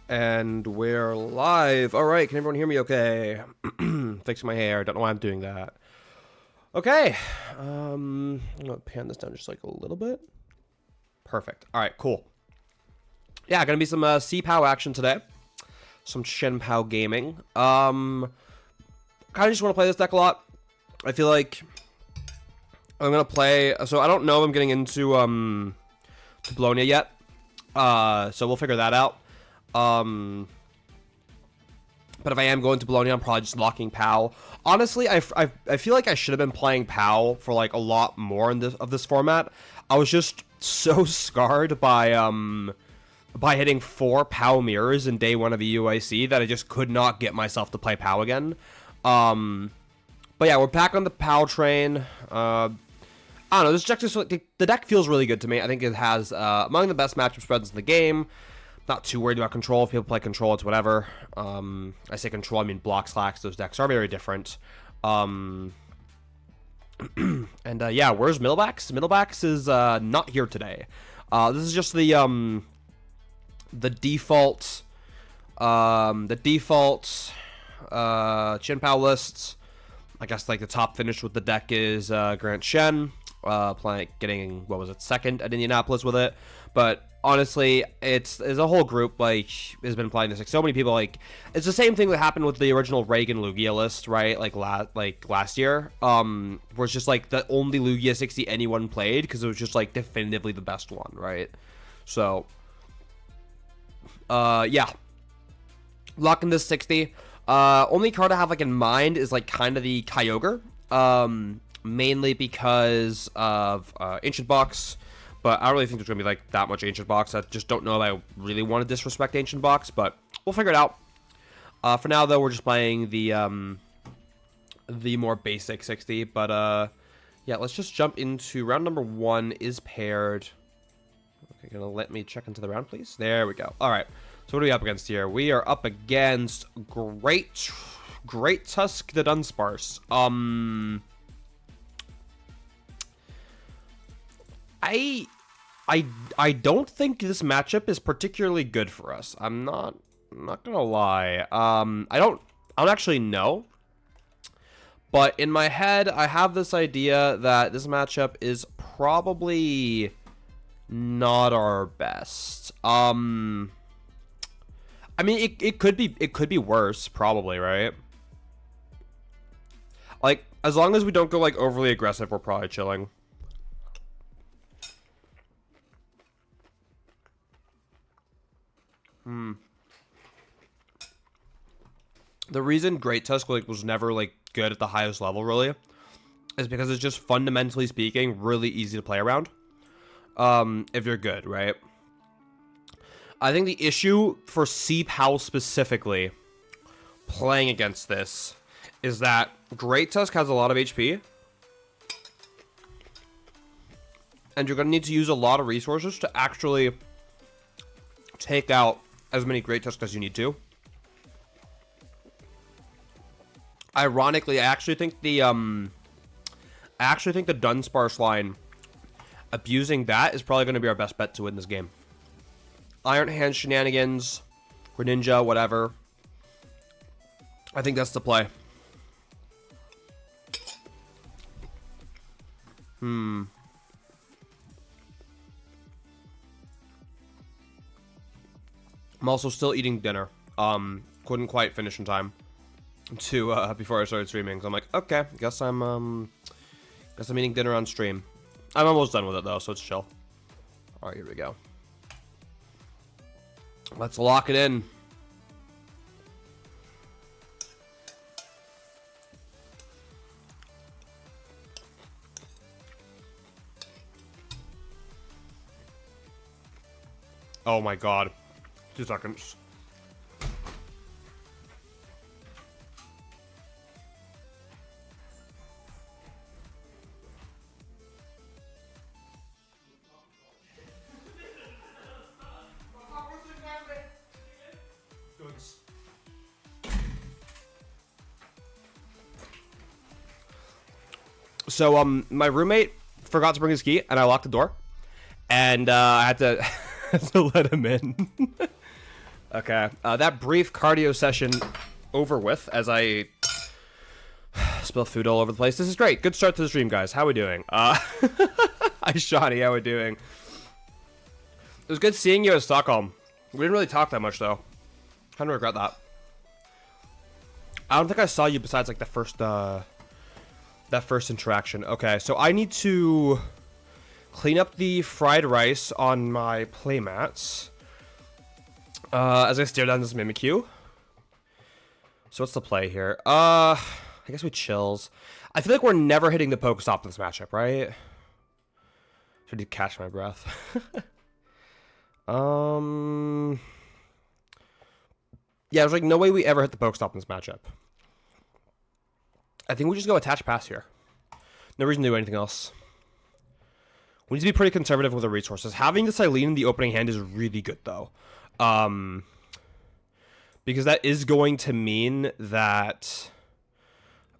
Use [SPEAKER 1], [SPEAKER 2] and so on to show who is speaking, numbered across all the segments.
[SPEAKER 1] And we're live. All right, can everyone hear me okay? Fixing my hair. Don't know why I'm doing that. Okay. I'm going to pan this down just like a little bit. Perfect. All right, cool. Yeah, going to be some C-Pao action today. Some Chien-Pao gaming. Kind of just want to play this deck a lot. I feel like I'm going to play... So I don't know if I'm getting into to Bologna yet. So we'll figure that out. But if I am going to Bologna, I'm probably just locking Pao. Honestly, I feel like I should have been playing Pao for like a lot more in this format. I was just so scarred by hitting 4 Pao mirrors in day 1 of the UIC that I just could not get myself to play Pao again. But yeah, we're back on the Pao train. I don't know, this deck just, the deck feels really good to me. I think it has among the best matchup spreads in the game. Not too worried about control. If people play control, it's whatever. I say control, I mean block slacks. Those decks are very different. And yeah, where's Middlebacks? Middlebacks is not here today. This is just the default Chien-Pao lists. I guess like the top finish with the deck is Grant Shen, getting, what was it, second at Indianapolis with it. But honestly, it's a whole group like has been playing this. Like so many people, like it's the same thing that happened with the original Reagan Lugia list, right? Like last year, where it's just like the only Lugia 60 anyone played because it was just like definitively the best one, right? So, yeah, locking this 60. Only card I have like in mind is like kind of the Kyogre, mainly because of Ancient Box. But I don't really think there's going to be, like, that much Ancient Box. I just don't know if I really want to disrespect Ancient Box, but we'll figure it out. For now, though, we're just playing the more basic 60. But, yeah, let's just jump into round number 1 is paired. Okay, gonna let me check into the round, please. There we go. All right. So what are we up against here? We are up against Great Tusk the Dunsparce. I don't think this matchup is particularly good for us. I'm not gonna lie. I don't actually know. But in my head, I have this idea that this matchup is probably not our best. I mean, it could be worse, probably, right? Like, as long as we don't go like overly aggressive, we're probably chilling. The reason Great Tusk like was never like good at the highest level really is because it's just fundamentally speaking really easy to play around. If you're good, right? I think the issue for C-Pao specifically playing against this is that Great Tusk has a lot of HP. And you're going to need to use a lot of resources to actually take out as many Great Tusks as you need to. Ironically, I actually think the Dunsparce line, abusing that is probably going to be our best bet to win this game. Iron Hand shenanigans, Greninja, whatever. I think that's the play. I'm also still eating dinner. Couldn't quite finish in time to before I started streaming. So I'm like, okay, guess I'm eating dinner on stream. I'm almost done with it though, so it's chill. All right, here we go. Let's lock it in. Oh my god. 2 seconds. So, my roommate forgot to bring his key, and I locked the door. And, I had to, to let him in. Okay, that brief cardio session over with as I spill food all over the place. This is great. Good start to the stream, guys. How we doing? Hi, Shani. How we doing? It was good seeing you in Stockholm. We didn't really talk that much, though. Kind of regret that. I don't think I saw you besides, like, the first, that first interaction. Okay, so I need to clean up the fried rice on my playmats. As I stare down this Mimikyu. So what's the play here? I guess we chills. I feel like we're never hitting the Pokestop in this matchup, right? Should I catch my breath? Yeah, there's like no way we ever hit the Pokestop in this matchup. I think we just go attach pass here. No reason to do anything else. We need to be pretty conservative with our resources. Having the Silene in the opening hand is really good, though. Because that is going to mean that...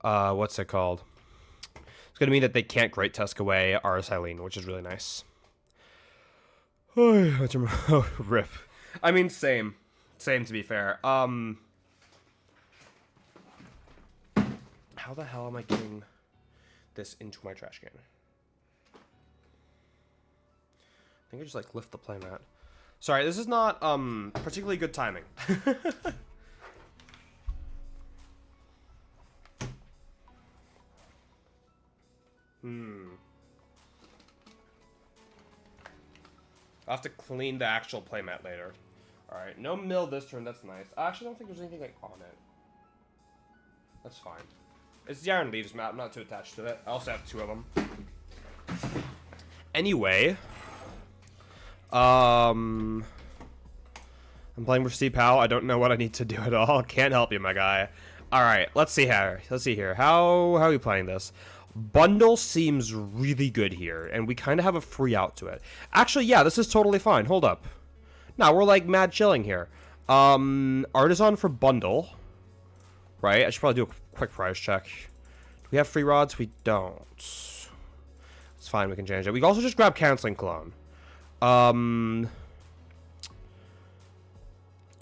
[SPEAKER 1] what's it called? It's going to mean that they can't Great Tusk away our Silene, which is really nice. Oh, rip. I mean, same. Same, to be fair. How the hell am I getting this into my trash can? I think I just, like, lift the playmat. Sorry, this is not, particularly good timing. I'll have to clean the actual playmat later. Alright, no mill this turn, that's nice. I actually don't think there's anything, like, on it. That's fine. It's the Iron Leaves map, I'm not too attached to it. I also have 2 of them. Anyway. I'm playing with C-Pao. I don't know what I need to do at all. Can't help you, my guy. Alright, let's see here. How are we playing this? Bundle seems really good here, and we kind of have a free out to it. Actually, yeah, this is totally fine. Hold up. No, we're like mad chilling here. Artisan for bundle. Right? I should probably do a quick price check. Do we have free rods? We don't. It's fine, we can change it. We can also just grab Canceling Clone.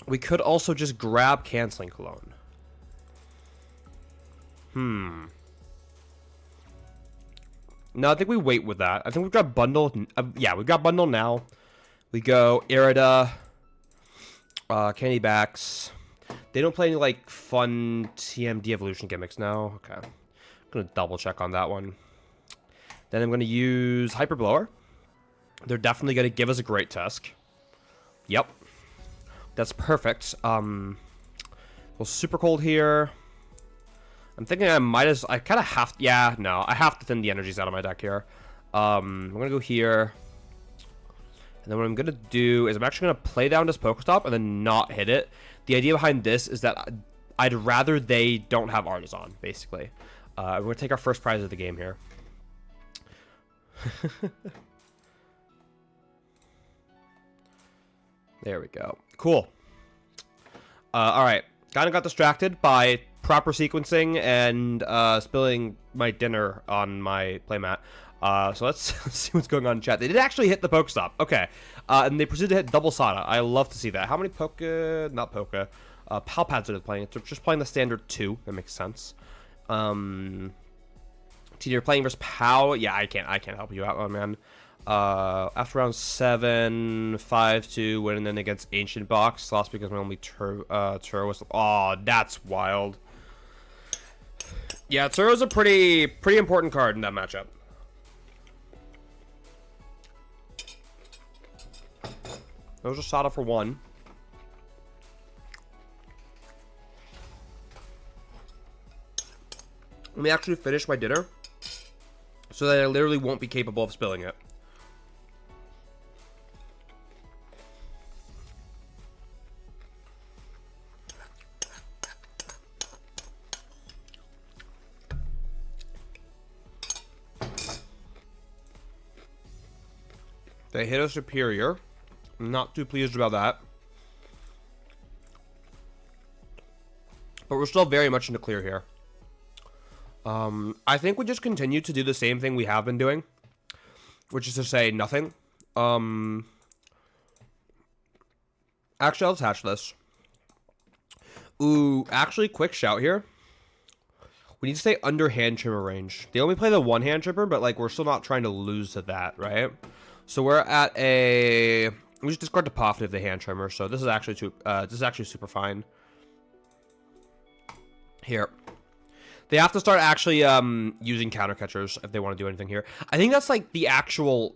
[SPEAKER 1] We could also just grab Canceling Clone. No, I think we wait with that. I think we've got Bundle. Yeah, we've got Bundle now. We go Irida, Candy Backs. They don't play any, like, fun TMD evolution gimmicks now. Okay. I'm going to double check on that one. Then I'm going to use Hyper Blower. They're definitely going to give us a Great Tusk. Yep. That's perfect. Well, Super Cold here. I'm thinking I kind of have to, yeah, no, I have to thin the energies out of my deck here. I'm going to go here. And then what I'm going to do is I'm actually going to play down this Pokestop and then not hit it. The idea behind this is that I'd rather they don't have Artisan, basically. We're going to take our first prize of the game here. There we go. Cool. Alright. Kind of got distracted by proper sequencing and spilling my dinner on my playmat. So let's see what's going on in chat. They did actually hit the Pokestop. Okay. And they proceeded to hit double Sada. I love to see that. How many Pal Pads are they playing? They're just playing the standard 2. That makes sense. You're playing versus Pao. Yeah, I can't help you out, man. After round 7, 5-2, winning then against Ancient Box. Lost because my only Turo was... Oh, that's wild. Yeah, Turo's a pretty important card in that matchup. That was a Sada for 1. Let me actually finish my dinner so that I literally won't be capable of spilling it. They hit a superior. I'm not too pleased about that. But we're still very much in the clear here. I think we just continue to do the same thing we have been doing, which is to say nothing. I Actually, I'll attach this. Ooh, actually, quick shout here. We need to stay under hand trimmer range. They only play the one hand trimmer, but like we're still not trying to lose to that, right? So we're at a. We just discard the positive the hand trimmer. So this is actually super fine. Here, they have to start actually using counter catchers if they want to do anything here. I think that's like the actual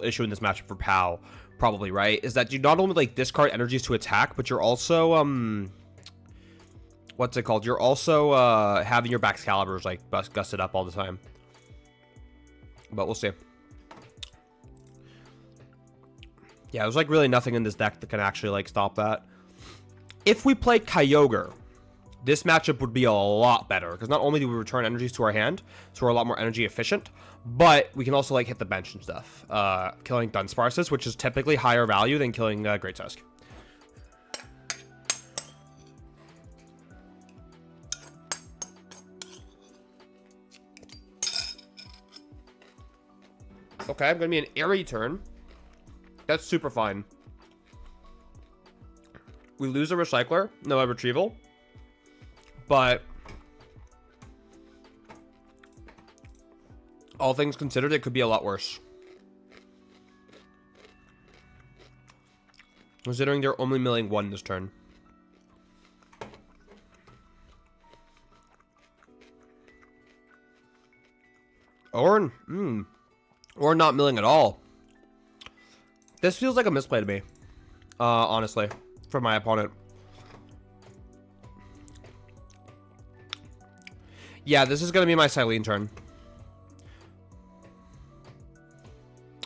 [SPEAKER 1] issue in this matchup for Pao, probably, right? Is that you not only like discard energies to attack, but you're also what's it called? You're also having your Baxcaliburs like gusted up all the time. But we'll see. Yeah, there's like really nothing in this deck that can actually like stop that. If we played Kyogre, this matchup would be a lot better because not only do we return energies to our hand, so we're a lot more energy efficient, but we can also like hit the bench and stuff, killing Dunsparces, which is typically higher value than killing Great Tusk. Okay, I'm gonna be an airy turn. That's super fine. We lose a recycler, no a retrieval. But all things considered, it could be a lot worse. Considering they're only milling one this turn. Or not milling at all. This feels like a misplay to me, honestly, from my opponent. Yeah, this is going to be my Silene turn.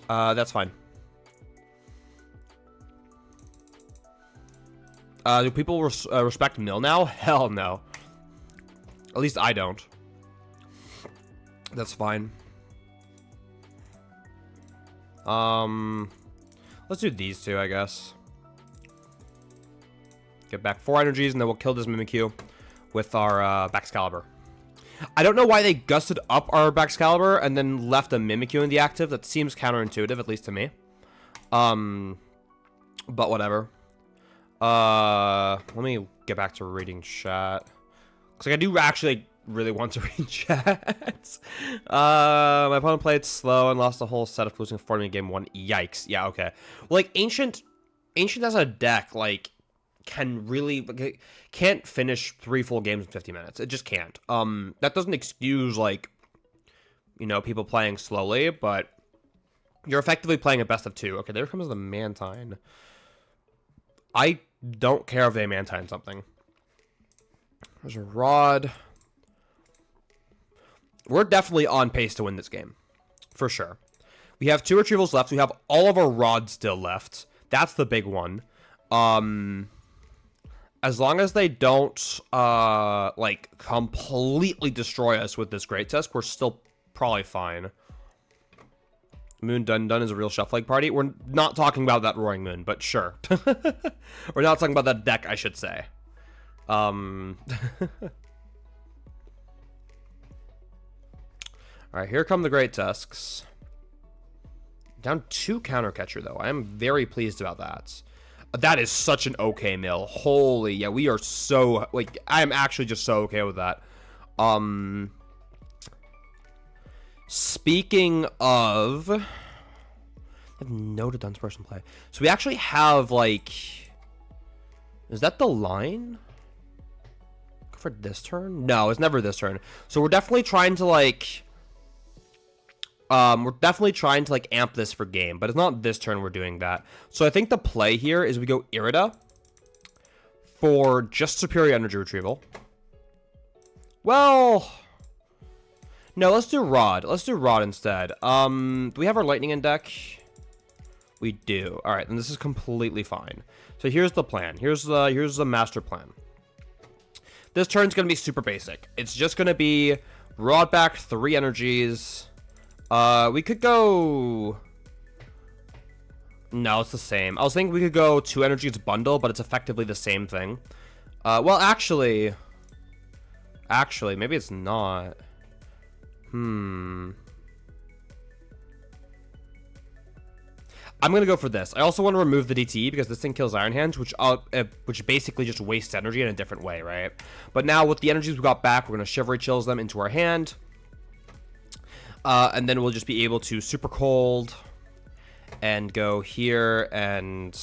[SPEAKER 1] That's fine. Do people respect mill now? Hell no. At least I don't. That's fine. Let's do these two, I guess. Get back 4 energies, and then we'll kill this Mimikyu with our Baxcalibur. I don't know why they gusted up our Baxcalibur and then left a Mimikyu in the active. That seems counterintuitive, at least to me. But whatever. Let me get back to reading chat. Because like, I do actually really want to read chat. My opponent played slow and lost the whole set of losing 40 in game 1. Yikes. Yeah, okay. Well, like, Ancient as a deck, like, can't finish 3 full games in 50 minutes. It just can't. That doesn't excuse, like, you know, people playing slowly, but you're effectively playing a best of 2. Okay, there comes the Mantine. I don't care if they Mantine something. There's a Rod. We're definitely on pace to win this game. For sure. We have 2 retrievals left. We have all of our Rods still left. That's the big one. As long as they don't, like, completely destroy us with this Great Tusk, we're still probably fine. Moon Dun Dun is a real Chef Leg party. We're not talking about that Roaring Moon, but sure. We're not talking about that deck, I should say. Alright, here come the Great Tusks. Down 2 counter catcher, though. I am very pleased about that. That is such an okay mill. Holy, yeah, we are so, like, I am actually just so okay with that. Speaking of, I have no to Dunsparce in play. So we actually have, like, is that the line? For this turn? No, it's never this turn. So we're definitely trying to, like, amp this for game, but it's not this turn we're doing that. So I think the play here is we go Irida for just superior energy retrieval. Well, no, let's do Rod. Let's do Rod instead. Do we have our lightning in deck? We do. All right, then this is completely fine. So here's the plan. Here's the master plan. This turn's gonna be super basic. It's just gonna be Rod back 3 energies. We could go... No, it's the same. I was thinking we could go 2 energies bundle, but it's effectively the same thing. Well, actually, maybe it's not. I'm gonna go for this. I also want to remove the DTE because this thing kills Iron Hands, which basically just wastes energy in a different way, right? But now with the energies we got back, we're gonna Chivalry Chills them into our hand, and then we'll just be able to Super Cold and go here and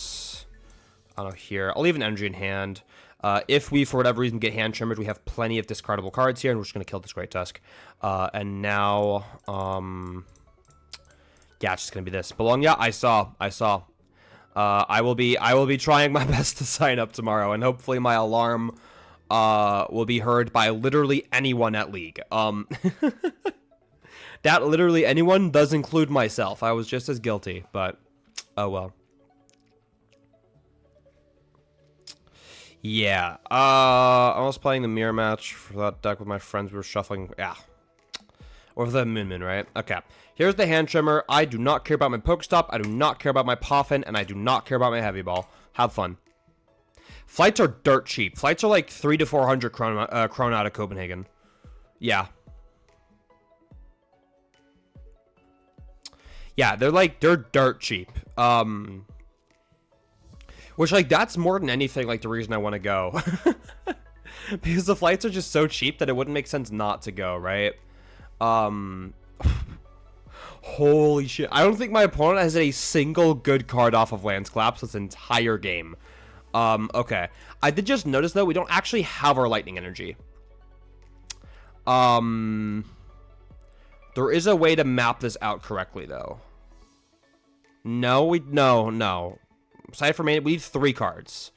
[SPEAKER 1] I don't know here. I'll leave an energy in hand. If we, for whatever reason, get hand trimmered, we have plenty of discardable cards here, and we're just gonna kill this Great Tusk. And now, yeah, it's just gonna be this. Belong, yeah, I saw. I will be trying my best to sign up tomorrow, and hopefully my alarm will be heard by literally anyone at League. That literally anyone does include myself. I was just as guilty, but oh well. Yeah, I was playing the mirror match for that deck with my friends. We were shuffling, yeah. Or the Moon, right? Okay. Here's the hand trimmer. I do not care about my Pokestop. I do not care about my Poffin. And I do not care about my Heavy Ball. Have fun. Flights are dirt cheap. Flights are like 300 to 400 krona out of Copenhagen. Yeah. Yeah, they're dirt cheap. Which, like, that's more than anything, like, the reason I want to go. Because the flights are just so cheap that it wouldn't make sense not to go, right? Holy shit. I don't think my opponent has a single good card off of Lance Collapse this entire game. Okay. I did just notice, though, we don't actually have our Lightning Energy. There is a way to map this out correctly, though. No. Aside from we need 3 cards.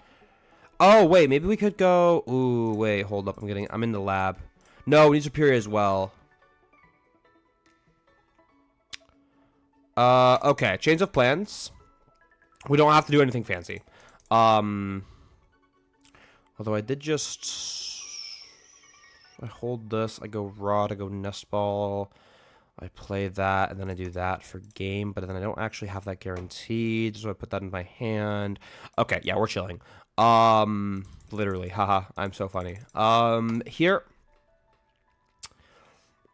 [SPEAKER 1] Oh, wait, maybe we could go... Ooh, wait, hold up. I'm in the lab. No, we need Superior as well. Okay, Chains of Plans. We don't have to do anything fancy. Although I did just... I hold this, I go Rod, I go Nest Ball... I play that, and then I do that for game, but then I don't actually have that guaranteed, so I put that in my hand. Okay, yeah, we're chilling. Literally, haha, I'm so funny. Here,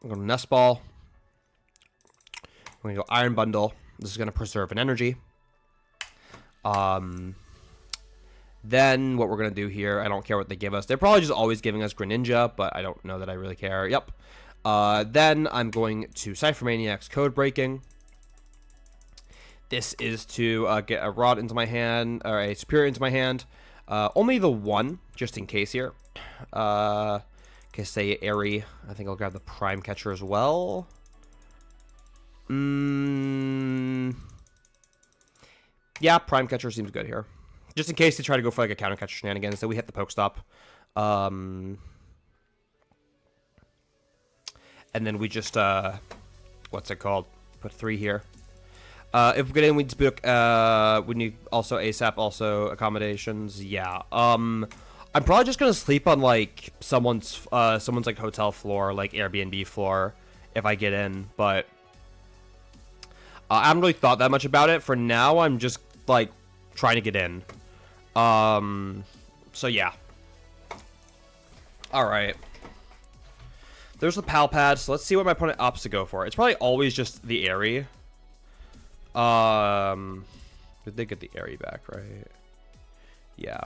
[SPEAKER 1] I'm going to Nest Ball. I'm going to go Iron Bundle. This is going to preserve an energy. Then what we're going to do here, I don't care what they give us. They're probably just always giving us Greninja, but I don't know that I really care. Yep. Then I'm going to Cypher Maniac's Code Breaking. This is to get a Rod into my hand, or a Superior into my hand. Only the one, just in case here. In case they Airy. I think I'll grab the Prime Catcher as well. Yeah, Prime Catcher seems good here. Just in case they try to go for like a Counter Catcher shenanigans, so we hit the Pokestop. And then we just, what's it called? Put 3 here. If we get in, we need also ASAP, also accommodations. Yeah. I'm probably just gonna sleep on like someone's like hotel floor, like Airbnb floor, if I get in. But I haven't really thought that much about it. For now, I'm just like trying to get in. So yeah. All right. There's the Pal Pad, so let's see what my opponent opts to go for. It's probably always just the Airy. Did they get the Airy back, right? Yeah.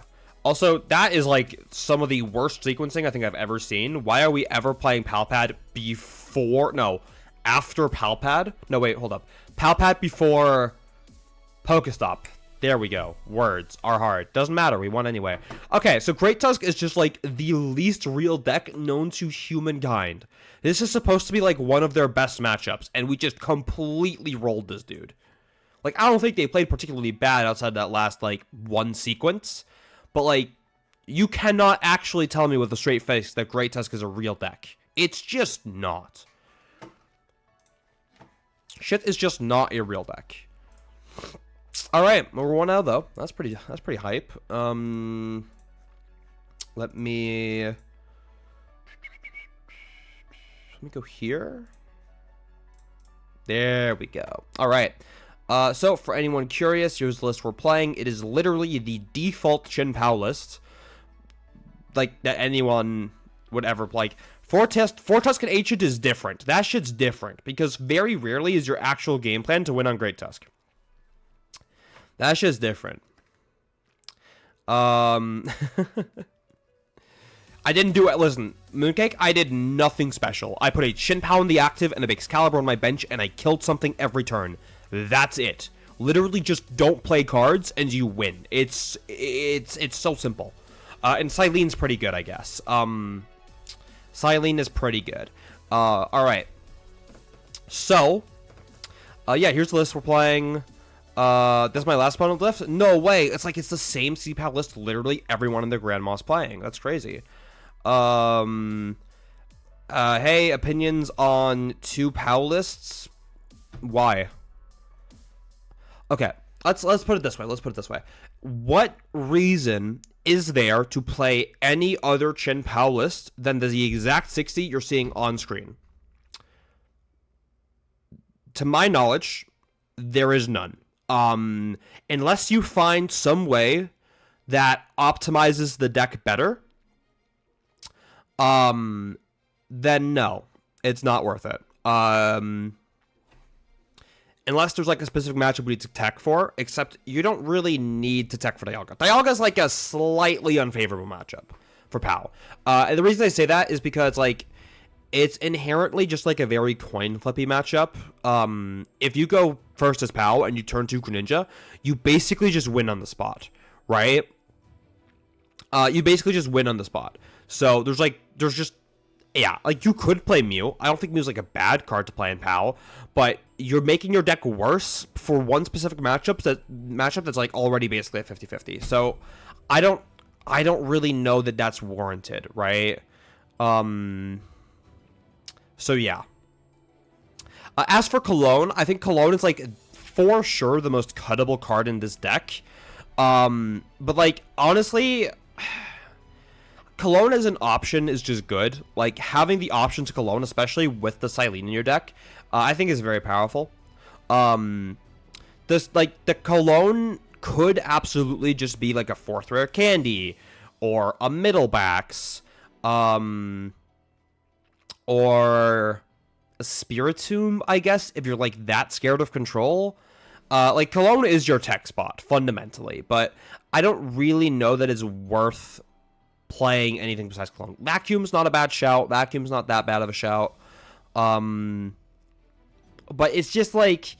[SPEAKER 1] Also, that is like some of the worst sequencing I think I've ever seen. Why are we ever playing Pal Pad before... No, after Pal Pad? No, wait, hold up. Pal Pad before Pokestop. There we go. Words are hard. Doesn't matter. We won anyway. Okay, so Great Tusk is just like the least real deck known to humankind. This is supposed to be like one of their best matchups, and we just completely rolled this dude. Like, I don't think they played particularly bad outside that last, like, one sequence. But, like, you cannot actually tell me with a straight face that Great Tusk is a real deck. It's just not. Shit is just not a real deck. All right, we're 1-0 though. That's pretty hype. Let me go here. There we go. All right. So for anyone curious, here's the list we're playing. It is literally the default Chien-Pao list, like that anyone would ever like. For Tusk and 8 is different. That shit's different because very rarely is your actual game plan to win on Great Tusk. That's just different. I didn't do it. Listen, Mooncake, I did nothing special. I put a Chien-Pao in the active and a Excalibur on my bench, and I killed something every turn. That's it. Literally just don't play cards, and you win. It's so simple. And Silene's pretty good, I guess. Silene is pretty good. Alright. So, yeah, here's the list we're playing. This is my last bundle list? No way. It's like it's the same C-Pao list literally everyone in the Grandma's playing. That's crazy. Hey, opinions on 2 POW lists? Why? Okay, let's put it this way. What reason is there to play any other Chien-Pao list than the exact 60 you're seeing on screen? To my knowledge, there is none. Unless you find some way that optimizes the deck better, then no, it's not worth it. Unless there's like a specific matchup we need to tech for, except you don't really need to tech for Dialga. Dialga's like a slightly unfavorable matchup for POW. And the reason I say that is because like it's inherently just like a very coin flippy matchup. If you go first as POW and you turn to Greninja, you basically just win on the spot, right? You basically just win on the spot. So there's just, yeah, like you could play Mew. I don't think Mew's like a bad card to play in POW, but you're making your deck worse for one specific matchup that's like already basically at 50-50. So I don't really know that that's warranted, right? So yeah. As for Cologne, I think Cologne is like for sure the most cuttable card in this deck. But like honestly, Cologne as an option is just good. Like having the option to Cologne, especially with the Silene in your deck, I think is very powerful. This like the Cologne could absolutely just be like a 4th rare candy or a Middlebacks, or a Spiritomb, I guess, if you're like that scared of control. Like Cologne is your tech spot fundamentally, but I don't really know that it's worth playing anything besides Cologne. Vacuum's not a bad shout. Vacuum's not that bad of a shout. But it's just like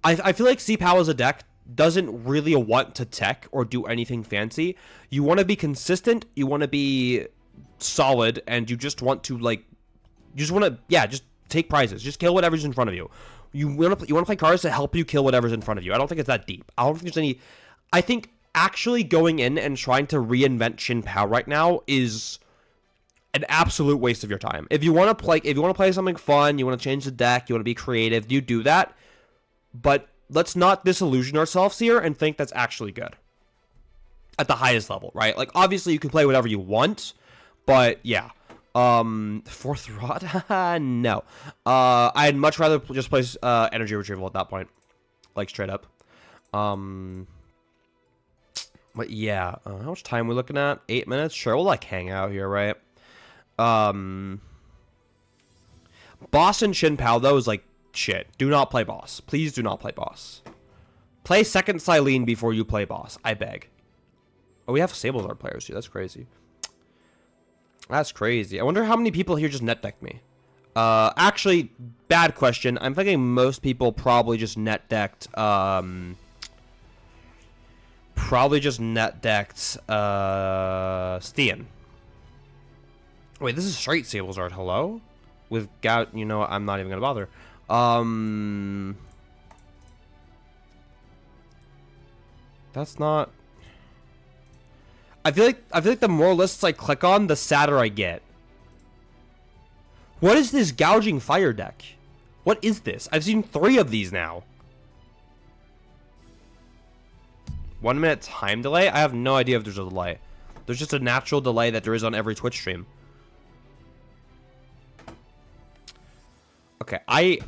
[SPEAKER 1] I feel like C-Pao as a deck doesn't really want to tech or do anything fancy. You want to be consistent, you want to be solid, and you just want to like just take prizes. Just kill whatever's in front of you. You want to play cards to help you kill whatever's in front of you. I don't think it's that deep. I don't think there's any. I think actually going in and trying to reinvent Chien-Pao right now is an absolute waste of your time. If you want to play something fun, you want to change the deck, you want to be creative, you do that. But let's not disillusion ourselves here and think that's actually good at the highest level, right? Like obviously you can play whatever you want, but yeah. 4th Rod? No. I'd much rather just play Energy Retrieval at that point. Like, straight up. But yeah, how much time are we looking at? 8 minutes? Sure, we'll, like, hang out here, right? Boss and Chien-Pao, though, is, like, shit. Do not play Boss. Please do not play Boss. Play second Silene before you play Boss. I beg. Oh, we have SableZard players, too. That's crazy. That's crazy. I wonder how many people here just net decked me. Actually, bad question. I'm thinking most people probably just net decked, Stian. Wait, this is straight SableZard. Hello? With Gout, you know, I'm not even gonna bother. That's not. I feel like the more lists I click on, the sadder I get. What is this gouging fire deck? What is this? I've seen 3 of these now. 1 minute time delay? I have no idea if there's a delay. There's just a natural delay that there is on every Twitch stream. Okay,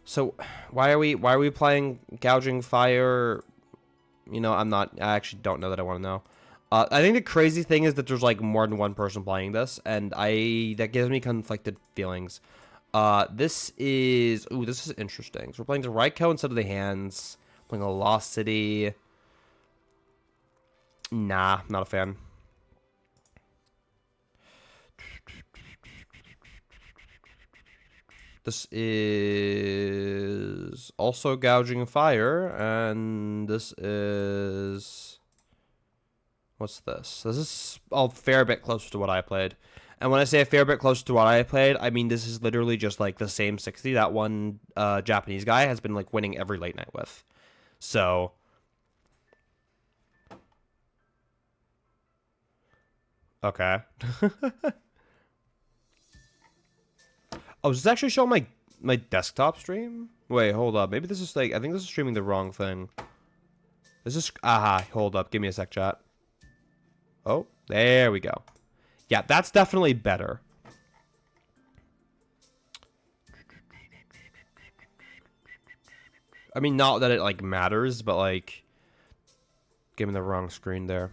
[SPEAKER 1] so why are we playing gouging fire? You know, I actually don't know that I want to know. I think the crazy thing is that there's like more than one person playing this, and that gives me conflicted feelings. This is interesting. So we're playing the Raikou instead of the hands. Playing a Lost City. Nah, not a fan. This is also Gouging Fire, and this is... What's this? This is a fair bit closer to what I played. And when I say a fair bit closer to what I played, I mean this is literally just like the same 60 that one Japanese guy has been like winning every late night with. So... Okay. Oh, is this actually showing my desktop stream? Wait, hold up. Maybe this is like... I think this is streaming the wrong thing. This is... Aha, hold up. Give me a sec, chat. Oh, there we go. Yeah, that's definitely better. I mean, not that it, like, matters, but, like... Give me the wrong screen there.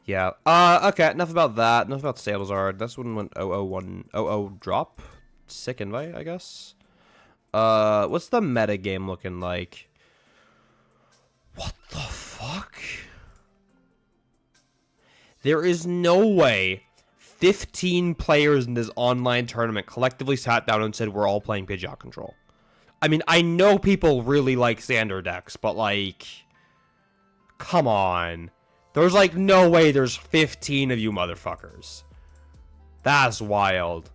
[SPEAKER 1] Yeah. Okay, enough about that. Enough about SableZard. This one went 001... drop. Sick invite, I guess. What's the meta game looking like? What the fuck? There is no way 15 players in this online tournament collectively sat down and said we're all playing Pidgeot control. I mean, I know people really like Xander decks, but like, come on. There's like no way there's 15 of you motherfuckers. That's wild.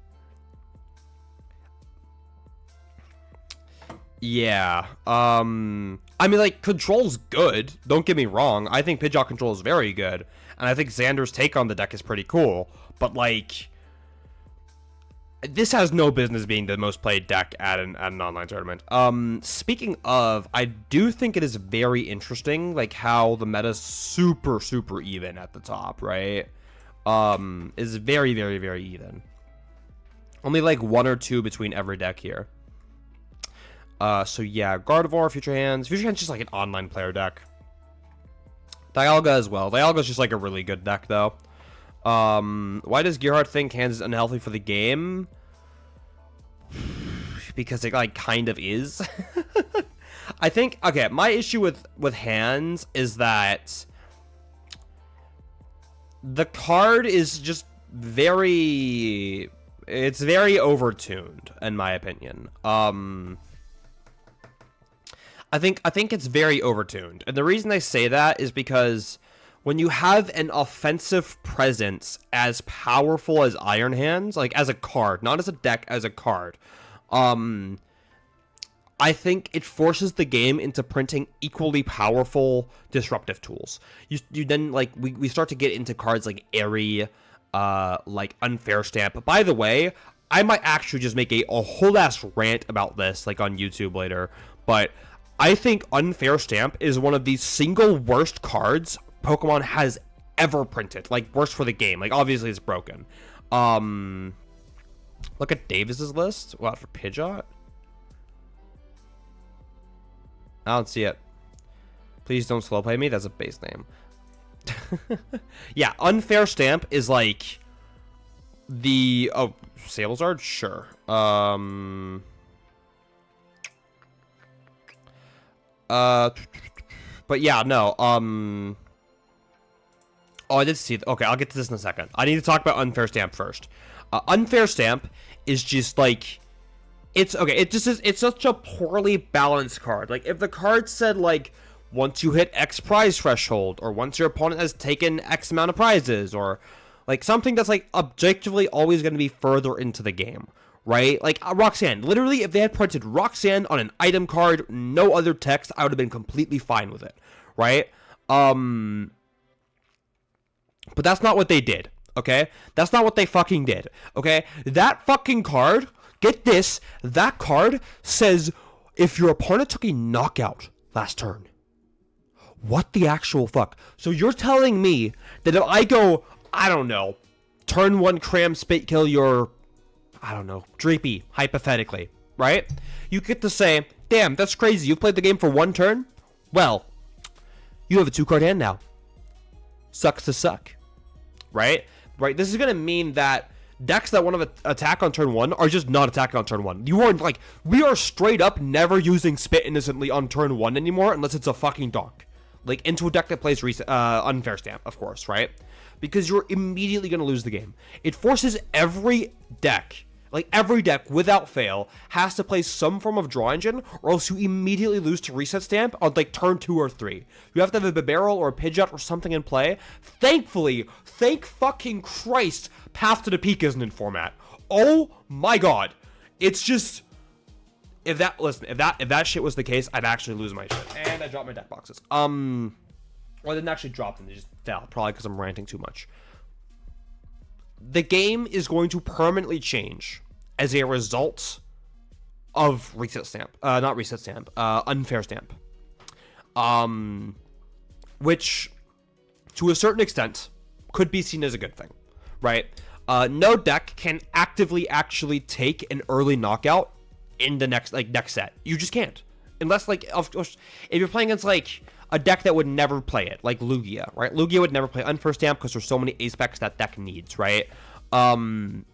[SPEAKER 1] Yeah. I mean, like, control's good. Don't get me wrong. I think Pidgeot control is very good. And I think Xander's take on the deck is pretty cool. But, like, this has no business being the most played deck at an online tournament. Speaking of, I do think it is very interesting, like, how the meta's super, super even at the top, right? Is very, very, very even. Only, like, 1 or 2 between every deck here. So yeah, Gardevoir, Future Hands. Future Hands is just like an online player deck. Dialga as well. Dialga's just like a really good deck, though. Why does Gerhardt think Hands is unhealthy for the game? Because it, like, kind of is. I think, okay, my issue with Hands is that the card is just very... It's very overtuned, in my opinion. I think it's very overtuned. And the reason I say that is because when you have an offensive presence as powerful as Iron Hands, like as a card, not as a deck, as a card, I think it forces the game into printing equally powerful disruptive tools. You then, like, we start to get into cards like Airy, like Unfair Stamp. By the way, I might actually just make a whole ass rant about this, like, on YouTube later, but I think Unfair Stamp is one of the single worst cards Pokemon has ever printed. Like, worst for the game. Like, obviously it's broken. Look at Davis's list. What, for Pidgeot? I don't see it. Please don't slow play me. That's a base name. Yeah, Unfair Stamp is like the... Oh, SableZard? Sure. But yeah, no, oh, I did see, okay, I'll get to this in a second. I need to talk about Unfair Stamp first. Unfair Stamp is just, like, it's, okay, it just is, it's such a poorly balanced card. Like, if the card said, like, once you hit X prize threshold, or once your opponent has taken X amount of prizes, or, like, something that's, like, objectively always going to be further into the game. Right? Like, Roxanne. Literally, if they had printed Roxanne on an item card, no other text, I would have been completely fine with it. Right? But that's not what they did. Okay? That's not what they fucking did. Okay? That fucking card, get this, that card says, if your opponent took a knockout last turn. What the actual fuck? So you're telling me that if I go, I don't know, turn 1 cram spit kill your... I don't know, Dreepy, hypothetically, right? You get to say, damn, that's crazy. You played the game for 1 turn? Well, you have a 2-card hand now. Sucks to suck, right? Right? This is going to mean that decks that want to attack on turn 1 are just not attacking on turn 1. You are like, we are straight up never using Spit Innocently on turn 1 anymore unless it's a fucking donk. Like, into a deck that plays Unfair Stamp, of course, right? Because you're immediately going to lose the game. It forces every deck, like every deck without fail, has to play some form of draw engine, or else you immediately lose to Reset Stamp on like turn 2 or 3. You have to have a Barrel or a Pidgeot or something in play. Thankfully, thank fucking Christ, Path to the Peak isn't in format. Oh my god. It's just, if that shit was the case, I'd actually lose my shit. And I dropped my deck boxes. Well, I didn't actually drop them, they just fell, probably because I'm ranting too much. The game is going to permanently change as a result of Reset Stamp. Not Reset Stamp, Unfair Stamp. Which, to a certain extent, could be seen as a good thing, right? No deck can actively actually take an early knockout in the next set. You just can't. Unless, like, of course, if you're playing against, like, a deck that would never play it, like Lugia, right? Lugia would never play Unfair Stamp because there's so many ace-specs that deck needs, right? Then,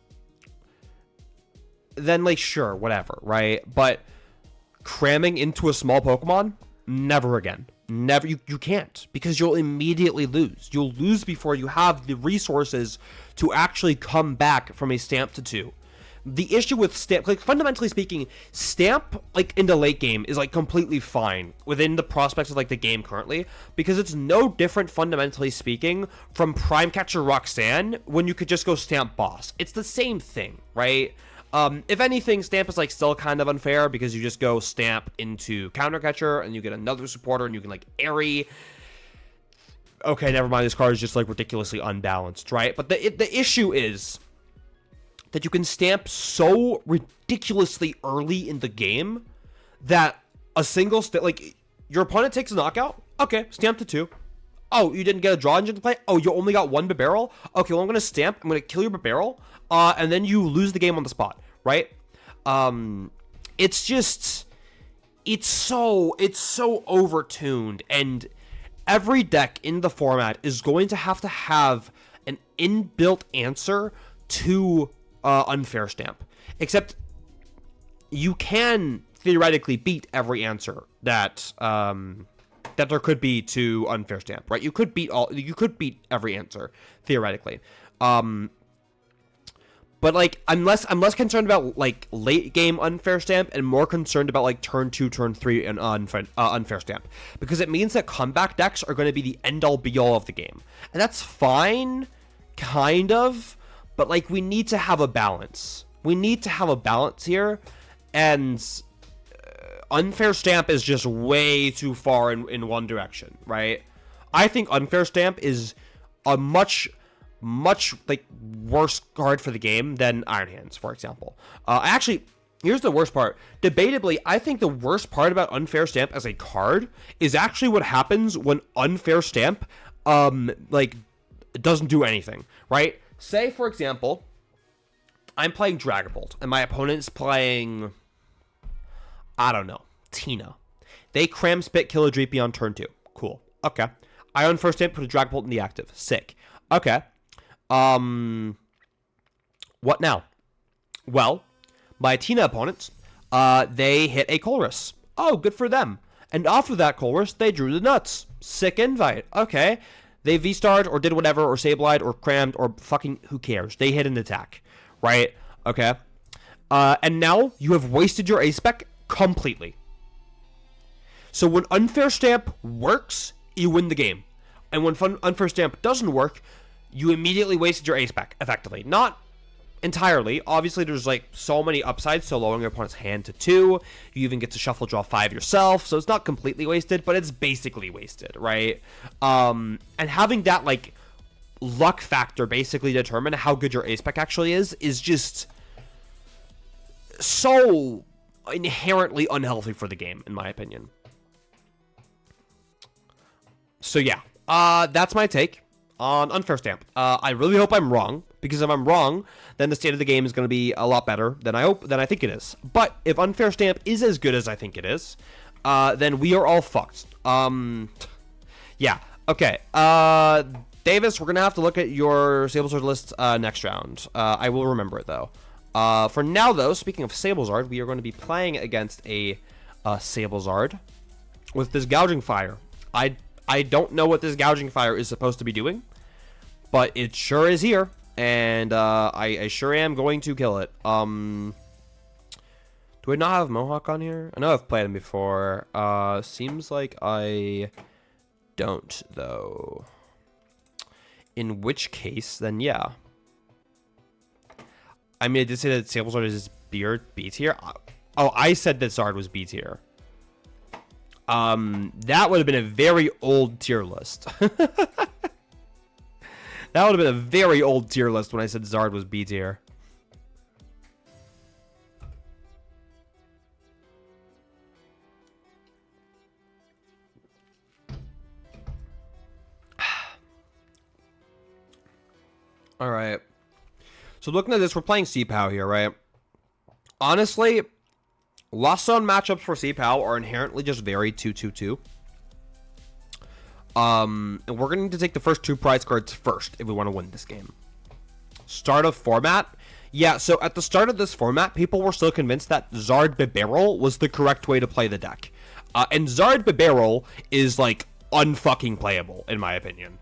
[SPEAKER 1] like, sure, whatever, right? But cramming into a small Pokemon, never again. Never, you can't, because you'll immediately lose. You'll lose before you have the resources to actually come back from a Stamp to 2. The issue with Stamp, like, fundamentally speaking, Stamp, like, in the late game is, like, completely fine within the prospects of, like, the game currently, because it's no different, fundamentally speaking, from Prime Catcher Roxanne when you could just go Stamp Boss. It's the same thing, right? If anything, Stamp is, like, still kind of unfair, because you just go Stamp into Counter Catcher, and you get another supporter, and you can, like, Airy. Okay, never mind, this card is just, like, ridiculously unbalanced, right? But the issue is that you can Stamp so ridiculously early in the game that a single like, your opponent takes a knockout. Okay, Stamp to 2. Oh, you didn't get a draw engine to play? Oh, you only got 1 Barrel? Okay, well, I'm going to Stamp. I'm going to kill your Barrel. And then you lose the game on the spot, right? It's just, it's so overtuned. And every deck in the format is going to have an inbuilt answer to Unfair Stamp, except you can theoretically beat every answer that there could be to Unfair Stamp, right? You could beat every answer theoretically, but like I'm less concerned about like late game Unfair Stamp and more concerned about like turn 2, turn 3 and Unfair Stamp, because it means that comeback decks are going to be the end all be all of the game, and that's fine, kind of. But, like, we need to have a balance. We need to have a balance here, and Unfair Stamp is just way too far in one direction, right? I think Unfair Stamp is a much, like, worse card for the game than Iron Hands, for example. Actually, here's the worst part. Debatably, I think the worst part about Unfair Stamp as a card is actually what happens when Unfair Stamp, like, doesn't do anything, right? Say, for example, I'm playing Dragon Bolt, and my opponent's playing, I don't know, Tina. They cram Spit Kill a Dreepy on turn 2. Cool. Okay. I Unfair Stamp, put a Dragon Bolt in the active. Sick. Okay. What now? Well, my Tina opponents, they hit a Colress. Oh, good for them. And off of that Colress, they drew the nuts. Sick invite. Okay. They V-starred or did whatever or Sableye or crammed or fucking who cares. They hit an attack, right? Okay. And now you have wasted your A-Spec completely. So when Unfair Stamp works, you win the game. And when Unfair Stamp doesn't work, you immediately wasted your A-Spec, effectively. Not entirely. Obviously, there's like so many upsides, so lowering your opponent's hand to 2. You even get to shuffle draw 5 yourself, so it's not completely wasted, but it's basically wasted, right? And having that like luck factor basically determine how good your A-Spec actually is just so inherently unhealthy for the game, in my opinion. So yeah, that's my take on Unfair Stamp. I really hope I'm wrong, because if I'm wrong, then the state of the game is going to be a lot better than I think it is. But if Unfair Stamp is as good as I think it is, then we are all fucked. Yeah. Okay. Davis, we're going to have to look at your SableZard list next round. I will remember it, though. For now, though, speaking of SableZard, we are going to be playing against a SableZard with this Gouging Fire. I don't know what this Gouging Fire is supposed to be doing, but it sure is here, and I sure am going to kill it. Do I not have Mohawk on here? I know I've played him before. Seems like I don't, though. In which case, then yeah. I mean, I did say that SableZard is B tier. Oh, I said that Zard was B tier. That would have been a very old tier list. That would have been a very old tier list when I said Zard was B tier. All right. So looking at this, we're playing C-Pao here, right? Honestly, lost zone matchups for C-Pao are inherently just very 2-2-2. And we're going to need to take the first 2 prize cards first if we want to win this game. Start of format. Yeah, so at the start of this format, people were still convinced that Zard Bibarel was the correct way to play the deck. And Zard Bibarel is, like, unfucking playable, in my opinion.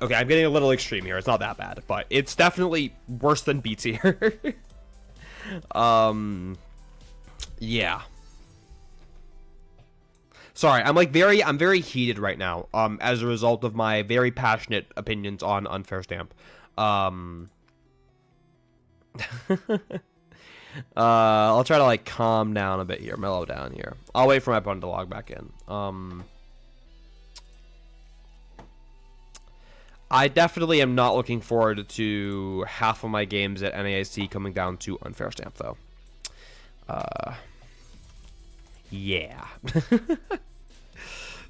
[SPEAKER 1] Okay, I'm getting a little extreme here. It's not that bad, but it's definitely worse than B tier. Yeah. Sorry, I'm very heated right now. As a result of my very passionate opinions on Unfair Stamp. I'll try to like calm down a bit here, mellow down here. I'll wait for my opponent to log back in. I definitely am not looking forward to half of my games at NAIC coming down to Unfair Stamp, though. Yeah.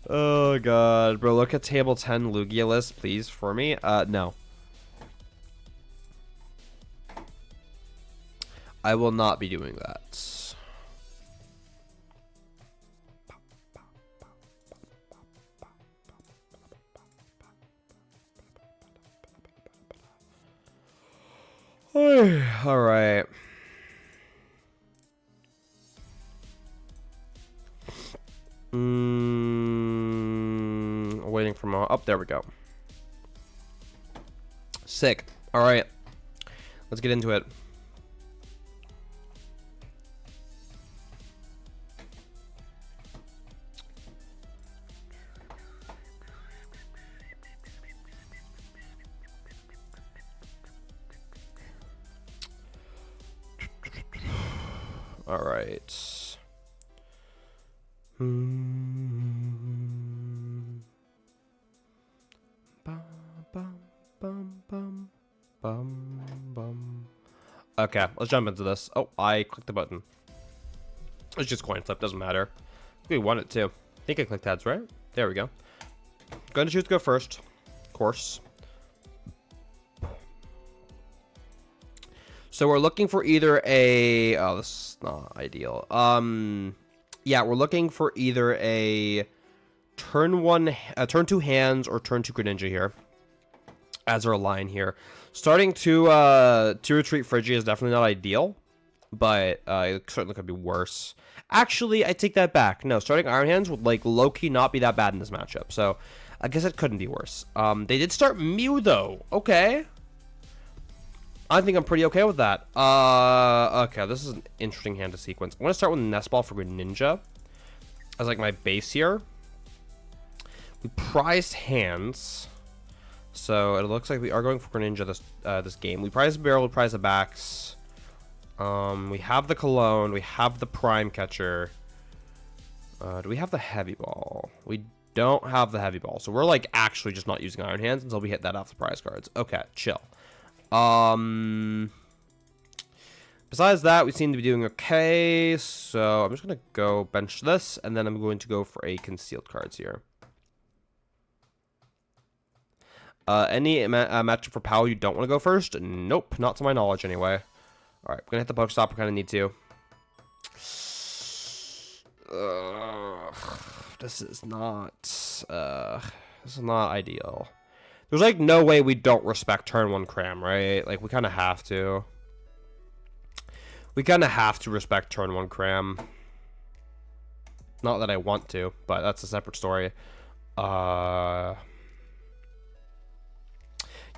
[SPEAKER 1] Oh, God. Bro, look at table 10 Lugia list, please, for me. No. I will not be doing that. All right. Waiting for my... Oh, there we go. Sick. All right. Let's get into it. All right. Okay, let's jump into this. Oh, I clicked the button. It's just coin flip, doesn't matter. We won it too. I think I clicked heads, right? There we go. Going to choose to go first. Of course. So we're looking for either a... Oh, this is not ideal. Yeah, we're looking for either a turn 2 hands or turn 2 Greninja here. As our line here. Starting to retreat Frigia is definitely not ideal. But it certainly could be worse. Actually, I take that back. No, starting Iron Hands would like low-key not be that bad in this matchup. So I guess it couldn't be worse. They did start Mew though. Okay. I think I'm pretty okay with that. Okay, this is an interesting hand to sequence. I'm going to start with Nest Ball for Greninja as like my base here. We prized hands. So it looks like we are going for Greninja this game. We prize the barrel, we prize the backs. We have the Cologne, we have the Prime Catcher. Do we have the Heavy Ball? We don't have the Heavy Ball. So we're like actually just not using Iron Hands until we hit that off the prize cards. Okay, chill. Besides that, we seem to be doing okay. So I'm just going to go bench this, and then I'm going to go for a concealed cards here. Any matchup for Pao you don't want to go first? Nope, not to my knowledge anyway. All right, I'm going to hit the Pokestop. We kind of need to. This is not ideal. There's like no way we don't respect turn 1 Cram, right? Like we kind of have to. We kind of have to respect turn 1 Cram. Not that I want to, but that's a separate story. Yeah,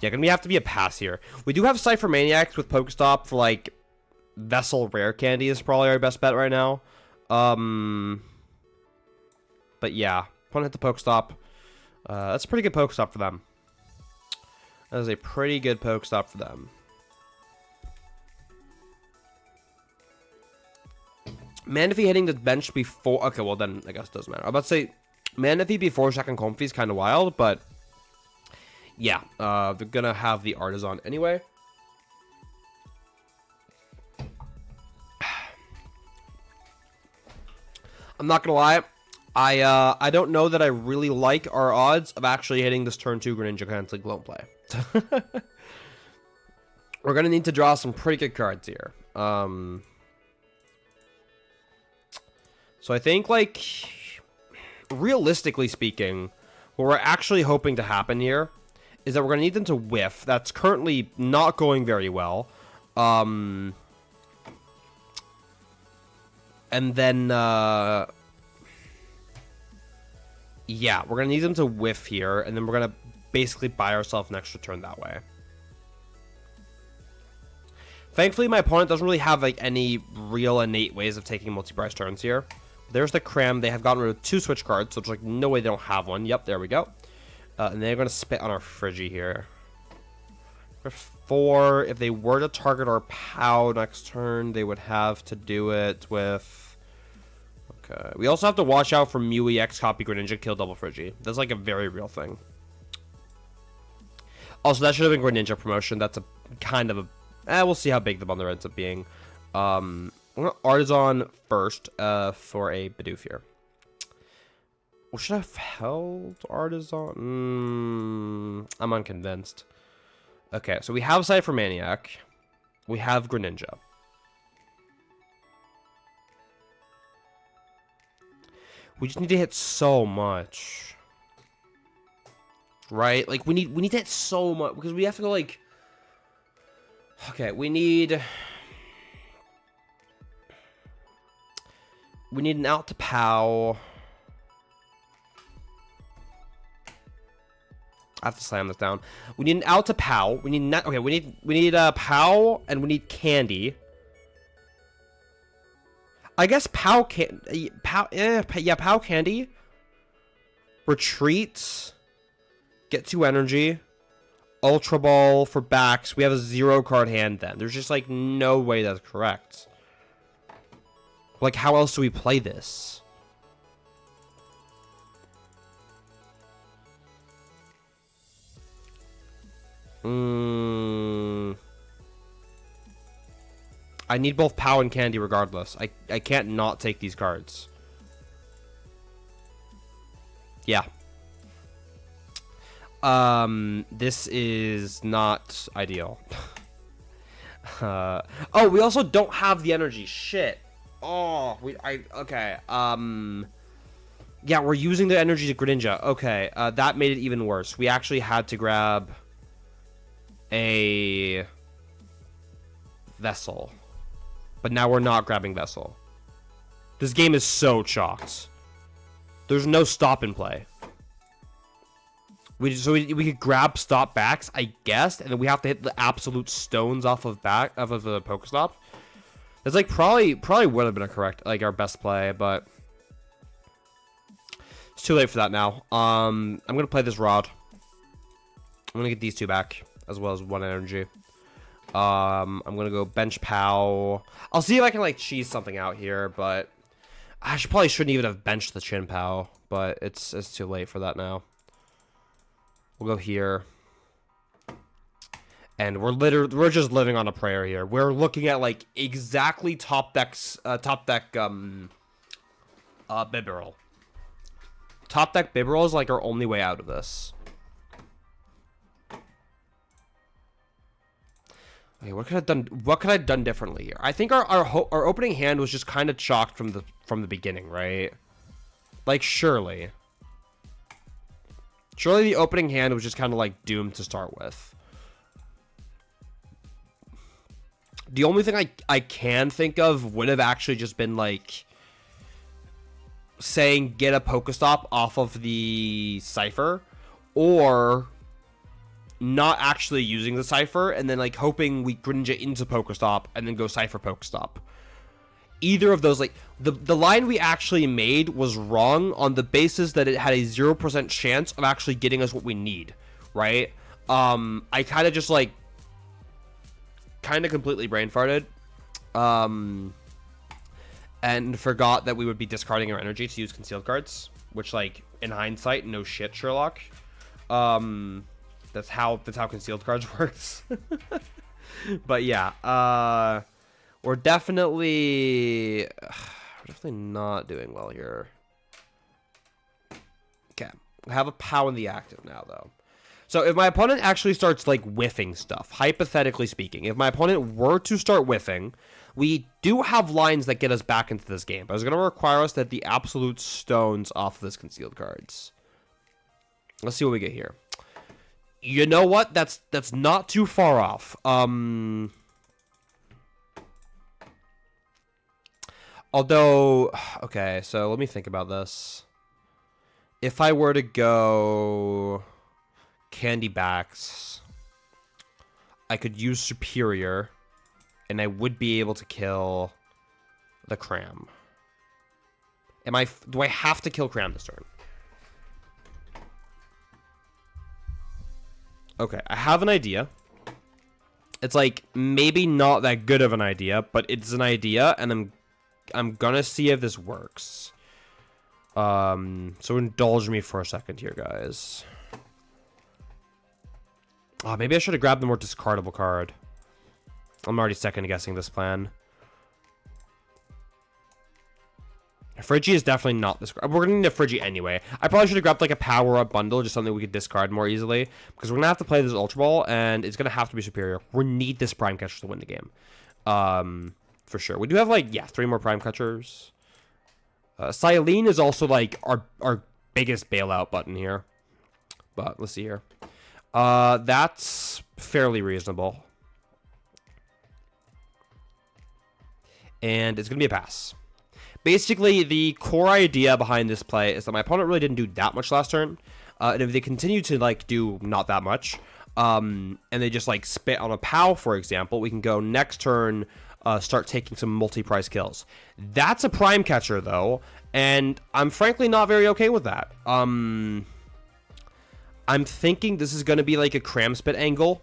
[SPEAKER 1] gonna have to be a pass here. We do have Cypher Maniacs with Pokestop for like Vessel Rare Candy is probably our best bet right now. But yeah, want to hit the Pokestop. That's a pretty good Pokestop for them. That is a pretty good Pokestop for them. Manaphy hitting the bench before... Okay, well then I guess it doesn't matter. I'm about to say Manaphy before second Comfy is kind of wild, but yeah, they're gonna have the Artisan anyway. I'm not gonna lie, I don't know that I really like our odds of actually hitting this turn 2 Greninja cancel Gloam play. We're gonna need to draw some pretty good cards here. So I think, like, realistically speaking, what we're actually hoping to happen here is that we're gonna need them to whiff. That's currently not going very well. And then, yeah, we're going to need them to whiff here, and then we're going to basically buy ourselves an extra turn that way. Thankfully, my opponent doesn't really have, like, any real innate ways of taking multi-price turns here. There's the Cram. They have gotten rid of 2 switch cards, so there's, like, no way they don't have one. Yep, there we go. And they're going to spit on our Friggy here. For 4, if they were to target our Pow next turn, they would have to do it with... Okay. We also have to watch out for Mew EX copy Greninja kill double Friggy. That's like a very real thing. Also, that should have been Greninja promotion. That's a kind of a... we'll see how big the bundle ends up being. I'm going to Artisan first for a Bidoof here. Well, should I have held Artisan? I'm unconvinced. Okay, so we have Cypher Maniac. We have Greninja. We just need to hit so much. Right? Like, we need to hit so much. Because we have to go, like... Okay, we need an out to Pow. I have to slam this down. We need an out to Pow. We need okay, we need Pow, and we need Candy. I guess Pow Candy. Retreat. Get 2 energy. Ultra Ball for backs. We have a 0 card hand then. There's just like no way that's correct. Like, how else do we play this? I need both Pow and Candy regardless. I can't not take these cards. Yeah. This is not ideal. Oh, we also don't have the energy. Shit. Oh, okay. Yeah, we're using the energy to Greninja. Okay, that made it even worse. We actually had to grab a Vessel. But now we're not grabbing Vessel. This game is so chalked. There's no stop and play. We could grab stop backs, I guess, and then we have to hit the absolute stones off of the Pokestop. It's like probably would have been a correct, like, our best play, but it's too late for that now. I'm gonna play this Rod. I'm gonna get these 2 back as well as 1 energy. I'm gonna go bench Pow. I'll see if I can like cheese something out here, but I probably shouldn't even have benched the Chien-Pao, but it's too late for that now. We'll go here. And we're just living on a prayer here. We're looking at like exactly top deck Bibarel. Top deck Bibarel is like our only way out of this. Okay, what could I have done differently here? I think our opening hand was just kind of chalked from the beginning, right? Like, surely. Surely the opening hand was just kind of like doomed to start with. The only thing I can think of would have actually just been like saying get a Pokestop off of the Cypher, or not actually using the Cypher and then like hoping we Greninja into Pokestop and then go Cypher Pokestop. Either of those, like the line we actually made was wrong on the basis that it had a 0% chance of actually getting us what we need, right? I kind of just like completely brain farted and forgot that we would be discarding our energy to use concealed cards, which, like, in hindsight, no shit, Sherlock. That's how concealed cards works. But yeah, we're definitely not doing well here. Okay, I have a POW in the active now, though. So if my opponent actually starts, like, whiffing stuff, hypothetically speaking, if my opponent were to start whiffing, we do have lines that get us back into this game. But it's going to require us to hit the absolute stones off of this concealed cards. Let's see what we get here. You know what? That's not too far off. Although, okay, so let me think about this. If I were to go Candy Backs, I could use Superior, and I would be able to kill the Cram. Do I have to kill Cram this turn? Okay, I have an idea. It's like maybe not that good of an idea, but it's an idea, and I'm gonna see if this works. So indulge me for a second here, guys. Oh, maybe I should have grabbed the more discardable card. I'm already second guessing this plan. Friggy is definitely not this. We're going to need a Friggy anyway. I probably should have grabbed like a power-up bundle, just something we could discard more easily. Because we're going to have to play this Ultra Ball, and it's going to have to be Superior. We need this Prime Catcher to win the game. For sure. We do have like, yeah, 3 more Prime Catchers. Silene is also like our biggest bailout button here. But let's see here. That's fairly reasonable. And it's going to be a pass. Basically, the core idea behind this play is that my opponent really didn't do that much last turn. And if they continue to, like, do not that much, and they just, like, spit on a POW, for example, we can go next turn, start taking some multi-prize kills. That's a Prime Catcher, though, and I'm frankly not very okay with that. I'm thinking this is going to be, like, a Cram Spit angle.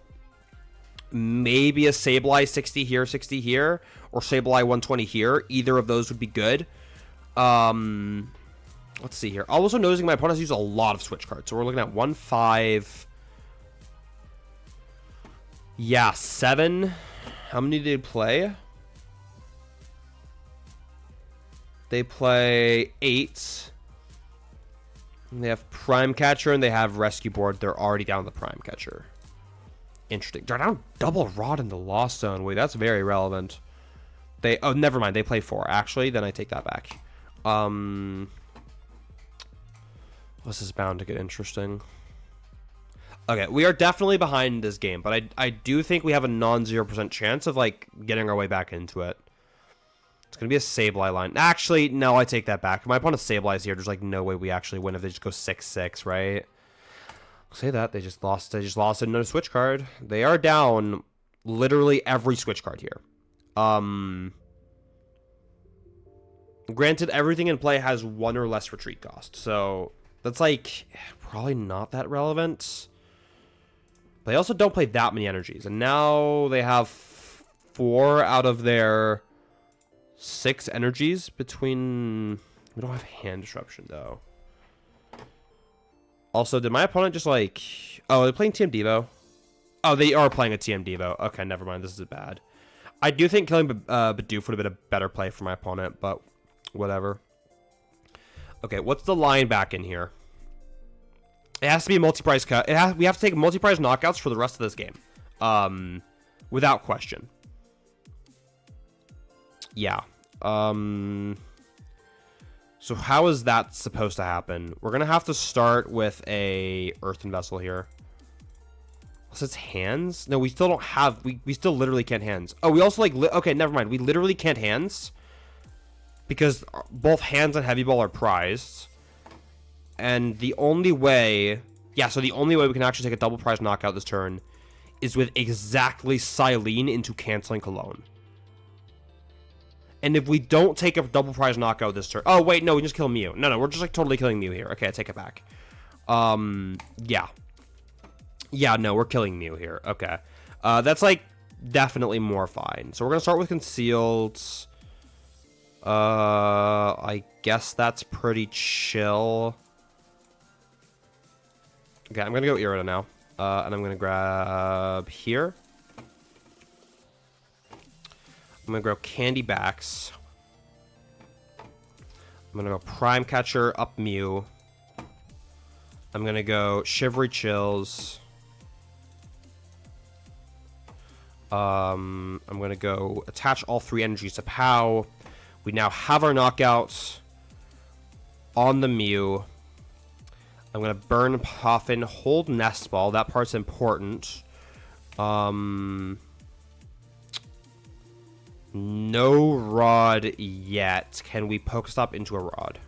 [SPEAKER 1] Maybe a Sableye 60 here, 60 here, or Sableye 120 here. Either of those would be good. Let's see here. Also noticing my opponent has used a lot of switch cards. So we're looking at 1, 5. Yeah, 7. How many did they play? They play 8. And they have Prime Catcher and they have Rescue Board. They're already down the Prime Catcher. Interesting. They're down double Rod in the Lost Zone. Wait, that's very relevant. Oh, never mind. They play 4. Actually, then I take that back. This is bound to get interesting. Okay, we are definitely behind this game, but I do think we have a non-0% chance of, like, getting our way back into it. It's going to be a Sableye line. Actually, no, I take that back. If my opponent's Sableye is here, there's, like, no way we actually win if they just go 6-6, right? Say that they just lost another switch card. They are down literally every switch card here. Granted, everything in play has 1 or less retreat cost, so that's like probably not that relevant. They also don't play that many energies, and now they have 4 out of their 6 energies between. We don't have hand disruption though. Also, did my opponent just like... Oh, they're playing TM Devo? Oh, they are playing a TM Devo. Okay, never mind. This is bad. I do think killing Bidoof would have been a better play for my opponent, but whatever. Okay, what's the line back in here? It has to be a multi-prize cut. We have to take multi-prize knockouts for the rest of this game. Without question. Yeah. So So how is that supposed to happen? We're gonna have to start with a earthen vessel here. So it's hands? No, we still don't have... We still literally can't hands. Oh, we also, like... okay, never mind. We literally can't hands. Because both hands and heavy ball are prized. And the only way... Yeah, so the only way we can actually take a double prize knockout this turn is with exactly Silene into canceling Cologne. And if we don't take a double prize knockout this turn... Oh, wait, no, we just kill Mew. No, we're just, like, totally killing Mew here. Okay, I take it back. Yeah. Yeah, no, we're killing Mew here. Okay. That's, like, definitely more fine. So we're going to start with Concealed. I guess that's pretty chill. Okay, I'm going to go Irida now. And I'm going to grab here. I'm going to go Candy Backs. I'm going to go Prime Catcher up Mew. I'm going to go Shivery Chills. I'm going to go attach all 3 energies to Pow. We now have our knockout on the Mew. I'm going to burn Puffin, hold Nest Ball. That part's important. No Rod yet. Can we Pokestop into a Rod?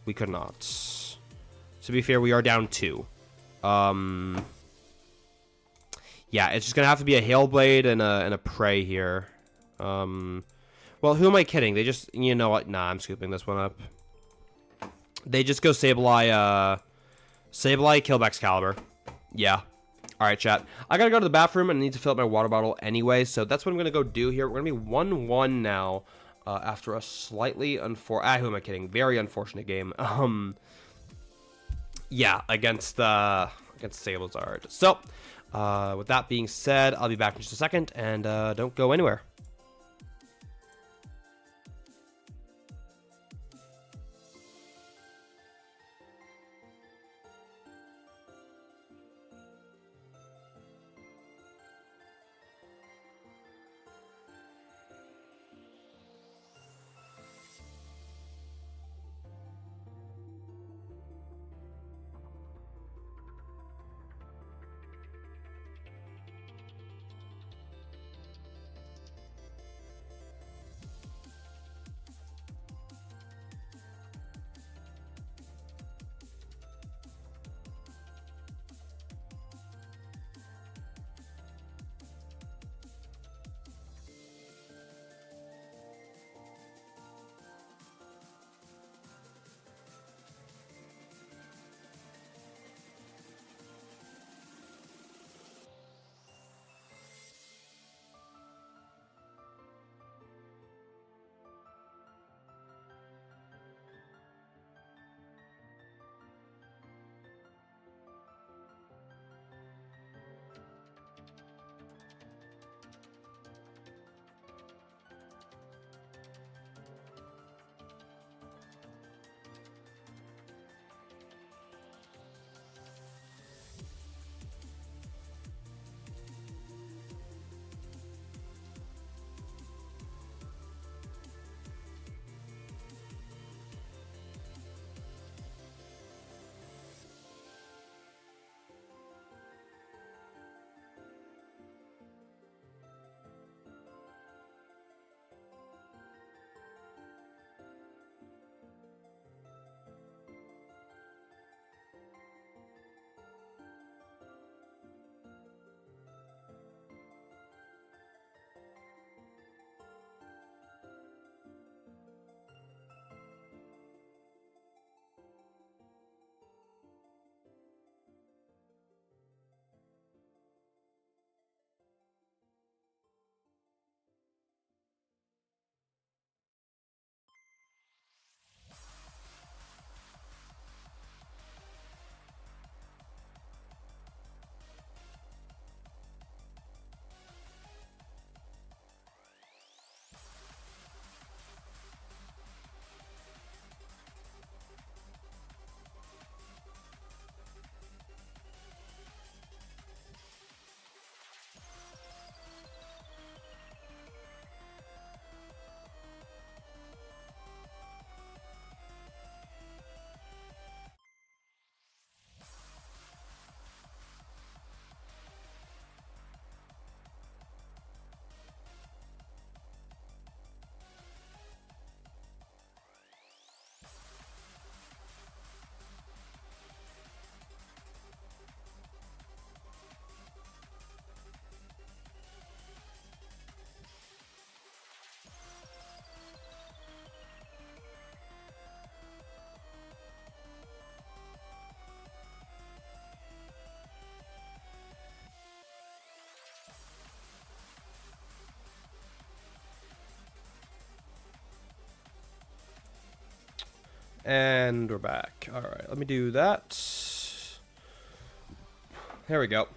[SPEAKER 1] We could not. To be fair, we are down 2. Yeah, it's just going to have to be a Hail Blade and a Prey here. Well, who am I kidding? They just... You know what? Nah, I'm scooping this one up. They just go Sableye, Kill Excalibur. Yeah. Alright, chat. I gotta go to the bathroom and I need to fill up my water bottle anyway, so that's what I'm gonna go do here. We're gonna be 1-1 now, after a slightly who am I kidding? Very unfortunate game. Yeah, against SableZard. So, with that being said, I'll be back in just a second, and don't go anywhere. And we're back. All right, let me do that. There we go.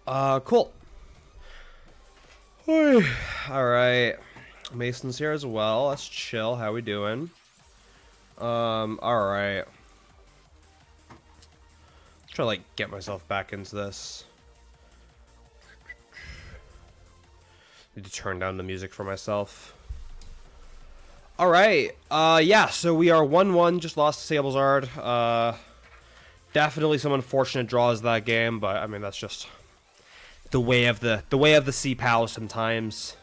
[SPEAKER 1] Cool. All right. Mason's here as well. Let's chill. How we doing? All right. Let's try to, like, get myself back into this. Need to turn down the music for myself. All right. Yeah, so we are 1-1. Just lost to SableZard. Definitely some unfortunate draws that game, but I mean that's just the way of the C-Pao sometimes.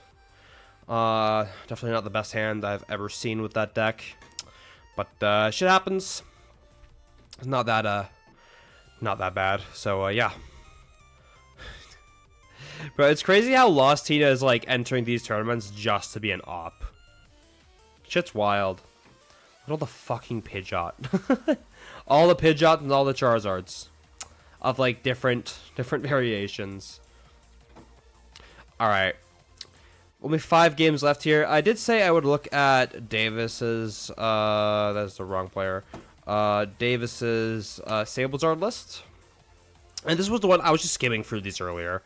[SPEAKER 1] Definitely not the best hand I've ever seen with that deck, but shit happens. It's not that bad. So yeah. But it's crazy how Lost Tina is like entering these tournaments just to be an op. Shit's wild. Look at all the fucking Pidgeot. All the Pidgeot and all the Charizards. Of like different variations. Alright. Only 5 games left here. I did say I would look at Davis's that's the wrong player. Davis's SableZard list. And this was the one I was just skimming through these earlier.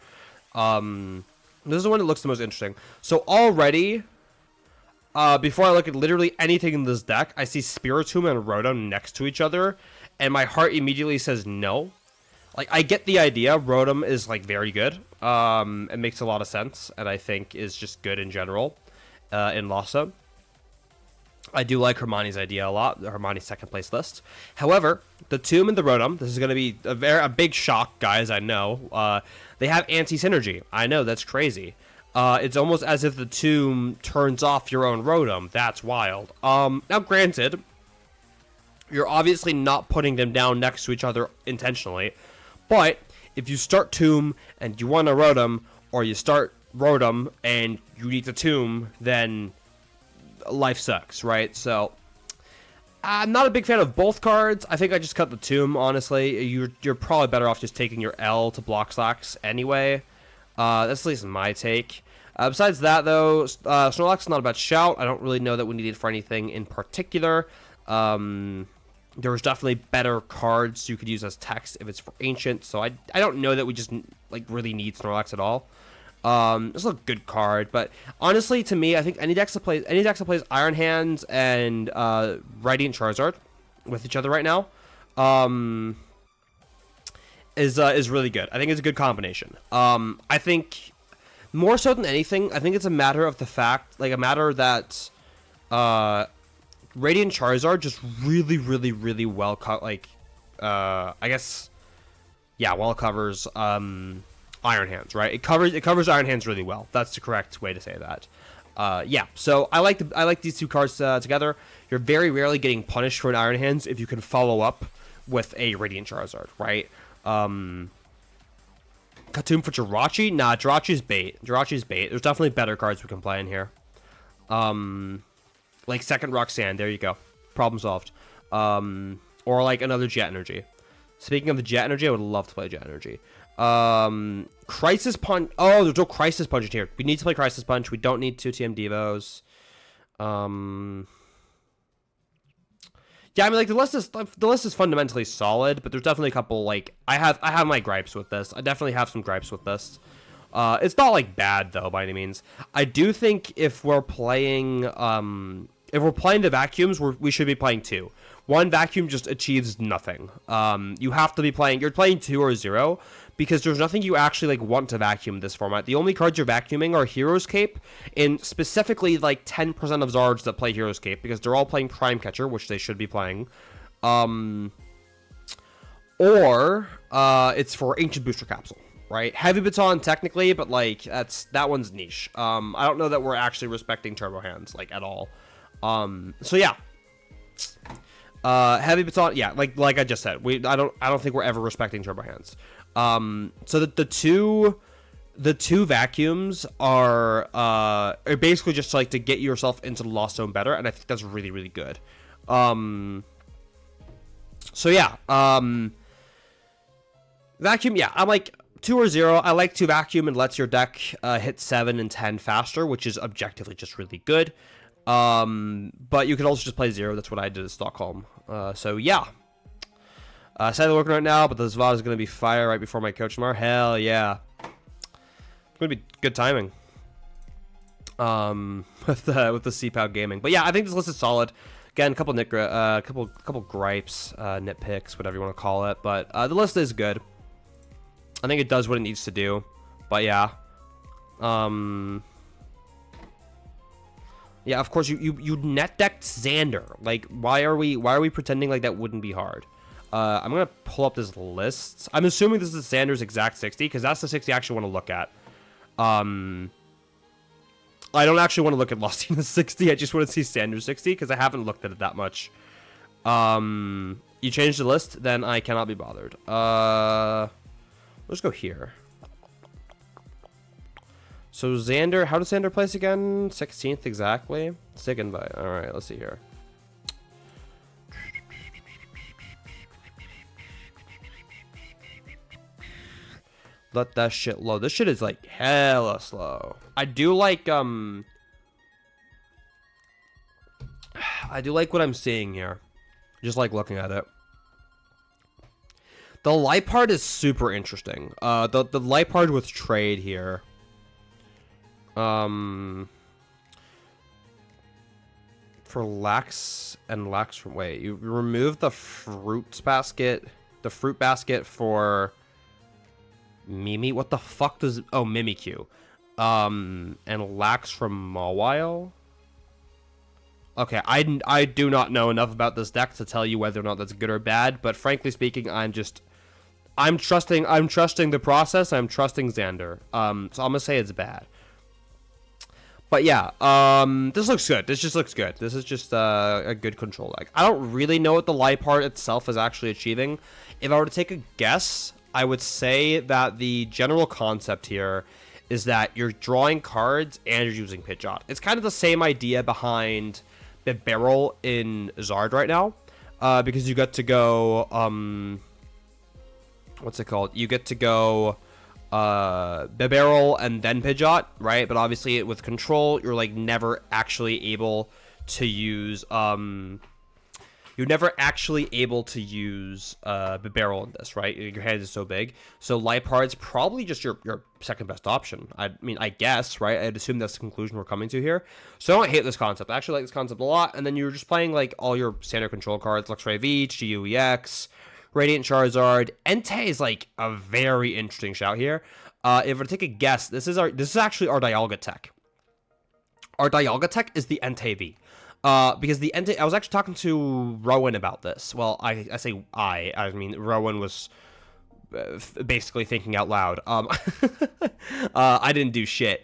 [SPEAKER 1] This is the one that looks the most interesting. So already, before I look at literally anything in this deck, I see Spiritomb and Rotom next to each other, and my heart immediately says no. Like, I get the idea. Rotom is, like, very good. It makes a lot of sense, and I think is just good in general in Lhasa. I do like Hermione's idea a lot, Hermione's second place list. However, the Tomb and the Rotom, this is going to be a big shock, guys, I know. They have anti-synergy. I know, that's crazy. It's almost as if the Tomb turns off your own Rotom. That's wild. Now, granted, you're obviously not putting them down next to each other intentionally. But if you start Tomb and you want a Rotom, or you start Rotom and you need the Tomb, then life sucks, right? So I'm not a big fan of both cards. I think I just cut the Tomb, honestly. You're probably better off just taking your L to block slacks anyway. That's at least my take. Besides that, though, Snorlax is not a bad shout. I don't really know that we need it for anything in particular. There was definitely better cards you could use as text if it's for Ancient, so I don't know that we just like really need Snorlax at all. It's a good card, but honestly, to me, I think any deck that plays Iron Hands and Radiant Charizard with each other right now is really good. I think it's a good combination. I think more so than anything, I think it's a matter of the fact, like a matter that Radiant Charizard just really well I guess, yeah, well covers Iron Hands, right? It covers Iron Hands really well. That's the correct way to say that. Yeah, so I like these two cards together. You're very rarely getting punished for an Iron Hands if you can follow up with a Radiant Charizard, right? Katoom for Jirachi? Nah, Jirachi's bait. There's definitely better cards we can play in here. Like second Roxanne, there you go. Problem solved. Or like another Jet Energy. Speaking of the Jet Energy, I would love to play Jet Energy. Crisis Punch. Oh, there's no Crisis Punch in here. We need to play Crisis Punch. We don't need 2 TM Devos. Yeah, I mean, like the list is fundamentally solid, but there's definitely a couple like I have my gripes with this. I definitely have some gripes with this. It's not like bad though by any means. I do think if we're playing the vacuums, we should be playing 2. One vacuum just achieves nothing. You have to be playing. You're playing 2 or 0 because there's nothing you actually like want to vacuum in this format. The only cards you're vacuuming are Hero's Cape, and specifically like 10% of Zards that play Hero's Cape because they're all playing Prime Catcher, which they should be playing. Or it's for Ancient Booster Capsule, right? Heavy Baton technically, but like that one's niche. I don't know that we're actually respecting Turbo Hands like at all. So yeah. Heavy Baton, yeah, like I just said, I don't think we're ever respecting Turbo Hands. So the two vacuums are basically just like to get yourself into the Lost Zone better, and I think that's really good. So yeah, vacuum, yeah, I'm like 2 or 0. I like to vacuum and lets your deck hit 7 and 10 faster, which is objectively just really good. But you can also just play 0. That's what I did at Stockholm. So yeah. Sadly working right now, but the VOD is going to be fire right before my coach tomorrow. Hell yeah. It's going to be good timing. With the C-Pao gaming. But yeah, I think this list is solid. Again, a couple gripes, nitpicks, whatever you want to call it. But the list is good. I think it does what it needs to do. But yeah. Yeah, of course you net decked Xander. Like, why are we pretending like that wouldn't be hard? I'm gonna pull up this list. I'm assuming this is Xander's exact 60, because that's the 60 I actually want to look at. I don't actually want to look at Lostina's 60. I just want to see Xander's 60, because I haven't looked at it that much. You change the list, then I cannot be bothered. Let's go here. So Xander, how does Xander place again? 16th exactly. Sick invite. All right, let's see here. Let that shit load. This shit is like hella slow. I do like what I'm seeing here. Just like looking at it. The light part is super interesting. The light part with trade here. For lax and lax from wait, you remove the fruit basket for Mimi. What the fuck does Mimikyu? And lax from Mawile. Okay, I do not know enough about this deck to tell you whether or not that's good or bad, but frankly speaking, I'm trusting the process. I'm trusting Xander. So I'm gonna say it's bad. But yeah, this looks good. This just looks good. This is just a good control deck. I don't really know what the light part itself is actually achieving. If I were to take a guess, I would say that the general concept here is that you're drawing cards and you're using Pidgeot. It's kind of the same idea behind the barrel in Zard right now, because you get to go, what's it called? You get to go Barrel and then Pidgeot, right? But obviously with control, you're like never actually able to use Barrel in this, right? Your hand is so big. So Lipard's probably just your second best option. I mean, I guess, right? I'd assume that's the conclusion we're coming to here. So I don't hate this concept. I actually like this concept a lot. And then you're just playing like all your standard control cards, Luxray Veach, GUEX, Radiant Charizard. Entei is like a very interesting shout here. If I take a guess, this is actually our Dialga tech. Our Dialga tech is the Entei V. Because the Entei, I was actually talking to Rowan about this. Well, I mean Rowan was basically thinking out loud. I didn't do shit.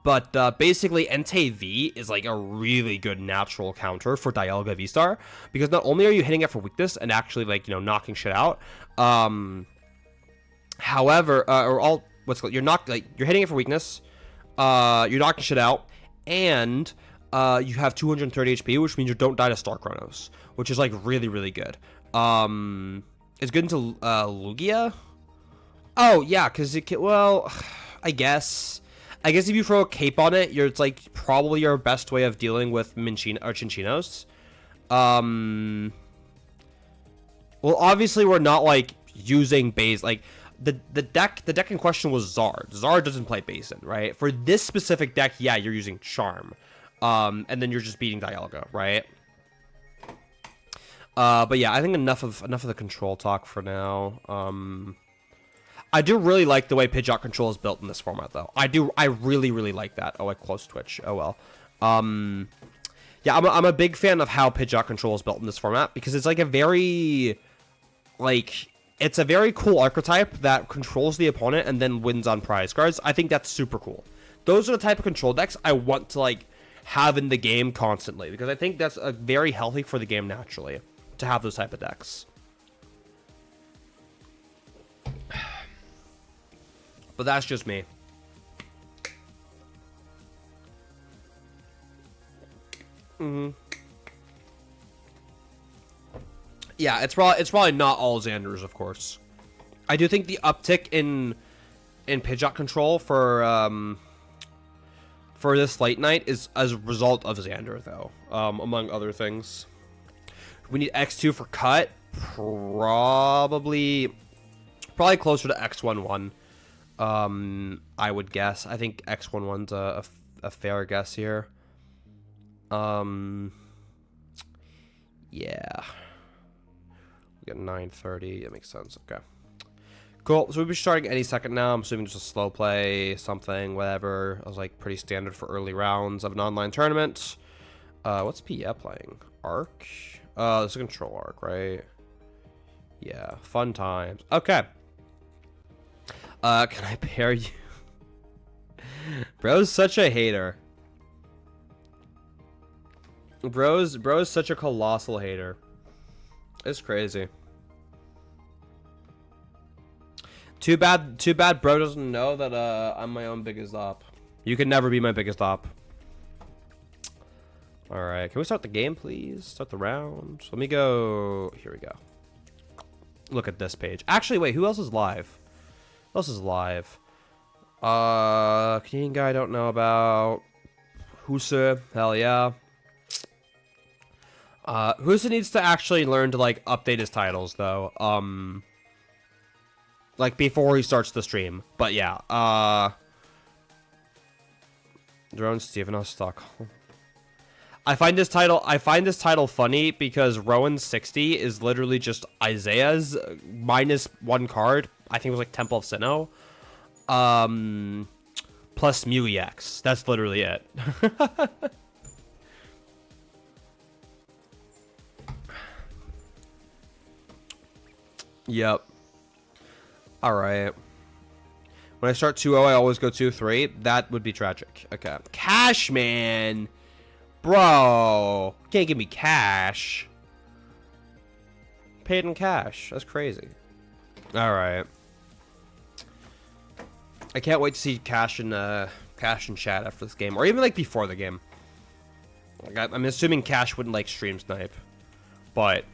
[SPEAKER 1] But basically, Entei V is like a really good natural counter for Dialga V-Star, because not only are you hitting it for weakness and actually like, you know, knocking shit out, however, you're hitting it for weakness, you're knocking shit out, and you have 230 HP, which means you don't die to Star Chronos, which is like really, really good. It's good into Lugia. Oh yeah, because it can, well, I guess if you throw a cape on it, it's like probably your best way of dealing with Chinchinos. Well, obviously we're not like using base. Like the deck in question was Zard. Zard doesn't play Basin, right? For this specific deck, yeah, you're using Charm, and then you're just beating Dialga, right? But yeah, I think enough of the control talk for now. I do really like the way Pidgeot control is built in this format, though. I really, really like that. Oh, I close Twitch. Oh, well. Yeah, I'm a big fan of how Pidgeot control is built in this format, because it's like a very, like, it's a very cool archetype that controls the opponent and then wins on prize cards. I think that's super cool. Those are the type of control decks I want to, like, have in the game constantly, because I think that's very healthy for the game naturally, to have those type of decks. But that's just me. Yeah, it's probably not all Xanders, of course. I do think the uptick in Pidgeot control for for this late night is as a result of Xander, though, among other things. We need X2 for cut. Probably closer to X11. I would guess. I think X11's a fair guess here. Yeah. We got 9:30. That makes sense. Okay. Cool. So we'll be starting any second now. I'm assuming just a slow play, something, whatever. I was like pretty standard for early rounds of an online tournament. What's Pia playing? Arc? This is a control arc, right? Yeah. Fun times. Okay. Can I pair you? Bro's such a hater. Bro's such a colossal hater. It's crazy. Too bad bro doesn't know that I'm my own biggest op. You can never be my biggest op. Alright, can we start the game, please? Start the round. Let me go. Here we go. Look at this page. Actually, wait, who else is live? Who else is live? Canadian guy I don't know about. Husa, hell yeah. Husa needs to actually learn to like update his titles though. Like before he starts the stream. But yeah, Drone Steven Stockholm. I find this title funny because Rowan 60 is literally just Isaiah's minus one card. I think it was like Temple of Sinnoh. Plus Mew EX. That's literally it. Yep. Alright. When I start 2-0, I always go 2-3. That would be tragic. Okay. Cash, man! Bro! Can't give me cash. Paid in cash. That's crazy. Alright. I can't wait to see cash in chat after this game. Or even like before the game. Like, I'm assuming cash wouldn't like stream snipe. But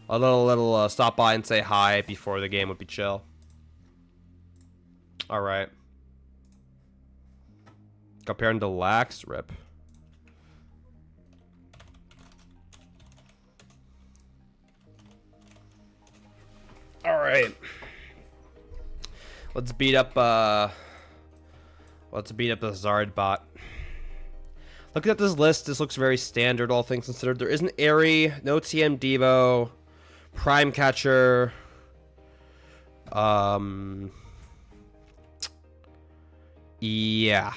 [SPEAKER 1] a little stop by and say hi before the game would be chill. Alright. Comparing to lax, rip. Alright. Let's beat up the Zard bot. Looking at this list, this looks very standard, all things considered. There isn't Airy, no TM Devo, Prime Catcher, yeah.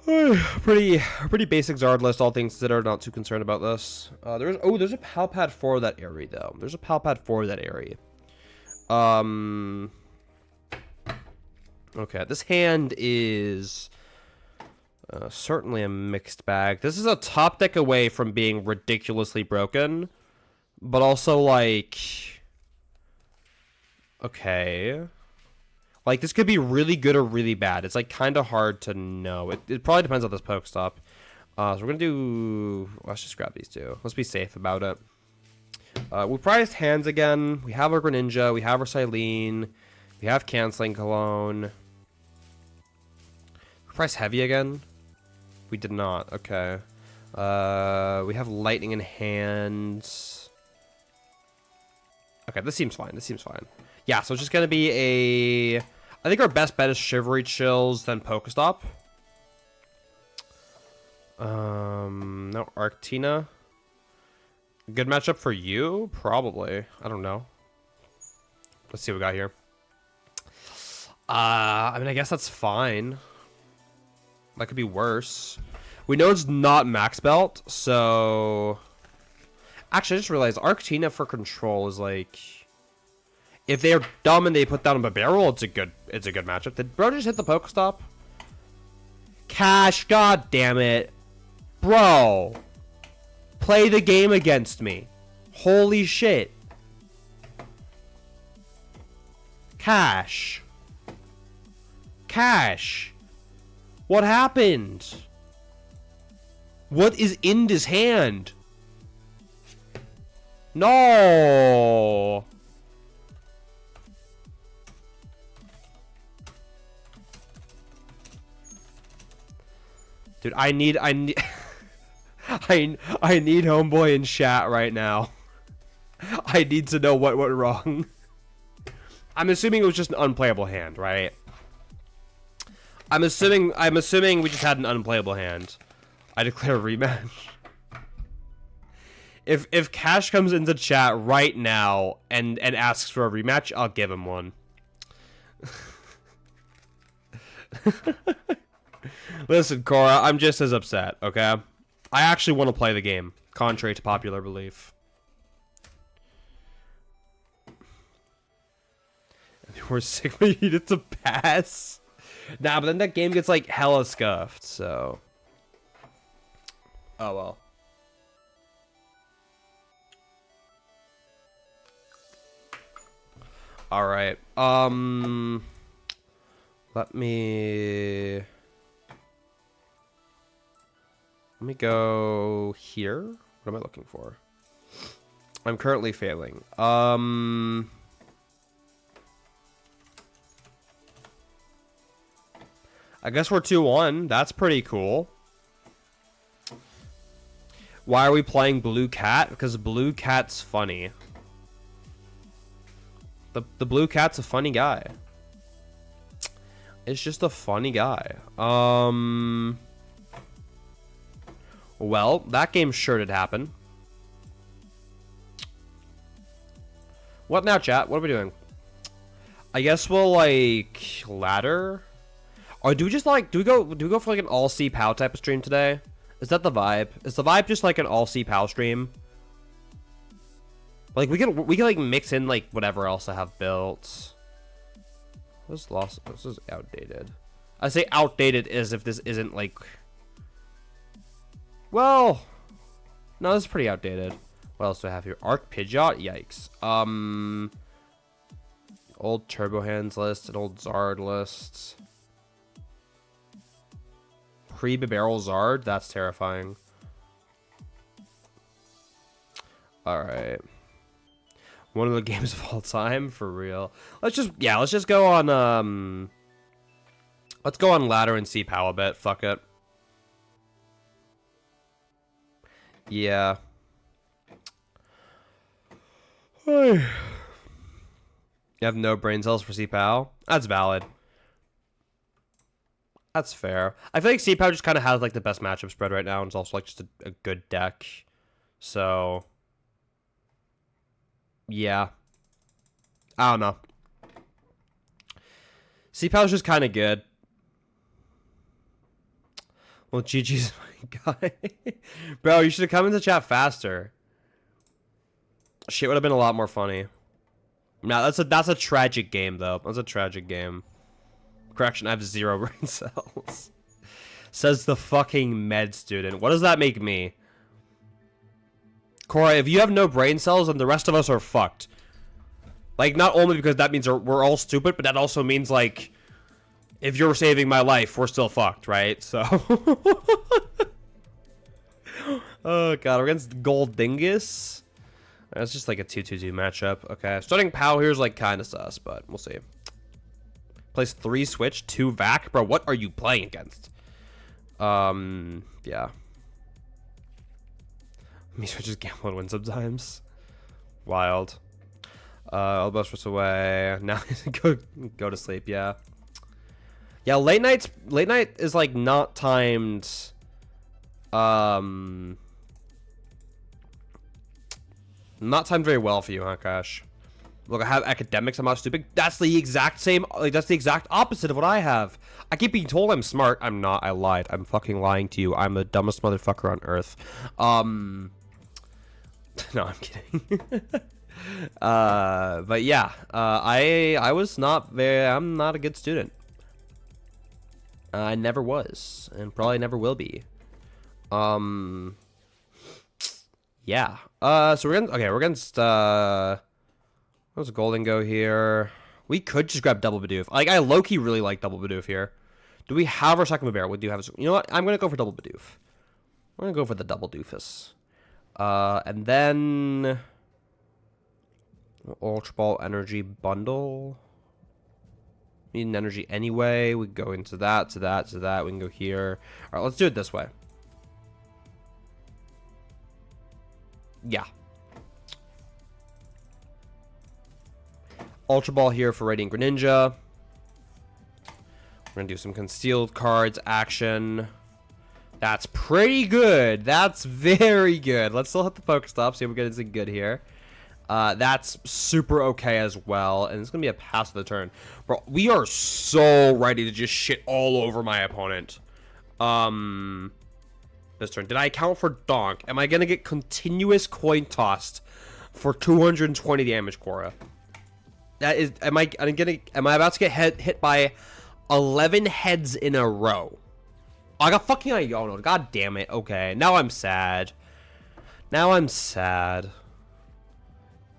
[SPEAKER 1] Pretty basic Zard list, all things considered. Not too concerned about this. There's a Palpad for that Airy though. There's a Palpad for that Airy. Okay, this hand is certainly a mixed bag. This is a top deck away from being ridiculously broken, but also like, okay, like this could be really good or really bad. It's like kind of hard to know. It probably depends on this Pokestop. So we're gonna do. Let's just grab these two. Let's be safe about it. We priced hands again. We have our Greninja. We have our Silene. We have Canceling Cologne. We priced heavy again. We did not. Okay. We have Lightning in hands. Okay, this seems fine. This seems fine. Yeah, so it's just gonna be a. I think our best bet is Shivery Chills, then Pokestop. No Arctina. Good matchup for you? Probably. I don't know. Let's see what we got here. I mean, I guess that's fine. That could be worse. We know it's not max belt, so... Actually, I just realized Arctina for control is like... If they're dumb and they put down a barrel, it's a good matchup. Did bro just hit the Pokestop? Cash, god damn it. Bro. Play the game against me. Holy shit. Cash. Cash. What happened? What is in this hand? No. Dude, I need I need homeboy in chat right now. I need to know what went wrong. I'm assuming it was just an unplayable hand, right? I'm assuming we just had an unplayable hand. I declare a rematch. If Cash comes into chat right now and asks for a rematch, I'll give him one. Listen, Cora, I'm just as upset, okay? I actually want to play the game, contrary to popular belief. We're sick, we needed to pass. Nah, but then that game gets like hella scuffed, so. Oh well. Alright. Let me go here. What am I looking for? I'm currently failing. I guess we're 2-1. That's pretty cool. Why are we playing Blue Cat? Because Blue Cat's funny. The Blue Cat's a funny guy. It's just a funny guy. Well, that game sure did happen. What now, chat? What are we doing? I guess we'll like ladder. Or do we just like do we go for like an all C-Pao type of stream today? Is that the vibe? Is the vibe just like an all C-Pao stream? Like we can like mix in like whatever else I have built. This is outdated. I say outdated as if this isn't like. Well, no, this is pretty outdated. What else do I have here? Arc Pidgeot? Yikes. Old Turbo Hands list, an old Zard list. Pre-Barrel Zard? That's terrifying. Alright. One of the games of all time, for real. Let's just go on, let's go on ladder and C-Pao a bit. Fuck it. Yeah. You have no brain cells for C-Pao? That's valid. That's fair. I feel like C-Pao just kind of has like the best matchup spread right now, and it's also like just a good deck. So, yeah. I don't know. C-Pao's just kind of good. Well, GG's my guy. Bro, you should have come into chat faster. Shit would have been a lot more funny. No, that's a tragic game, though. That's a tragic game. Correction, I have 0 brain cells. Says the fucking med student. What does that make me? Cora, if you have no brain cells, then the rest of us are fucked. Like, not only because that means we're all stupid, but that also means, like, if you're saving my life, we're still fucked, right? So. Oh, God. We're against Gold Dingus. That's just like a 2-2-2 matchup. Okay. Starting Pao here is, like, kind of sus, but we'll see. Plays 3 switch, 2 vac. Bro, what are you playing against? Yeah. Me switches gamble and win sometimes. Wild. All best switch away. Now go to sleep, yeah. Yeah, late night is like not timed. Not timed very well for you, huh, Crash? Look, I have academics. I'm not stupid. That's the exact same. Like, that's the exact opposite of what I have. I keep being told I'm smart. I'm not. I lied. I'm fucking lying to you. I'm the dumbest motherfucker on earth. No, I'm kidding. But yeah, I was not very. I'm not a good student. I never was, and probably never will be. Yeah. So we're against. What's Golden Go here? We could just grab Double Bidoof. Like, I low-key really like Double Bidoof here. Do we have our second bear? We do have. You know what? I'm gonna go for Double Bidoof. I'm gonna go for the Double Doofus. And then Ultra Ball Energy Bundle. We need an energy anyway. We go into that, to that, to that. We can go here. All right, let's do it this way. Yeah. Ultra Ball here for Radiant Greninja. We're going to do some concealed cards action. That's pretty good. That's very good. Let's still hit the Pokestop. See if we get anything good here. That's super okay as well. And it's going to be a pass of the turn. Bro, we are so ready to just shit all over my opponent. This turn. Did I account for Donk? Am I going to get continuous coin tossed for 220 damage, Cora? That is, am I about to get hit by 11 heads in a row? I got fucking Iono. God damn it. Okay, now I'm sad. Now I'm sad.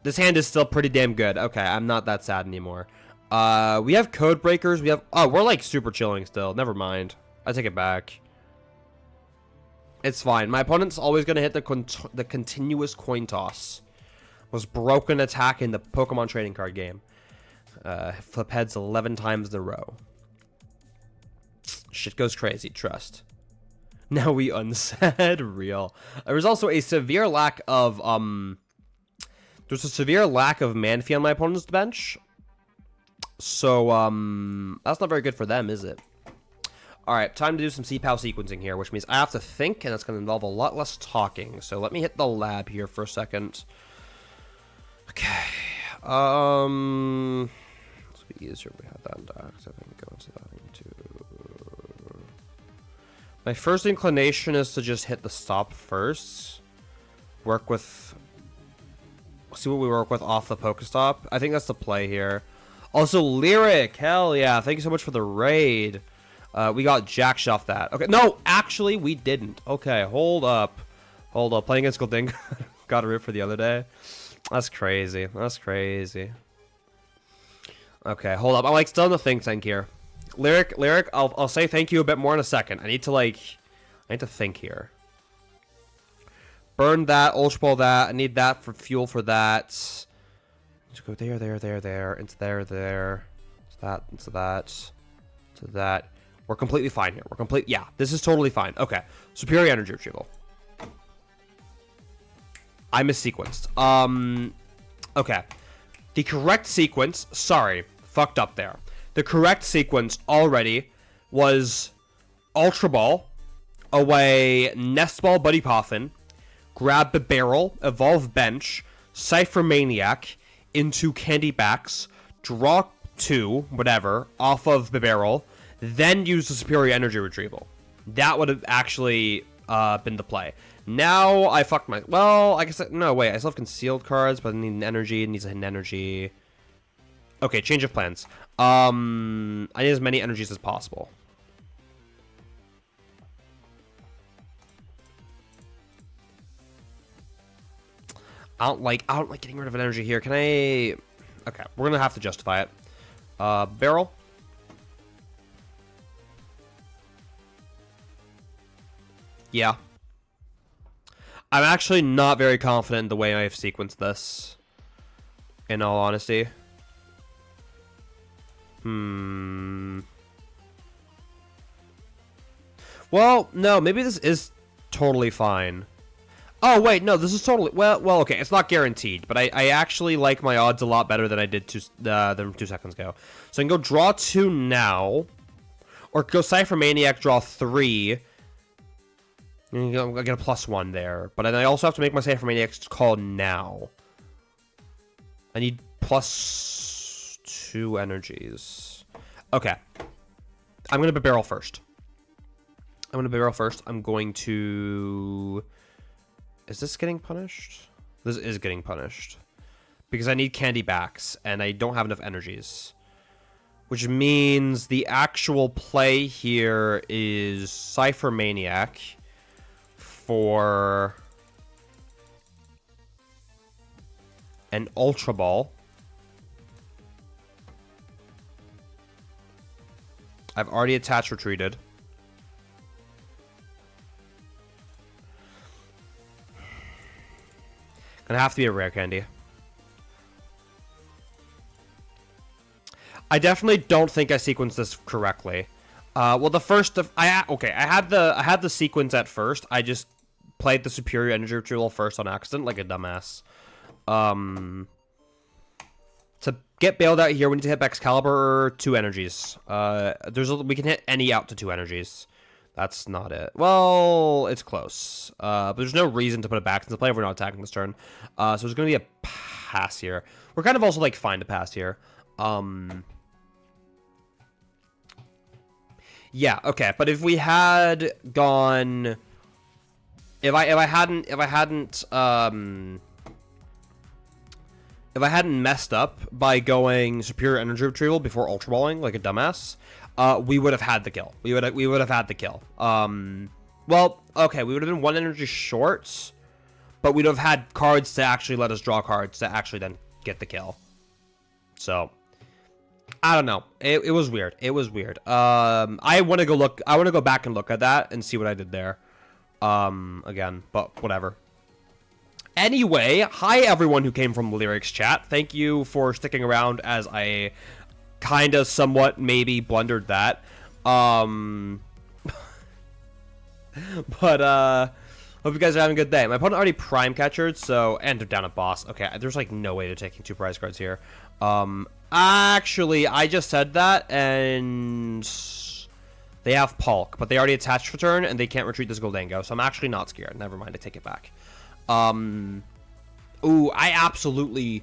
[SPEAKER 1] This hand is still pretty damn good. Okay, I'm not that sad anymore. We have code breakers. We have, oh, we're like super chilling still. Never mind. I take it back. It's fine. My opponent's always gonna hit the continuous coin toss. Was broken attack in the Pokemon trading card game. Flip heads 11 times in a row. Shit goes crazy, trust. Now we unsaid real. There was also a severe lack of there's a severe lack of Manphy on my opponent's bench. So that's not very good for them, is it? Alright, time to do some C-Pao sequencing here, which means I have to think, and it's gonna involve a lot less talking. So let me hit the lab here for a second. Okay. This would be easier if we had that in docs. I think go into that into. My first inclination is to just hit the stop first. Work with. See what we work with off the Pokestop. I think that's the play here. Also, Lyric. Hell yeah. Thank you so much for the raid. We got jack off that. Okay. No, actually, we didn't. Okay, hold up. Hold up. Playing against Golding. Got a rip for the other day. That's crazy. That's crazy. Okay, hold up. I'm like still in the think tank here. Lyric, I'll say thank you a bit more in a second. I need to think here. Burn that, Ultra Ball that. I need that for fuel for that. Just go there. Into there. Into that, into that. To that. We're completely fine here. Yeah, this is totally fine. Okay. Superior energy retrieval. I missequenced. Okay. The correct sequence, sorry, fucked up there. The correct sequence already was Ultra Ball, away Nest Ball Buddy Poffin, grab the barrel, evolve bench, Cypher Maniac into Candy Backs, draw 2, whatever, off of the barrel, then use the superior energy retrieval. That would have actually been the play. Now I fucked my... Well, I guess... No, wait. I still have concealed cards, but I need an energy. It needs a hidden energy. Okay, change of plans. I need as many energies as possible. I don't like getting rid of an energy here. Can I... Okay, we're gonna have to justify it. Barrel. Yeah. I'm actually not very confident in the way I have sequenced this. In all honesty. Well, no, maybe this is totally fine. Oh, wait, no, this is totally... Well, okay, it's not guaranteed, but I actually like my odds a lot better than I did 2 seconds ago. So I can go draw 2 now, or go Cypher Maniac, draw 3. I get a +1 there, but then I also have to make my Cypher Maniac call now. I need +2 energies. Okay. I'm going to barrel first. I'm going to... Is this getting punished? This is getting punished. Because I need Candy Backs, and I don't have enough energies. Which means the actual play here is Cypher Maniac for an Ultra Ball. I've already attached retreated. Gonna have to be a rare candy. I definitely don't think I sequenced this correctly. Well, the first of I had the sequence at first. I just played the superior energy retrieval first on accident, like a dumbass. To get bailed out here, we need to hit Excalibur 2 energies. We can hit any out to 2 energies. That's not it. Well, it's close. But there's no reason to put it back into play if we're not attacking this turn. So there's going to be a pass here. We're kind of also like fine to pass here. Yeah, okay. But if we had gone, if I hadn't messed up by going superior energy retrieval before ultra balling like a dumbass, we would have had the kill. We would have had the kill. Well, okay, we would have been 1 energy short, but we'd have had cards to actually let us draw cards to actually then get the kill. So I don't know. It was weird. It was weird. I want to go back and look at that and see what I did there. Again, but whatever. Anyway, hi everyone who came from Lyrics chat. Thank you for sticking around as I kind of somewhat maybe blundered that. But hope you guys are having a good day. My opponent already prime catchered, so and they're down a boss. Okay, there's like no way they're taking 2 prize cards here. Actually, I just said that and they have Pulk, but they already attached for turn and they can't retreat this Goldango, so I'm actually not scared. Never mind, I take it back. Ooh, I absolutely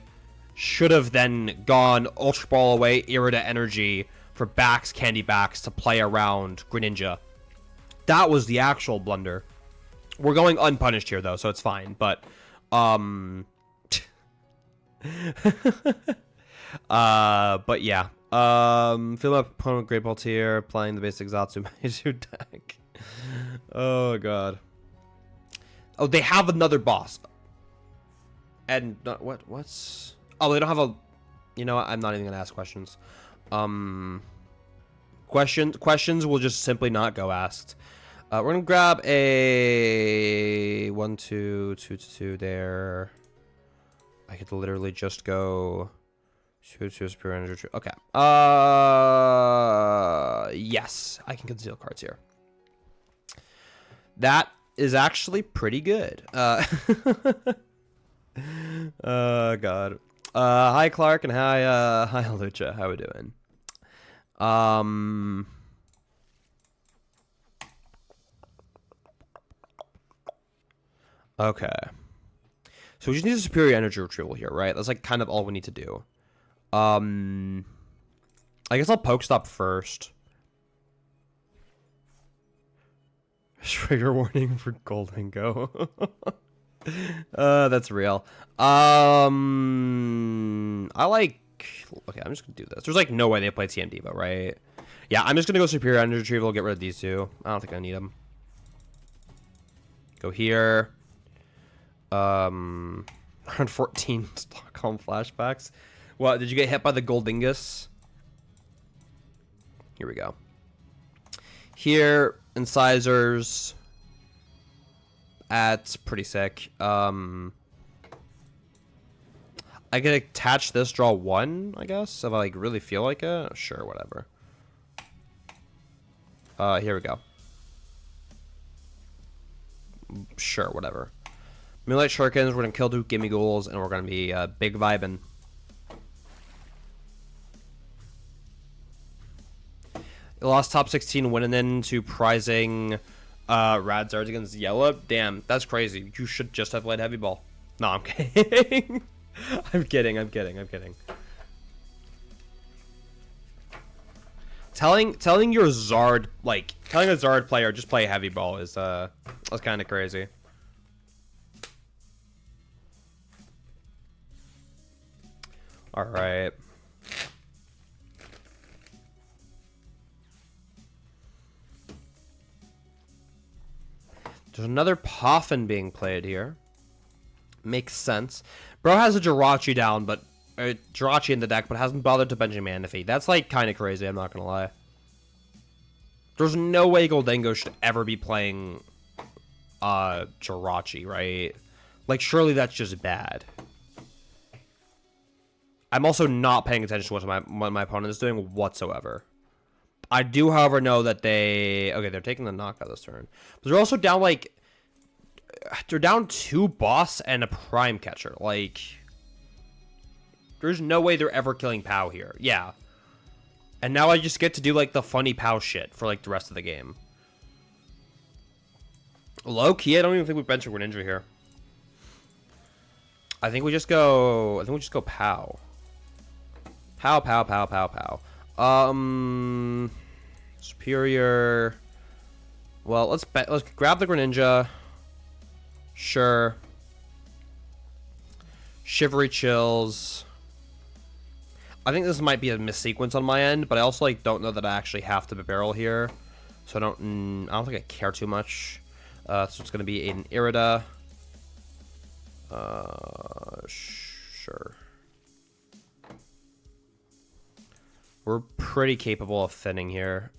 [SPEAKER 1] should have then gone Ultra Ball away, Irida Energy for backs, candy backs to play around Greninja. That was the actual blunder. We're going unpunished here though, so it's fine, but but yeah. Fill up opponent Great Ball tier, playing the basic Zatsu Maizu deck. Oh god. Oh, they have another boss. And what's oh, they don't have a, you know what, I'm not even gonna ask questions. Questions will just simply not go asked. We're gonna grab a 1 2 2 2 there. I could literally just go 2 2 superior energy. Okay. Yes, I can conceal cards here. That is actually pretty good. Oh god. Hi Clark and hi Lucha. How we doing? Okay. So we just need a superior energy retrieval here, right? That's like kind of all we need to do. I guess I'll Pokestop first. Trigger warning for Goldango. That's real. I like. Okay, I'm just gonna do this. There's like no way they play TM Devo, right? Yeah, I'm just gonna go superior energy retrieval. Get rid of these 2. I don't think I need them. Go here. Around 14 Stockholm flashbacks. What? Did you get hit by the Goldingus? Here we go. Here, incisors. That's pretty sick. I could attach this, draw 1, I guess, if I like really feel like it. Sure, whatever. Here we go. Sure, whatever. Moonlight Shurikens, we're gonna kill 2 Gimme Ghouls, and we're gonna be big vibing. You lost top 16 winning into prizing Radzards against Yellow. Damn, that's crazy. You should just have played Heavy Ball. No, I'm kidding. I'm kidding. Telling your Zard, like, telling a Zard player just play Heavy Ball is, that's kind of crazy. Alright. There's another Poffin being played here. Makes sense. Bro has a Jirachi down, but Jirachi in the deck, but hasn't bothered to bench a Manaphy. That's like kind of crazy, I'm not gonna lie. There's no way Goldango should ever be playing Jirachi, right? Like, surely that's just bad. I'm also not paying attention to what my opponent is doing whatsoever. I do, however, know that they're taking the knockout this turn. But they're also down, like, they're down 2 boss and a prime catcher. Like, there's no way they're ever killing Pao here. Yeah. And now I just get to do, like, the funny Pao shit for, like, the rest of the game. Low-key, I don't even think we bench a Greninja here. I think we just go Pao. Pow. Superior. Well, let's grab the Greninja. Sure. Shivery Chills. I think this might be a missequence on my end, but I also like don't know that I actually have to barrel here, so I don't think I care too much. So it's gonna be an Irida. Sure. We're pretty capable of thinning here.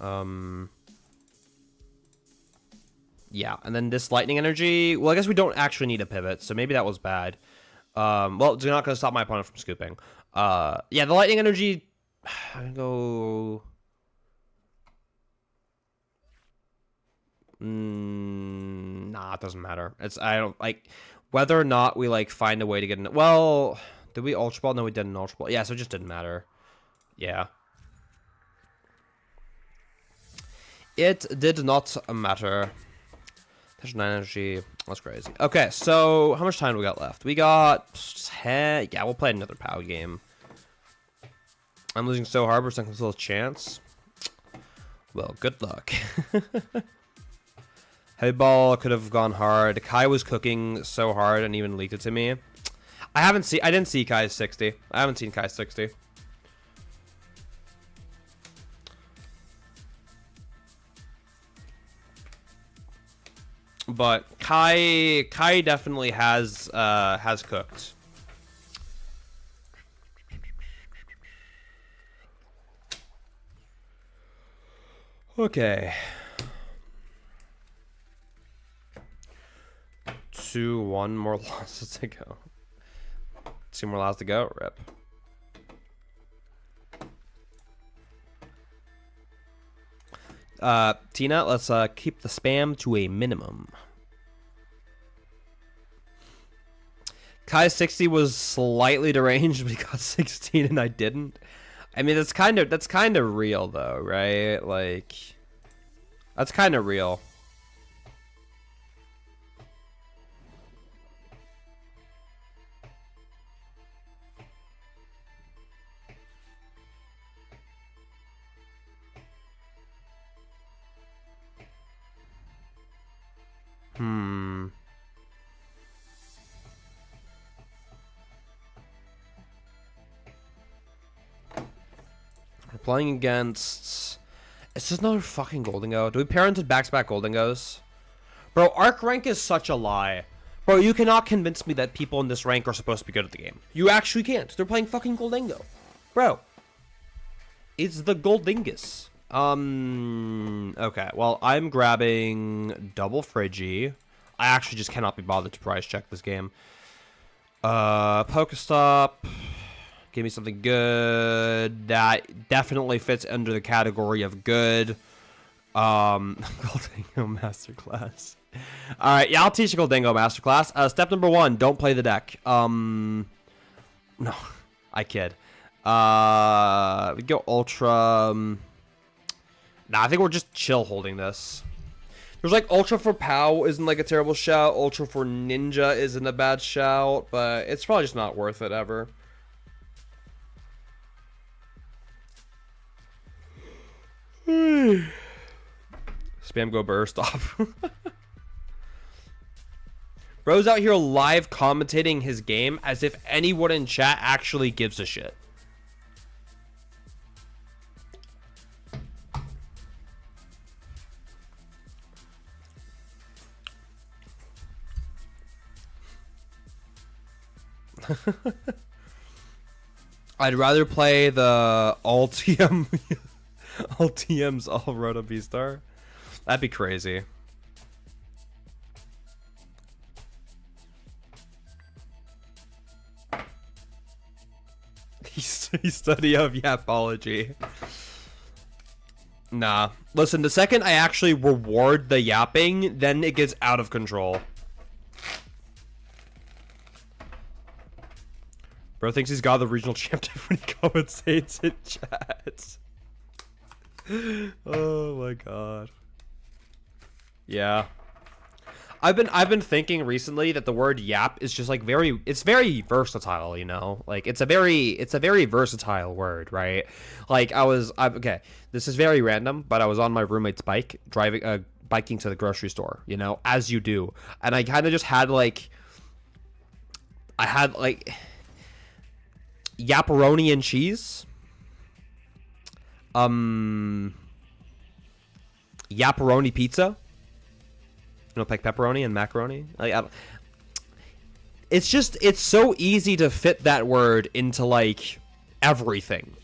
[SPEAKER 1] Yeah, and then this lightning energy. Well, I guess we don't actually need a pivot, so maybe that was bad. Well, it's not going to stop my opponent from scooping. Yeah, the lightning energy. I'm gonna go. Nah, it doesn't matter. I don't like whether or not we like find a way to get in. Well, did we Ultra Ball? No, we didn't Ultra Ball. Yeah, so it just didn't matter. Yeah. It did not matter. Touch 9 energy. That's crazy. Okay, so how much time do we got left? We got 10. Yeah, we'll play another POW game. I'm losing so hard, we're second still a chance. Well, good luck. Heavy ball could have gone hard. Kai was cooking so hard and even leaked it to me. I didn't see Kai's 60. I haven't seen Kai's 60. But Kai definitely has cooked. Okay. 1 more losses to go. 2 more losses to go. Rip. Tina, let's keep the spam to a minimum. Kai's 60 was slightly deranged because 16 and I didn't. I mean, that's kind of real though, right? Like, that's kind of real. We're playing against... Is this another fucking Goldengo? Do we pair into back-to-back Goldengos? Bro, Arc rank is such a lie. Bro, you cannot convince me that people in this rank are supposed to be good at the game. You actually can't. They're playing fucking Goldengo. Bro. It's the Goldingus. Okay. Well, I'm grabbing double Friggy. I actually just cannot be bothered to price check this game. Pokestop. Give me something good. That definitely fits under the category of good. Goldingo Masterclass. Alright, yeah, I'll teach you Goldingo Masterclass. Step number 1, don't play the deck. No, I kid. We go Ultra. Nah, I think we're just chill holding this. There's like Ultra for POW isn't like a terrible shout. Ultra for Ninja isn't a bad shout, but it's probably just not worth it ever. Spam go burst off. Bro's out here live commentating his game as if anyone in chat actually gives a shit. I'd rather play the Altium Altium's all Roto B-Star. That'd be crazy. Study of yapology. Nah. Listen, the second I actually reward the yapping, then it gets out of control. Bro thinks he's got the regional champ when he commentates in chat. Oh my god. Yeah. I've been thinking recently that the word yap is just like it's very versatile, you know? Like it's a very versatile word, right? Like okay, this is very random, but I was on my roommate's bike biking to the grocery store, you know, as you do. And I kind of just had like yapperoni and cheese. Yapperoni pizza. You know, like pepperoni and macaroni. Like, it's so easy to fit that word into like everything.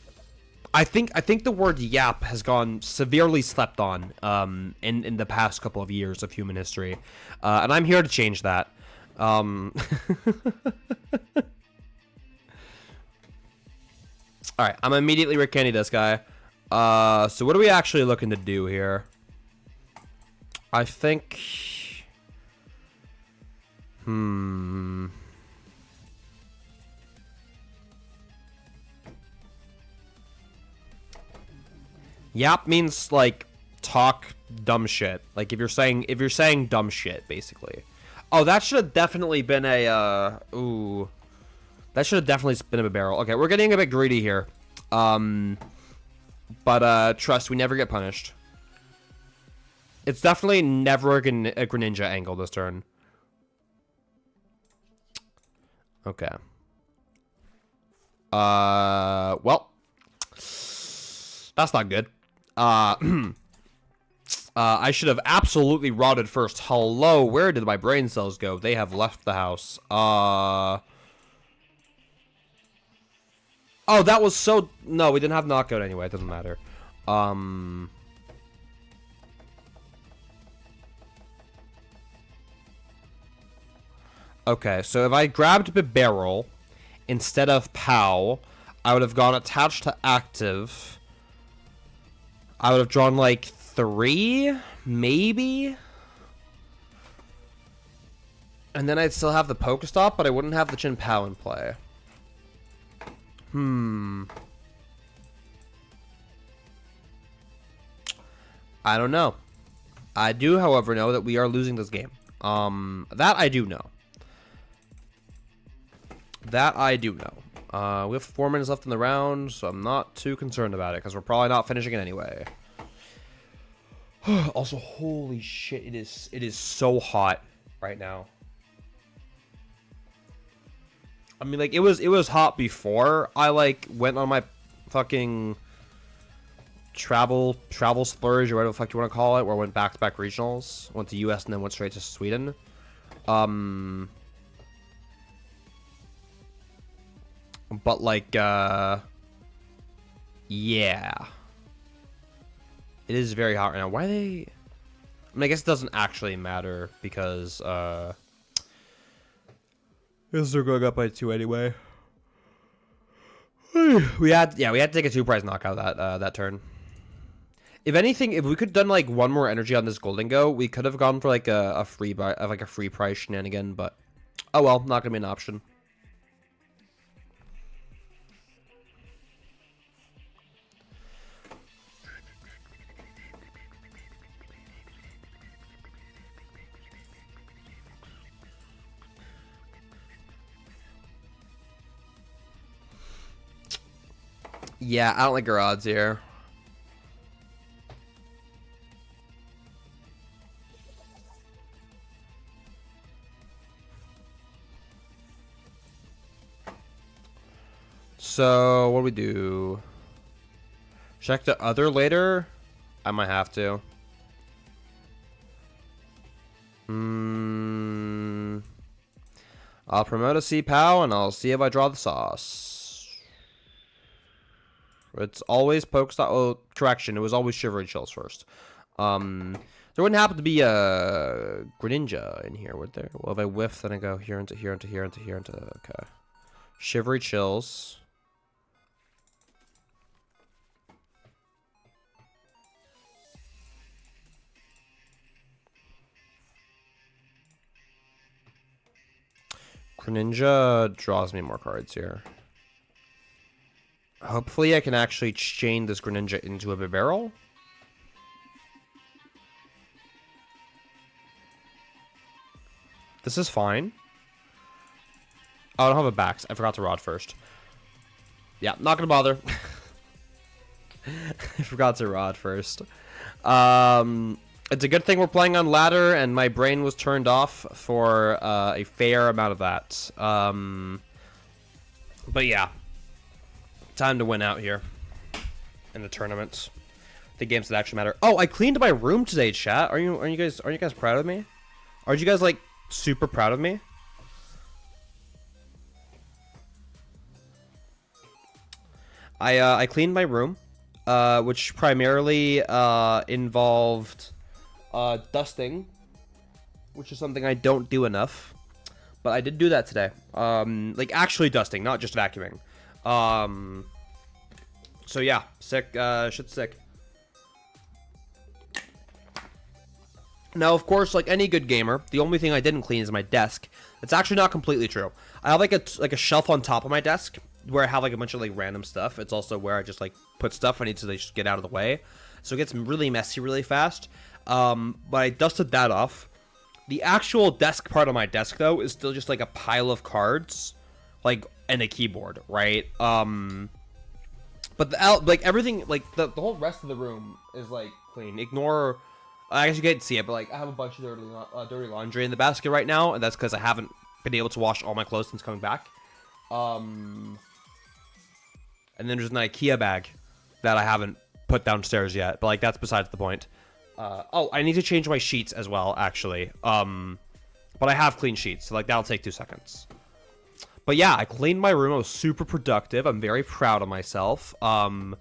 [SPEAKER 1] I think the word yap has gone severely slept on in the past couple of years of human history, and I'm here to change that. All right, I'm immediately Rick Candy this guy. So what are we actually looking to do here? I think... Yap means, like, talk dumb shit. Like, if you're saying dumb shit, basically. Oh, that should have definitely been a, ooh. That should have definitely been a barrel. Okay, we're getting a bit greedy here. But trust, we never get punished. It's definitely never a Greninja angle this turn. Okay. Well. That's not good. I should have absolutely rotted first. Hello, where did my brain cells go? They have left the house. Oh, that was so... No, we didn't have knockout anyway. It doesn't matter. Okay, so if I grabbed Barrel instead of Pow, I would have gone attached to active. I would have drawn like 3, maybe? And then I'd still have the Pokestop, but I wouldn't have the Chien-Pao in play. I don't know. I do, however, know that we are losing this game. That I do know. That I do know. We have 4 minutes left in the round, so I'm not too concerned about it, because we're probably not finishing it anyway. Also, holy shit, it is so hot right now. I mean, like, it was hot before I, like, went on my fucking travel splurge, or whatever the fuck you want to call it, where I went back-to-back regionals, went to US, and then went straight to Sweden. But, like, yeah. It is very hot right now. Why are they... I mean, I guess it doesn't actually matter, because, because they're going up by 2 anyway. We had to take a 2-prize knockout that turn. If anything, if we could done like 1 more energy on this Goldingo, we could have gone for like a free prize shenanigan, but oh well, not gonna be an option. Yeah, I don't like our odds here. So, what do we do? Check the other later? I might have to. I'll promote a C-Pao and I'll see if I draw the sauce. It's always Pokestop. Oh, correction. It was always Shivery Chills first. There wouldn't happen to be a Greninja in here, would there? Well, if I whiff, then I go here into here into here into here into... Okay. Shivery Chills. Greninja draws me more cards here. Hopefully I can actually chain this Greninja into a barrel. This is fine. Oh, I don't have a Bax. I forgot to rod first. Yeah, not gonna bother. I forgot to rod first. It's a good thing we're playing on ladder, and my brain was turned off for a fair amount of that. But yeah, time to win out here in the tournaments, the games that actually matter. Oh, I cleaned my room today, chat. Are you guys proud of me? Aren't you guys like super proud of me? I cleaned my room, which primarily involved dusting, which is something I don't do enough, but I did do that today. Like actually dusting, not just vacuuming. So yeah, sick. Shit's sick. Now, of course, like any good gamer, the only thing I didn't clean is my desk. It's actually not completely true. I have like a shelf on top of my desk where I have like a bunch of like random stuff. It's also where I just like put stuff I need to like, just get out of the way. So it gets really messy really fast. But I dusted that off. The actual desk part of my desk though is still just like a pile of cards, like, and a keyboard, right? But like everything, like the whole rest of the room is like clean. Ignore. I guess you can't see it, but like I have a bunch of dirty laundry in the basket right now, and that's because I haven't been able to wash all my clothes since coming back. And then there's an IKEA bag that I haven't put downstairs yet, but like that's besides the point. Oh, I need to change my sheets as well, actually. But I have clean sheets, so like that'll take 2 seconds. But yeah, I cleaned my room. I was super productive. I'm very proud of myself. And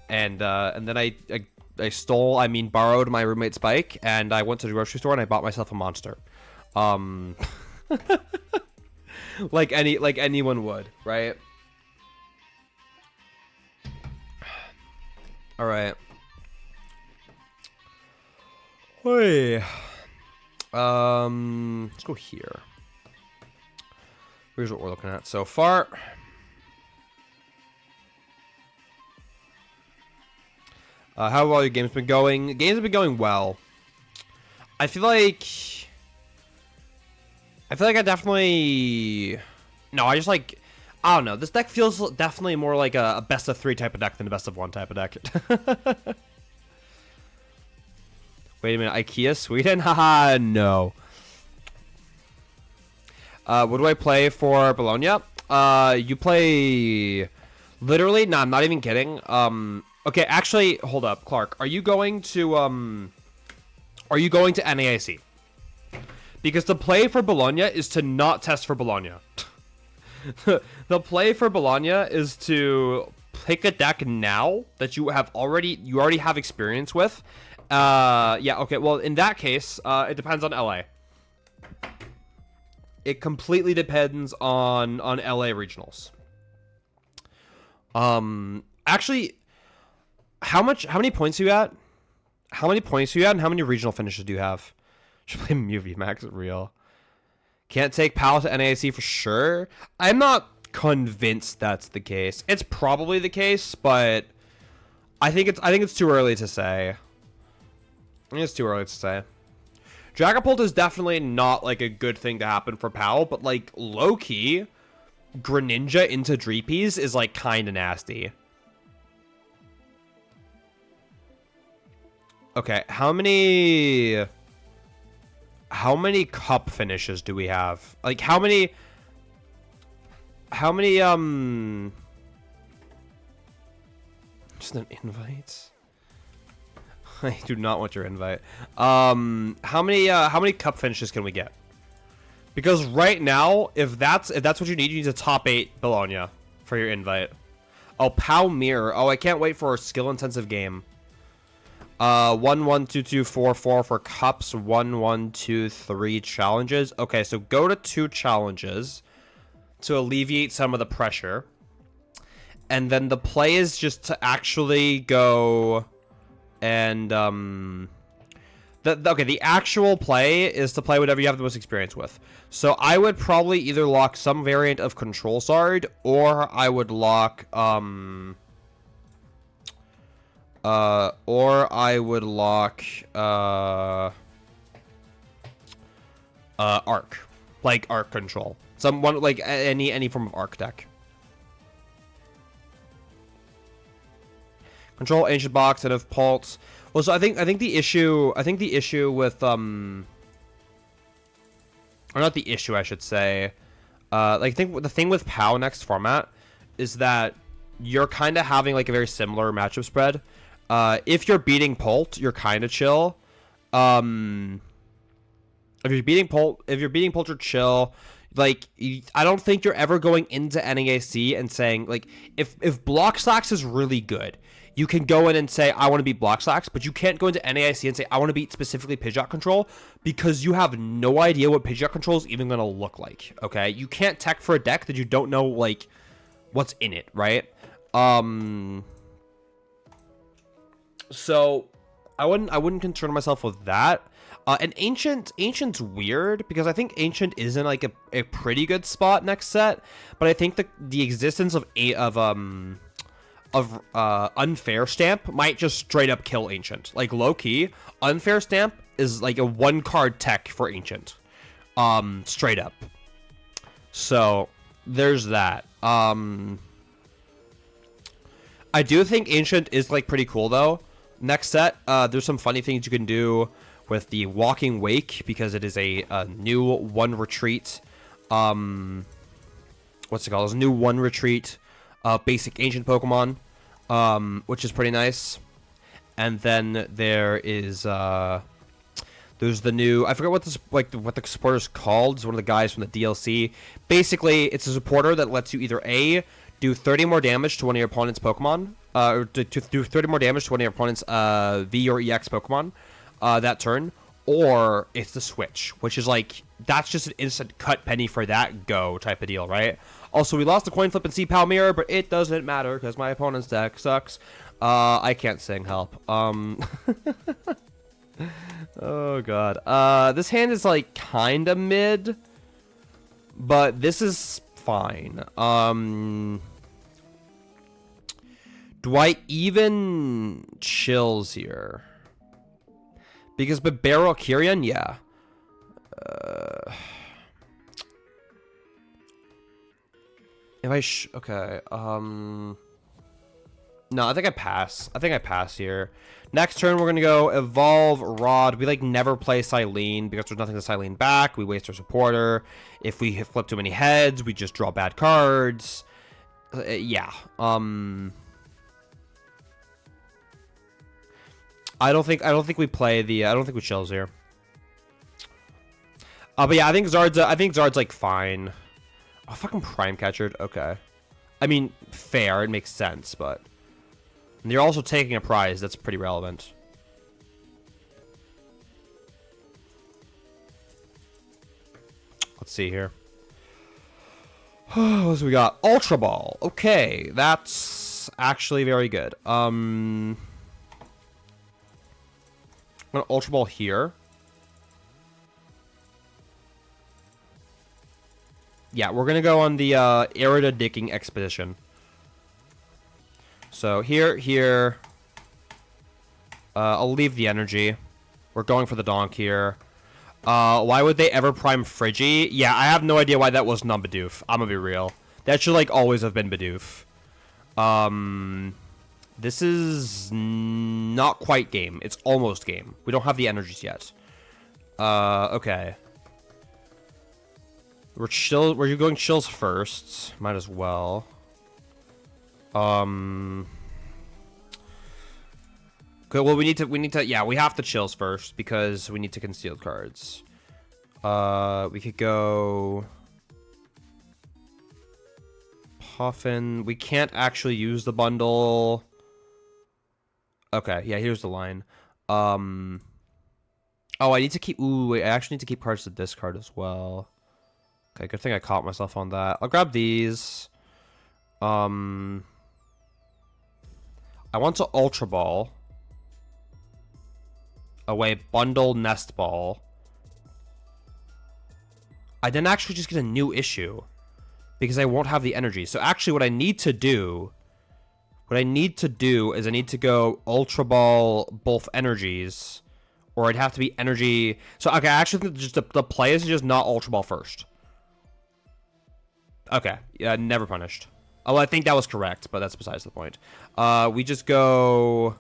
[SPEAKER 1] then I borrowed my roommate's bike, and I went to the grocery store and I bought myself a monster. Like anyone would, right? All right. Hey. Let's go here. Here's what we're looking at so far. How have all your games been going? Games have been going well. I feel like I definitely... No, I just like... I don't know. This deck feels definitely more like a best of 3 type of deck than a best of 1 type of deck. Wait a minute. IKEA Sweden? Haha, no. What do I play for Bologna? You play... Literally? No, I'm not even kidding. Okay, actually, hold up. Clark, are you going to NAIC? Because the play for Bologna is to not test for Bologna. The play for Bologna is to pick a deck now that you already have experience with. Yeah, okay, well, in that case, it depends on LA. It completely depends on LA regionals. Actually, how many points are you at? How many points are you at, and how many regional finishes do you have? Should play Muvie Max real. Can't take PAL to NAIC for sure. I'm not convinced that's the case. It's probably the case, but I think it's too early to say. I think it's too early to say. Dragapult is definitely not like a good thing to happen for PAL, but like low key, Greninja into Dreepies is like kind of nasty. Okay, how many cup finishes do we have? Like how many just an invite? I do not want your invite. How many cup finishes can we get? Because right now, if that's what you need to top 8 Bologna for your invite. Oh, Pow Mirror. Oh, I can't wait for a skill intensive game. 1 1 2 2 4 4 for cups. 1 1 2 3 challenges. Okay, so go to 2 challenges to alleviate some of the pressure, and then the play is just to actually go and Okay, the actual play is to play whatever you have the most experience with. So I would probably either lock some variant of Control Zard, or I would lock Arc, like Arc Control, someone like any form of Arc deck. Control, Ancient Box, and of Pulse. Well, so I think the issue with or not the issue, I should say. Like, I think the thing with POW next format is that you're kind of having like a very similar matchup spread. If you're beating Pult, you're kind of chill. If you're beating Pult, you're chill. Like, I don't think you're ever going into NAAC and saying, like, if Block Slacks is really good, you can go in and say, I want to beat Block Slacks, but you can't go into NAIC and say, I want to beat specifically Pidgeot Control, because you have no idea what Pidgeot Control is even going to look like, okay? You can't tech for a deck that you don't know, like, what's in it, right? So, I wouldn't concern myself with that. And Ancient's weird, because I think Ancient is in, like, a pretty good spot next set, but I think the existence of Unfair Stamp might just straight up kill Ancient. Like, low-key, Unfair Stamp is like a 1-card tech for Ancient. Straight up. So, there's that. I do think Ancient is, like, pretty cool, though. Next set, there's some funny things you can do with the Walking Wake, because it is a new 1 retreat. What's it called? It's a new 1 retreat. Basic Ancient Pokemon, which is pretty nice. And then there is there's the new, I forget what the supporter's called. It's one of the guys from the DLC. Basically, it's a supporter that lets you either A, do 30 more damage to one of your opponent's Pokemon, or to do 30 more damage to one of your opponent's V or EX Pokemon that turn, or it's the switch, which is like, that's just an instant cut penny for that go type of deal, right? Also, we lost the coin flip and C-Pao mirror, but it doesn't matter because my opponent's deck sucks. I can't sing, help. Oh god. This hand is like kinda mid, but this is fine. Do I even chills here? Because Barrel Kyrian, yeah. If I okay, no, I think I pass. I think I pass here. Next turn, we're gonna go Evolve Rod. We like never play Silene because there's nothing to Silene back. We waste our supporter. If we flip too many heads, we just draw bad cards. Yeah. I don't think we play the. I don't think we chills here. But yeah, I think Zard's like fine. Oh, fucking Prime Catcher. Okay. I mean, fair. It makes sense, but you're also taking a prize. That's pretty relevant. Let's see here. What do we got? Ultra Ball. Okay, that's actually very good. I'm gonna Ultra Ball here. Yeah, we're gonna go on the Arida Dicking Expedition. So here. I'll leave the energy. We're going for the donk here. Why would they ever prime Friggy? Yeah, I have no idea why that wasn't on Bidoof. I'm gonna be real. That should like always have been Bidoof. This is not quite game. It's almost game. We don't have the energies yet. Okay. We're going chills first. Might as well. Okay, well we need to yeah, we have to chills first because we need to conceal cards. We could go Puffin. We can't actually use the bundle. Okay, yeah, here's the line. Oh, I need to keep wait, I actually need to keep cards to discard as well. Okay, good thing I caught myself on that. I'll grab these. I want to Ultra Ball. Away, bundle, nest ball. I didn't actually just get a new issue because I won't have the energy. So actually what I need to do is I need to go Ultra Ball both energies, or it'd have to be energy. So okay, I actually think just the play is just not Ultra Ball first. Okay, yeah, never punished. Oh, I think that was correct, but that's besides the point. We just go...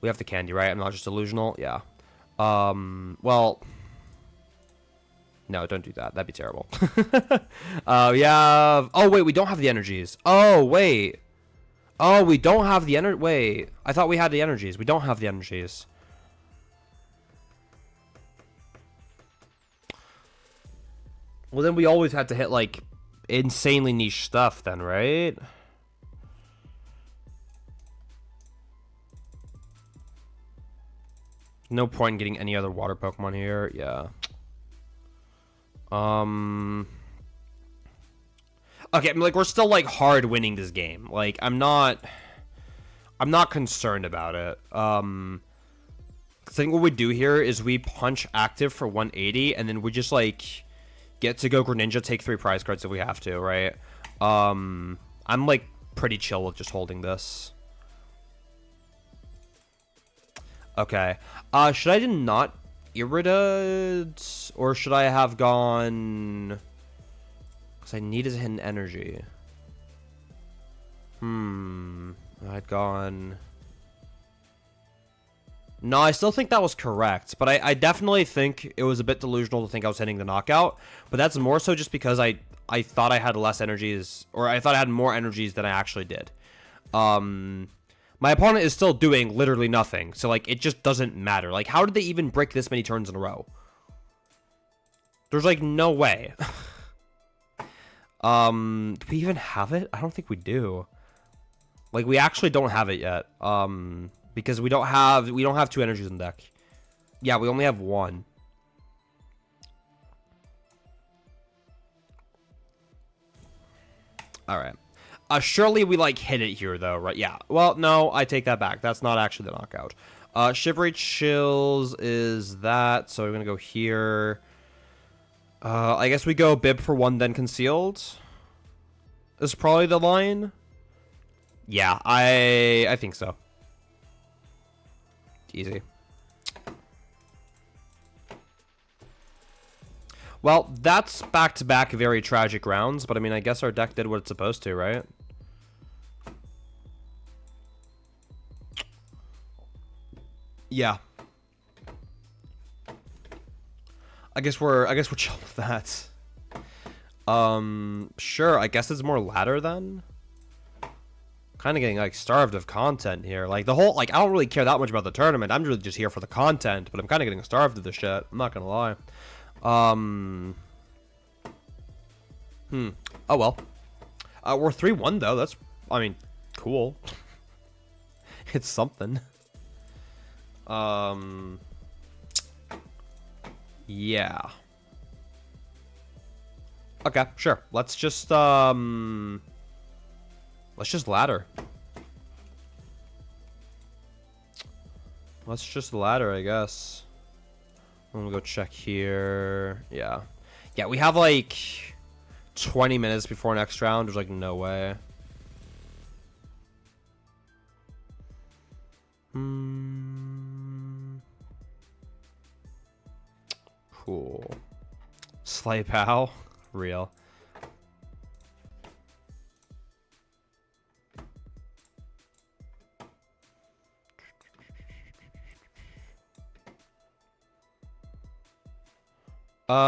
[SPEAKER 1] We have the candy, right? I'm not just delusional? Yeah. Well... No, don't do that. That'd be terrible. We have... Oh, wait, we don't have the energies. Oh, wait. Oh, we don't have the energy... Wait. I thought we had the energies. We don't have the energies. Well, then we always had to hit, like, insanely niche stuff then, right? No point in getting any other water Pokemon here. Yeah. Okay, I mean, like, we're still, like, hard winning this game. Like, I'm not concerned about it. I think what we do here is we punch active for 180, and then we just, like, get to go Greninja, take 3 prize cards if we have to, right? I'm, like, pretty chill with just holding this. Okay. Should I not Iridate? Or should I have gone... Because I need his hidden energy. I'd gone... No, I still think that was correct. But I definitely think it was a bit delusional to think I was hitting the knockout. But that's more so just because I thought I had less energies. Or I thought I had more energies than I actually did. My opponent is still doing literally nothing. So, like, it just doesn't matter. Like, how did they even break this many turns in a row? There's, like, no way. Do we even have it? I don't think we do. Like, we actually don't have it yet. Because we don't have 2 energies in deck. Yeah, we only have 1. Alright. Surely we, like, hit it here, though, right? Yeah. Well, no, I take that back. That's not actually the knockout. Shivery Chills is that, so we're gonna go here. I guess we go Bib for 1, then Concealed. Is probably the line. Yeah, I think so. Easy. Well, that's back-to-back very tragic rounds, but I mean, I guess our deck did what it's supposed to, right? Yeah. I guess we're chill with that. Sure, I guess it's more ladder then. Kind of getting, like, starved of content here. Like, the whole, like, I don't really care that much about the tournament. I'm really just here for the content, but I'm kind of getting starved of this shit. I'm not gonna lie. Oh, well. We're 3-1, though. That's, I mean, cool. It's something. Yeah. Okay, sure. Let's just ladder. Let's just ladder, I guess. I'm gonna go check here. Yeah. Yeah, we have like 20 minutes before next round. There's like no way. Cool. C-Pao. Real.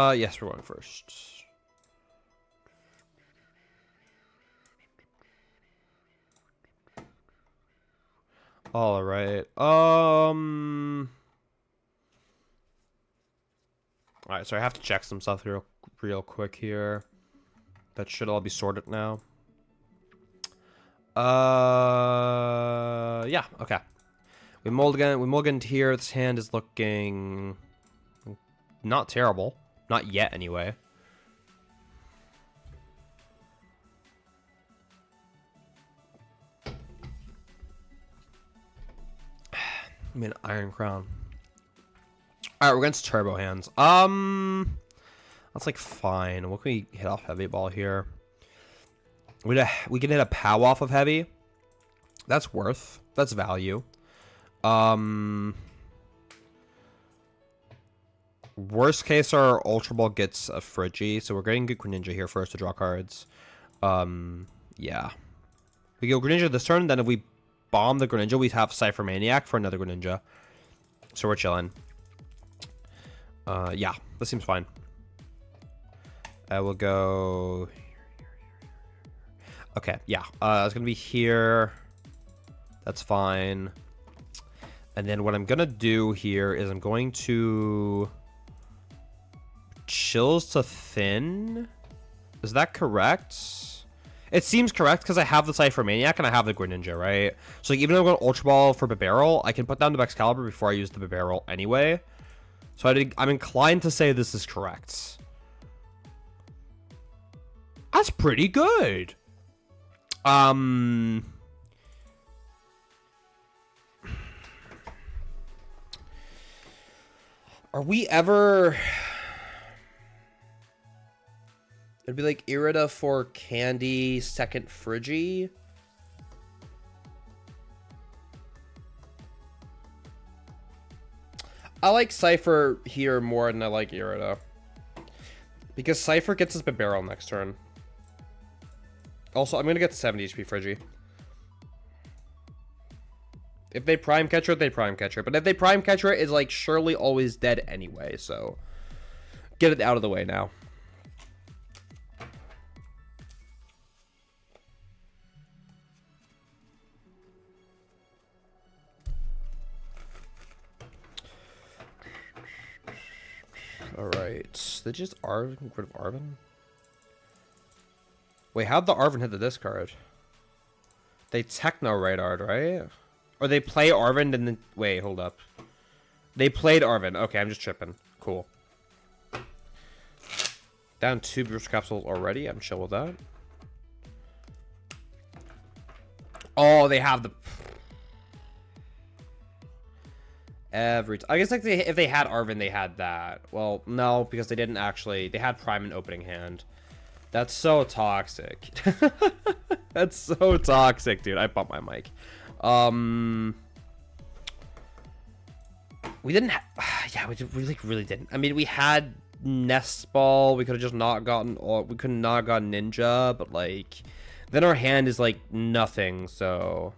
[SPEAKER 1] Yes, we're going first. All right. All right, so I have to check some stuff real quick here. That should all be sorted now. Yeah, okay. We mulliganed here. This hand is looking not terrible. Not yet, anyway. I mean, Iron Crown. All right, we're against Turbo Hands. That's like fine. What can we hit off Heavy Ball here? We can hit a POW off of Heavy. That's worth. That's value. Worst case, our Ultra Ball gets a Friggy, so we're getting good Greninja here first to draw cards. Yeah. We go Greninja this turn, then if we bomb the Greninja, we have Cypher Maniac for another Greninja. So we're chilling. Yeah, this seems fine. I will go... Okay, yeah. It's going to be here. That's fine. And then what I'm going to do here is I'm going to... Chills to Thin? Is that correct? It seems correct because I have the Cypher Maniac and I have the Greninja, right? So like, even though I'm going Ultra Ball for Barrel, I can put down the Excalibur before I use the Barrel anyway. So I'm inclined to say this is correct. That's pretty good. Are we ever... It'd be like Irida for Candy, second Friggy. I like Cypher here more than I like Irida. Because Cypher gets his Barrel next turn. Also, I'm going to get 70 HP Friggy. If they Prime Catcher it, they Prime Catcher it. But if they Prime Catcher it, it's like surely always dead anyway. So, get it out of the way now. Alright. They just Arvin? Get rid of Arvin? Wait, how'd the Arvin hit the discard? They Techno Radar, right? Or they play Arvin and then... Wait, hold up. They played Arvin. Okay, I'm just tripping. Cool. Down 2 Booster Capsules already. I'm chill with that. Oh, they have the... I guess like if they had Arvin, they had that. Well, no, because they didn't actually. They had Prime in opening hand. That's so toxic. That's so toxic, dude. I bumped my mic. We didn't. Yeah, we like really didn't. I mean, we had Nest Ball. We could have just not gotten. We could not have gotten Ninja, but like, then our hand is like nothing. So.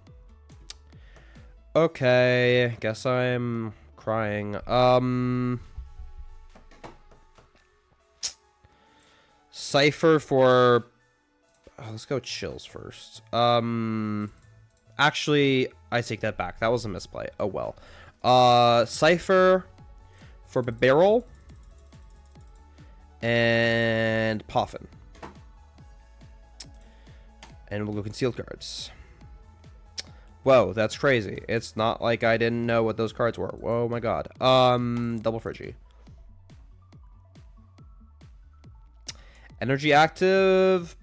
[SPEAKER 1] Okay, guess I'm crying. Cypher for... Oh, let's go Chills first. Actually, I take that back. That was a misplay. Oh, well. Cypher for Barrel. And Poffin. And we'll go Concealed Cards. Whoa, that's crazy. It's not like I didn't know what those cards were. Whoa, my god. Double Friggy. Energy active.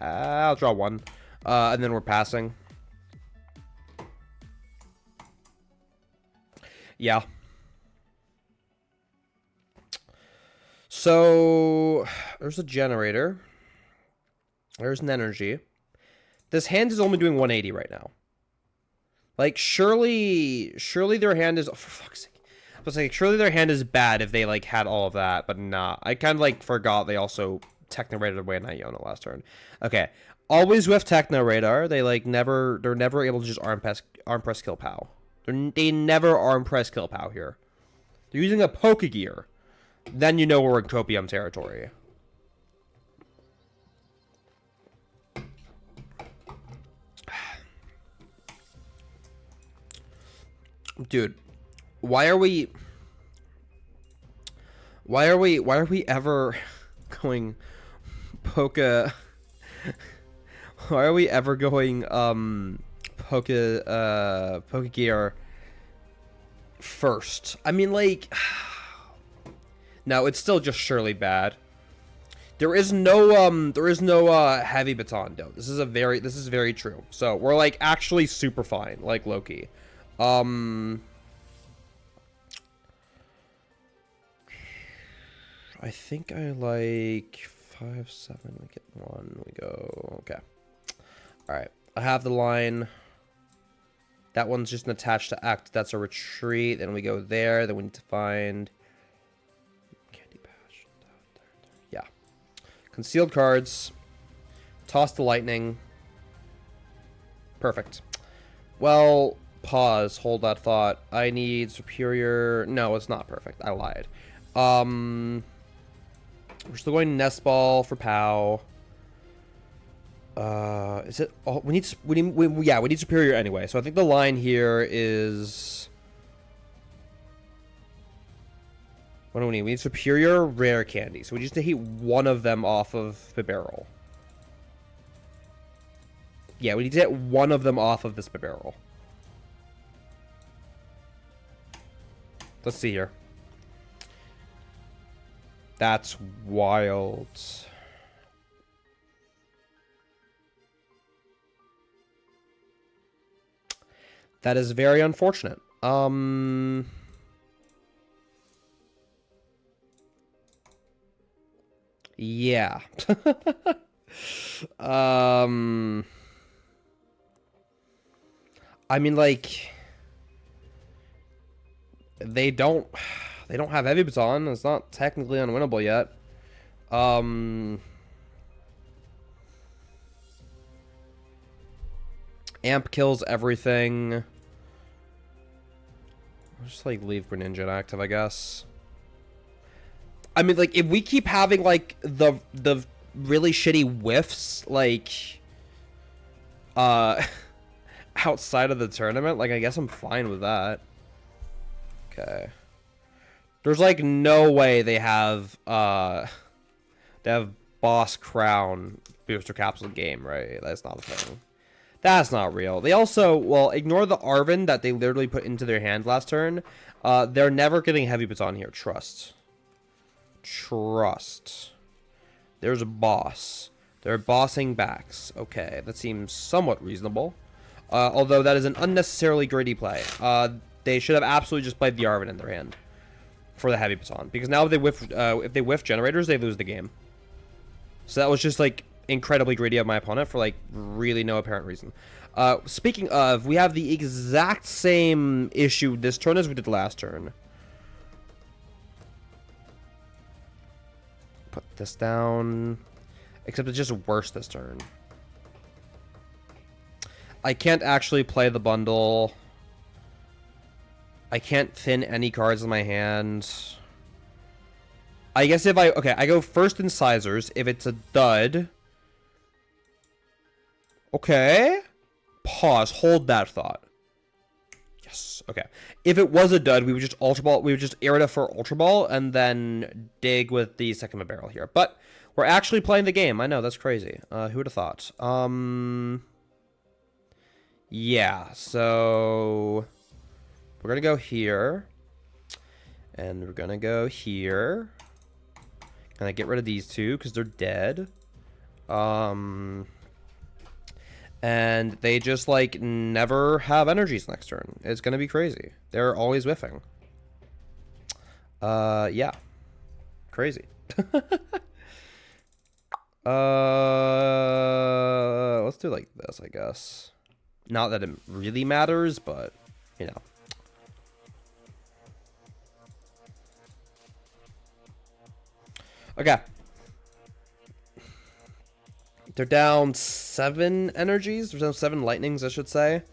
[SPEAKER 1] I'll draw one. And then we're passing. Yeah. So, there's a generator. There's an energy. This hand is only doing 180 right now. Like, surely their hand is... Oh, for fuck's sake. I was like, surely their hand is bad if they, like, had all of that, but nah. I kind of, like, forgot they also Techno-Rated away Niona last turn. Okay. Always with Techno-Radar, they, like, they're never able to just arm press kill POW. They never arm press kill POW here. They're using a Pokegear. Then you know we're in Copium territory. Dude, why are we ever going Pokegear first? I mean, like, no, it's still just surely bad. There is no heavy baton though. This is very true. So we're like actually super fine, like Loki. I think I like 5, 7. We get 1. We go. Okay. All right. I have the line. That one's just an attached to act. That's a retreat. Then we go there. Then we need to find candy patch. Yeah. Concealed cards. Toss the lightning. Perfect. Well, pause. Hold that thought. I need superior. No, it's not perfect. I lied. We're still going nest ball for Pow. Is it? Oh, we need superior anyway. So I think the line here is. What do we need? We need superior rare candy. So we just need to heat one of them off of the barrel. Yeah, we need to get one of them off of this barrel. Let's see here. That's wild. That is very unfortunate. Yeah. I mean, like, they don't have heavy baton. It's not technically unwinnable yet. Amp kills everything. I'll just like leave Greninja active, I guess. I mean, like, if we keep having like the really shitty whiffs, like outside of the tournament, like, I guess I'm fine with that. Okay. There's like no way they have boss crown booster capsule game, right? That's not a thing. That's not real. They also, well, ignore the Arven that they literally put into their hand last turn. They're never getting heavy baton here. Trust. Trust. There's a boss. They're bossing backs. Okay, that seems somewhat reasonable. Although that is an unnecessarily greedy play. They should have absolutely just played the Arven in their hand for the heavy baton, because now if they whiff generators, they lose the game. So that was just like incredibly greedy of my opponent for like really no apparent reason. Speaking of, we have the exact same issue this turn as we did last turn. Put this down, except it's just worse this turn. I can't actually play the bundle. I can't thin any cards in my hand. I guess if I go first incisors. If it's a dud. Okay. Pause. Hold that thought. Yes. Okay. If it was a dud, we would just Ultra Ball. We would just air it up for Ultra Ball and then dig with the second barrel here. But we're actually playing the game. I know, that's crazy. Who would have thought? Yeah. So we're gonna go here, and we're gonna go here. Gonna get rid of these two because they're dead. And they just like never have energies next turn. It's gonna be crazy. They're always whiffing. Yeah. Crazy. Let's do like this, I guess. Not that it really matters, but you know. Okay. They're down 7 energies. They're down 7 lightnings, I should say.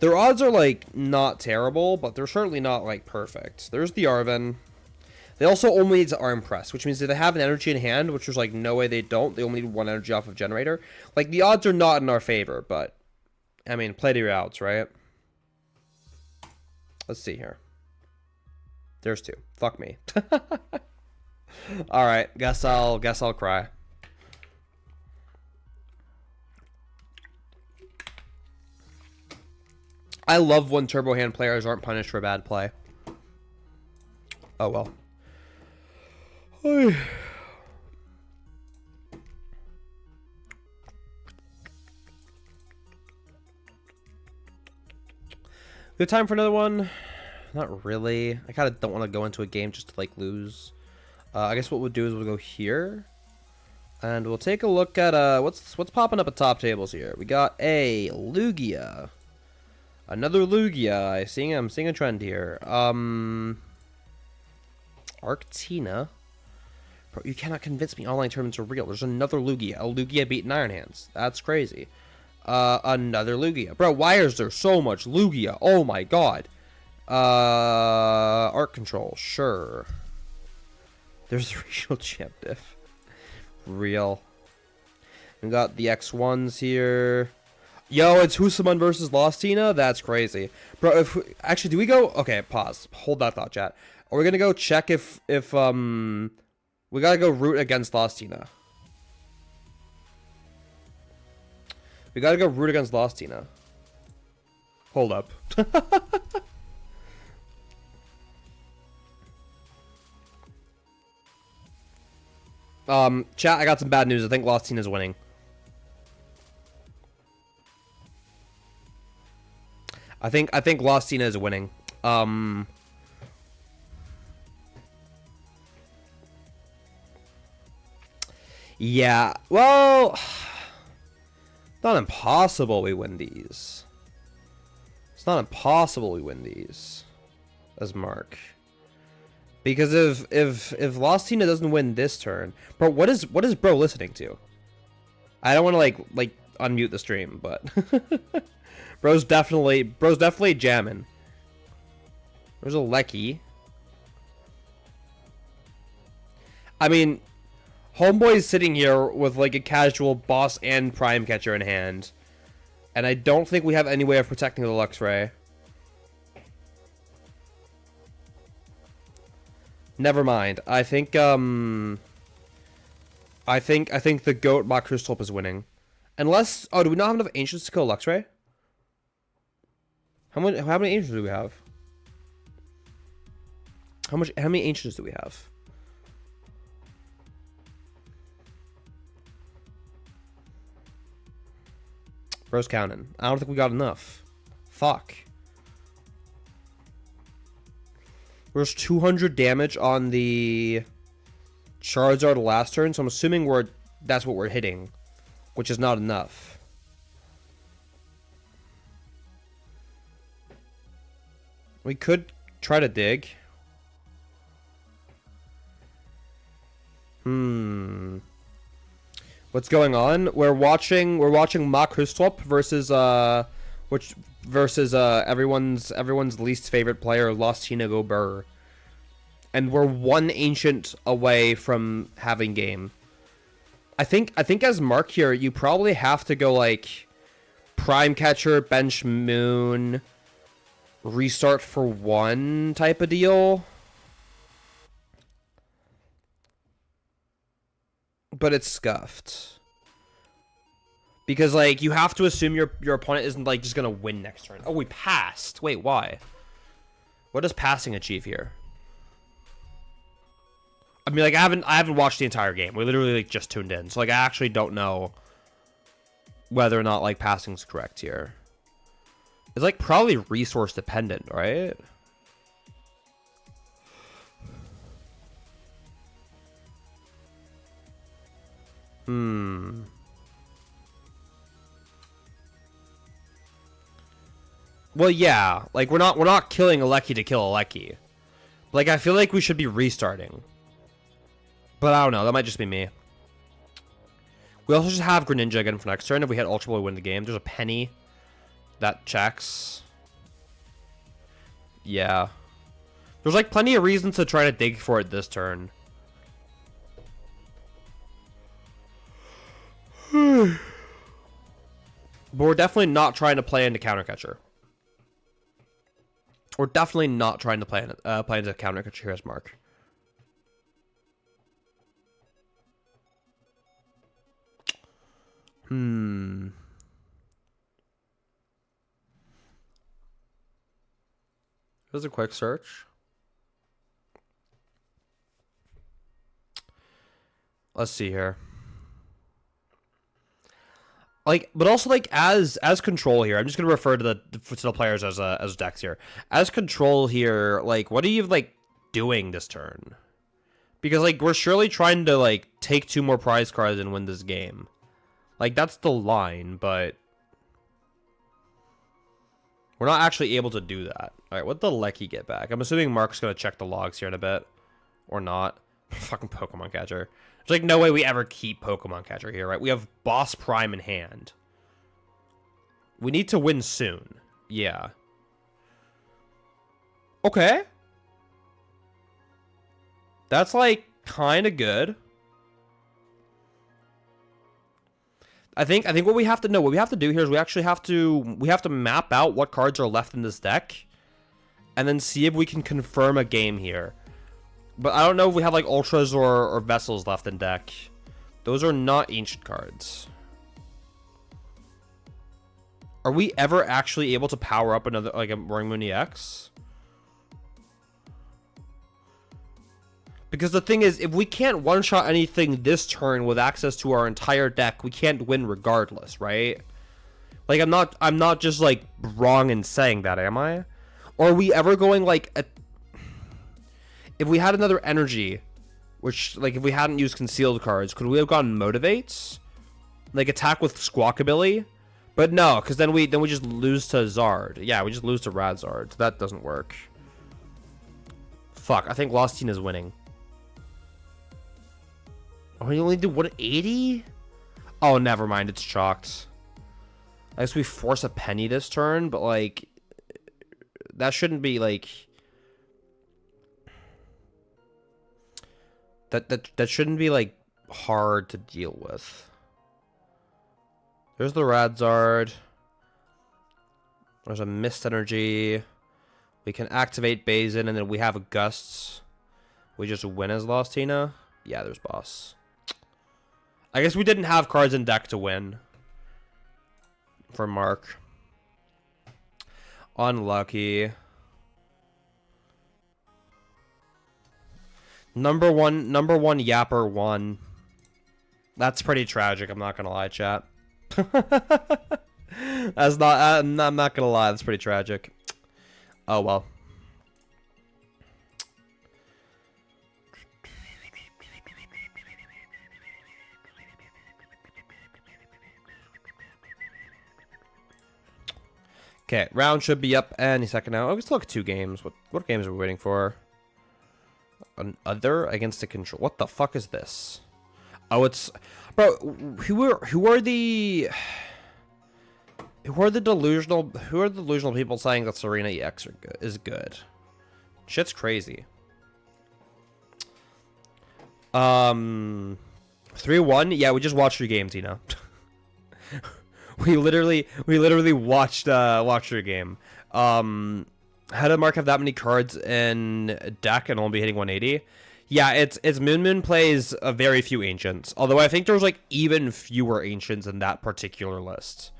[SPEAKER 1] Their odds are, like, not terrible, but they're certainly not, like, perfect. There's the Arven. They also only need to Arm Press, which means that they have an energy in hand, which there's, like, no way they don't. They only need 1 energy off of Generator. Like, the odds are not in our favor, but, I mean, play to your outs, right? Let's see here. There's 2. Fuck me. Alright, guess I'll cry. I love when Turbo Hand players aren't punished for bad play. Oh well. Good time for another one? Not really. I kind of don't want to go into a game just to like lose. I guess what we'll do is we'll go here. And we'll take a look at what's popping up at top tables here. We got a Lugia. Another Lugia. I'm seeing a trend here. Arctina. Bro, you cannot convince me online tournaments are real. There's another Lugia. A Lugia beating Iron Hands. That's crazy. Another Lugia. Bro, why is there so much Lugia? Oh my god. Art Control. Sure. There's the regional champ diff. Real. We got the X1s here. Yo, it's Husaman versus Lostina? That's crazy. Bro, actually, do we go... Okay, pause. Hold that thought, chat. Are we gonna go check if we gotta go root against Lostina. We gotta go root against Lostina. Hold up. Chat, I got some bad news. I think Lostina's winning. I think Lostina is winning. Yeah, well, it's not impossible we win these. It's not impossible we win these as Mark. Because if Lostina doesn't win this turn, bro, what is bro listening to? I don't want to like unmute the stream, but bro's definitely jamming. There's a Lecky. I mean, Homeboy's sitting here with like a casual boss and prime catcher in hand, and I don't think we have any way of protecting the Luxray. Never mind. I think the goat Mach Crystal is winning. Unless do we not have enough ancients to kill Luxray? How many ancients do we have? How many ancients do we have? Bro's counting. I don't think we got enough. Fuck. There's 200 damage on the Charizard last turn, so I'm assuming that's what we're hitting, which is not enough. We could try to dig. What's going on? We're watching Mach Crystal versus everyone's least favorite player, Lostina Gobert. And we're one ancient away from having game. I think as Mark here, you probably have to go like Prime Catcher, Bench Moon, restart for one type of deal. But it's scuffed. Because, like, you have to assume your opponent isn't, like, just gonna win next turn. Oh, we passed. Wait, why? What does passing achieve here? I mean, like, I haven't watched the entire game. We literally, like, just tuned in. So, like, I actually don't know whether or not, like, passing's correct here. It's, like, probably resource dependent, right? Well, yeah. Like, we're not killing a Lecky to kill a Lecky. Like, I feel like we should be restarting. But I don't know. That might just be me. We also just have Greninja again for next turn. If we hit Ultra Ball, we win the game. There's a penny. That checks. Yeah. There's, like, plenty of reasons to try to dig for it this turn. But we're definitely not trying to play into Counter Catcher. We're definitely not trying to play into Counter Catcher here as Mark. Here's a quick search. Let's see here. Like, but also like as control here, I'm just gonna refer to the players as decks here. As control here, like, what are you like doing this turn? Because, like, we're surely trying to, like, take 2 more prize cards and win this game. Like, that's the line, but we're not actually able to do that. Alright, what did the Lecky get back? I'm assuming Mark's gonna check the logs here in a bit. Or not. Fucking Pokemon Catcher. There's, like, no way we ever keep Pokemon Catcher here, right? We have Boss Prime in hand. We need to win soon. Yeah. Okay. That's, like, kind of good. I think what we have to know, what we have to do here is we have to map out what cards are left in this deck and then see if we can confirm a game here. But I don't know if we have, like, Ultras or Vessels left in deck. Those are not ancient cards. Are we ever actually able to power up another, like, a Roaring Moon EX? Because the thing is, if we can't one-shot anything this turn with access to our entire deck, we can't win regardless, right? Like, I'm not just, like, wrong in saying that, am I? Or are we ever going, like, if we had another energy, which, like, if we hadn't used concealed cards, could we have gotten Motivates? Like, attack with Squawkabilly? But no, because then we just lose to Zard. Yeah, we just lose to Radzard, so that doesn't work. Fuck, I think Lost Teen is winning. Oh, we only do 180? Oh, never mind. It's chalked. I guess we force a penny this turn, but, like, that shouldn't be, like, that shouldn't be, like, hard to deal with. There's the Radzard. There's a Mist Energy. We can activate Bazin, and then we have Gusts. We just win as Lostina. Yeah, there's Boss. I guess we didn't have cards in deck to win. For Mark. Unlucky. Number one Yapper won. That's pretty tragic, I'm not gonna lie, chat. I'm not gonna lie, that's pretty tragic. Oh well. Okay, round should be up any second now. Oh, we still have 2 games. What games are we waiting for? An other against the control. What the fuck is this? Oh, it's bro. Who are the delusional people saying that Serena EX is good? Shit's crazy. 3-1. Yeah, we just watched your game, Tina. We literally watched your game. How did Mark have that many cards in deck and only be hitting 180? Yeah, it's Moon plays a very few ancients. Although I think there's, like, even fewer ancients in that particular list.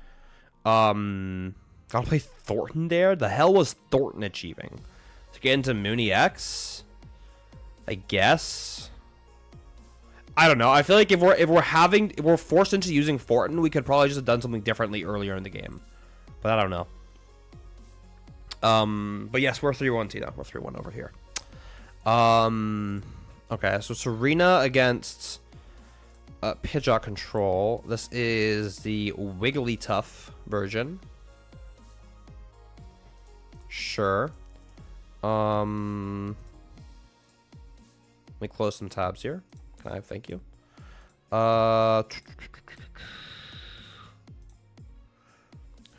[SPEAKER 1] Gotta play Thornton there? The hell was Thornton achieving? To get into Moon EX? I guess. I don't know. I feel like if we're forced into using Thornton, we could probably just have done something differently earlier in the game. But I don't know. But yes, we're 3-1, Tina. We're 3-1 over here. Okay, so Serena against Pidgeot Control. This is the Wigglytuff version. Sure. Let me close some tabs here. Okay, thank you.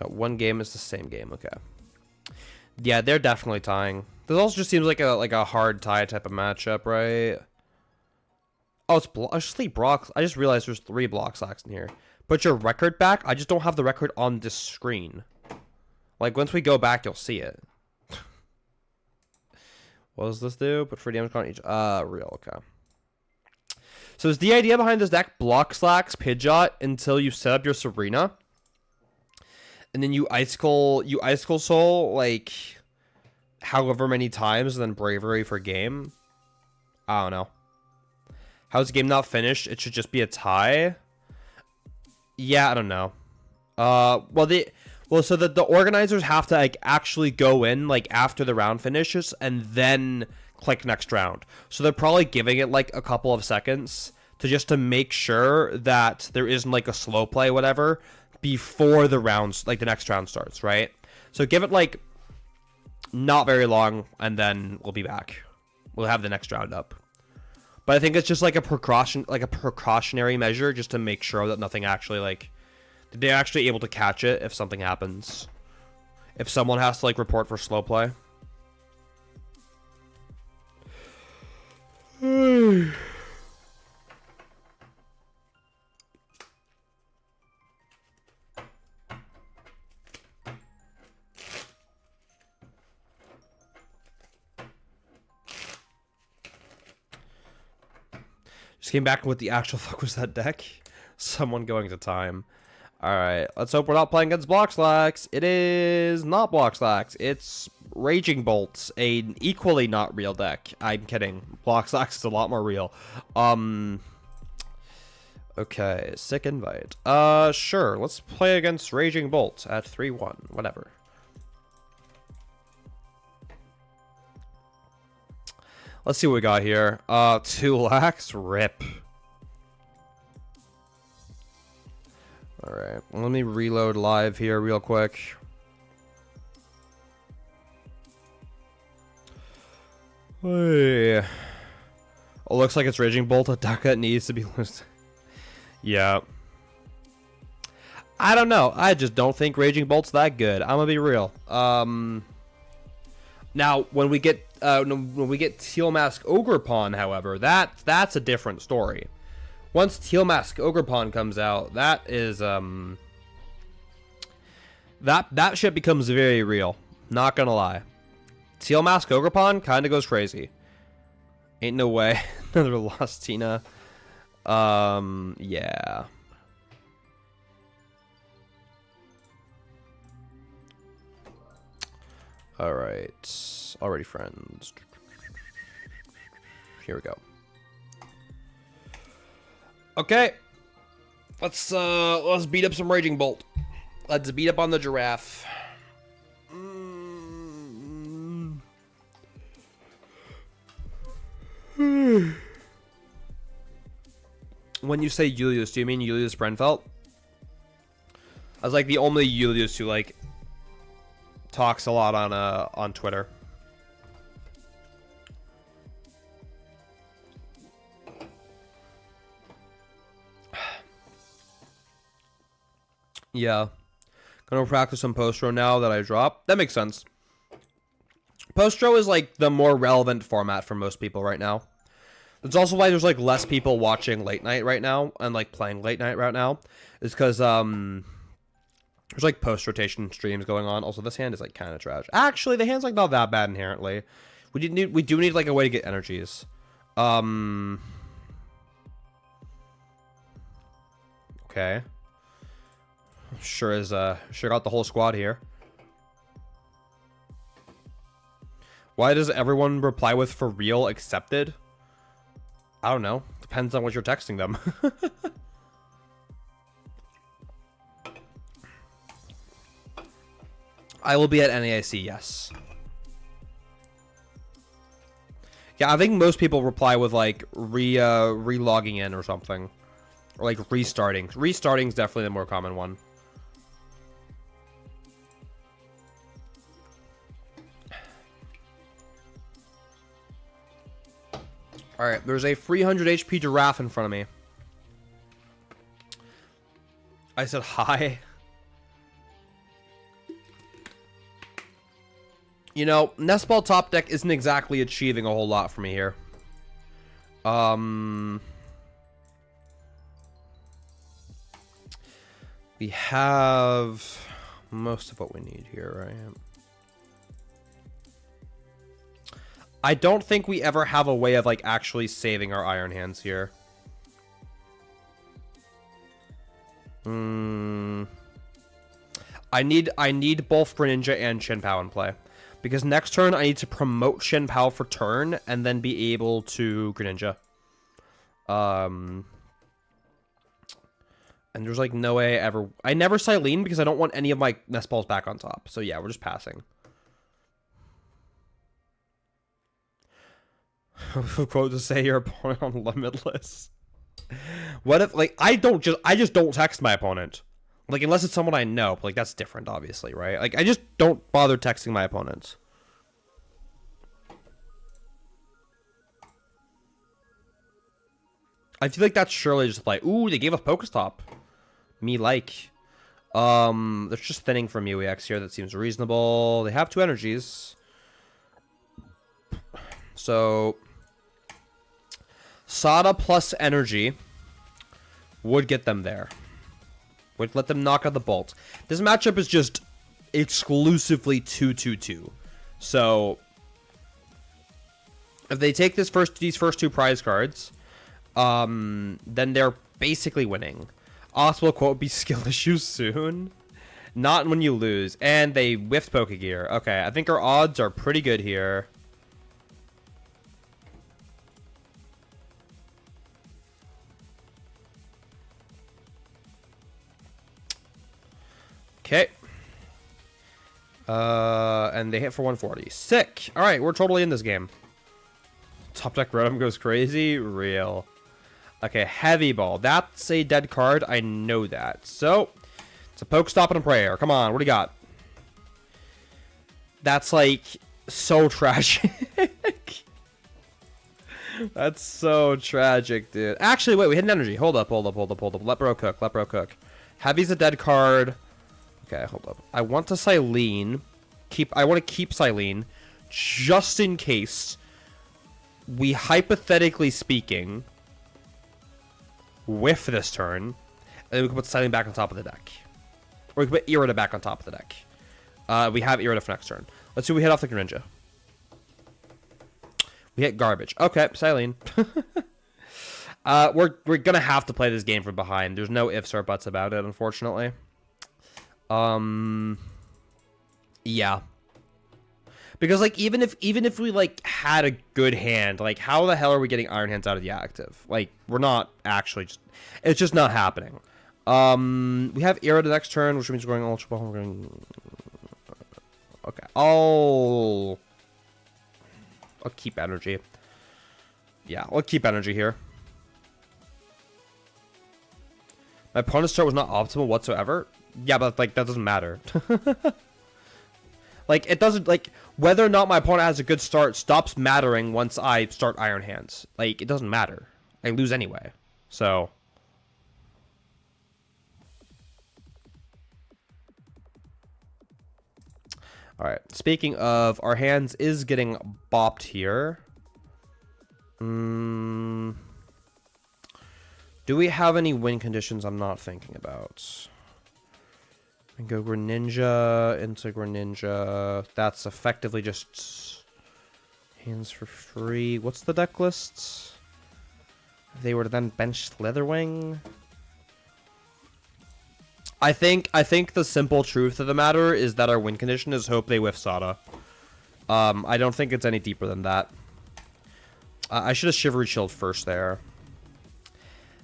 [SPEAKER 1] One game is the same game. Okay. Yeah, they're definitely tying. This also just seems like a hard tie type of matchup, right? Oh, it's I just realized there's 3 block slacks in here. Put your record back. I just don't have the record on this screen. Like, once we go back, you'll see it. What does this do? Put free damage on each. Real. Okay. So is the idea behind this deck block slacks Pidgeot until you set up your Serena, and then you Icicle Soul like however many times, and then Bravery for game? I don't know. How's the game not finished? It should just be a tie. Yeah, I don't know. So the organizers have to, like, actually go in, like, after the round finishes and then click next round. So they're probably giving it like a couple of seconds to make sure that there isn't like a slow play, whatever, before the rounds, like the next round starts, right? So give it like not very long, and then we'll be back. We'll have the next round up. But I think it's just like a precautionary measure, just to make sure that nothing actually like they're actually able to catch it if something happens. If someone has to like report for slow play. Just came back with the actual fuck was that deck? Someone going to time. Alright, let's hope we're not playing against Block Slacks. It is not Block Slacks. It's Raging Bolts, an equally not real deck. I'm kidding. Block Slacks is a lot more real. Okay, sick invite. Sure. Let's play against Raging Bolt at 3-1. Whatever. Let's see what we got here. 2 lax. Rip. Alright, let me reload live here real quick. Hey. Oh, looks like it's Raging Bolt. A deck that needs to be lost. Yeah. I don't know. I just don't think Raging Bolt's that good. I'm gonna be real. Now, when we get Teal Mask Ogerpon, however, that's a different story. Once Teal Mask Ogerpon comes out, that is that shit becomes very real. Not gonna lie. Teal Mask Ogerpon kind of goes crazy. Ain't no way. Another Lost Tina. Yeah. Alright. Already friends. Here we go. Okay. Let's beat up some Raging Bolt. Let's beat up on the giraffe. When you say Julius, do you mean Julius Brenfeld? I was like the only Julius who like talks a lot on Twitter. Yeah. Gonna practice some post-row now that I drop. That makes sense. Post-row is like the more relevant format for most people right now. That's also why there's like less people watching late night right now and like playing late night right now. Is because there's like post-rotation streams going on. Also, this hand is like kind of trash. Actually, the hand's like not that bad inherently. We do need like a way to get energies. Okay. Sure got the whole squad here. Why does everyone reply with "for real" accepted? I don't know. Depends on what you're texting them. I will be at NAIC, yes. Yeah, I think most people reply with like re-logging in or something. Or like restarting. Restarting is definitely the more common one. Alright, there's a 300 HP giraffe in front of me. I said hi. You know, Nestball top deck isn't exactly achieving a whole lot for me here. We have most of what we need here, right? I don't think we ever have a way of like actually saving our Iron Hands here. I need both Greninja and Chien-Pao in play. Because next turn I need to promote Chien-Pao for turn and then be able to Greninja. And there's like no way ever. I never Silene because I don't want any of my Nest Balls back on top. So yeah, we're just passing. Quote to say your opponent on Limitless. What if, like, I just don't text my opponent. Like, unless it's someone I know. But, like, that's different, obviously, right? Like, I just don't bother texting my opponents. I feel like that's surely just like, ooh, they gave us Pokestop. Me like. There's just thinning from UEX here that seems reasonable. They have 2 energies. So, Sada plus energy would get them there. Would let them knock out the Bolt. This matchup is just exclusively 2-2-2. So, if they take these first 2 prize cards, then they're basically winning. Possible quote be skill issues soon. Not when you lose. And they whiffed Pokegear. Okay, I think our odds are pretty good here. Okay. And they hit for 140. Sick. All right, we're totally in this game. Top deck Rotom goes crazy. Real. Okay, Heavy Ball. That's a dead card. I know that. So, it's a Pokestop and a Prayer. Come on, what do you got? That's, like, so tragic. That's so tragic, dude. Actually, wait, we hit an energy. Hold up. Let bro cook. Heavy's a dead card. Okay, hold up. I want to Silene. I want to keep Silene just in case we, hypothetically speaking, whiff this turn, and then we can put Silene back on top of the deck. Or we can put Irida back on top of the deck. We have Irida for next turn. Let's see what we hit off the Greninja. We hit garbage. Okay, Silene. We're gonna have to play this game from behind. There's no ifs or buts about it, unfortunately. Yeah. Because, like, even if we, like, had a good hand, like, how the hell are we getting Iron Hands out of the active? Like, we're not actually just... It's just not happening. We have Era the next turn, which means we're going Ultra Ball. We're going... Okay. I'll keep energy. Yeah, I'll keep energy here. My opponent's start was not optimal whatsoever. Yeah, but, like, that doesn't matter. Like, it doesn't, like, whether or not my opponent has a good start stops mattering once I start Iron Hands. Like, it doesn't matter. I lose anyway. So. Alright, speaking of, our hands is getting bopped here. Do we have any win conditions I'm not thinking about? Go Greninja into Greninja. That's effectively just hands for free. What's the deck lists? If they were to then bench Slitherwing. I think the simple truth of the matter is that our win condition is hope they whiff Sada. I don't think it's any deeper than that. I should have Shivery Chilled first there.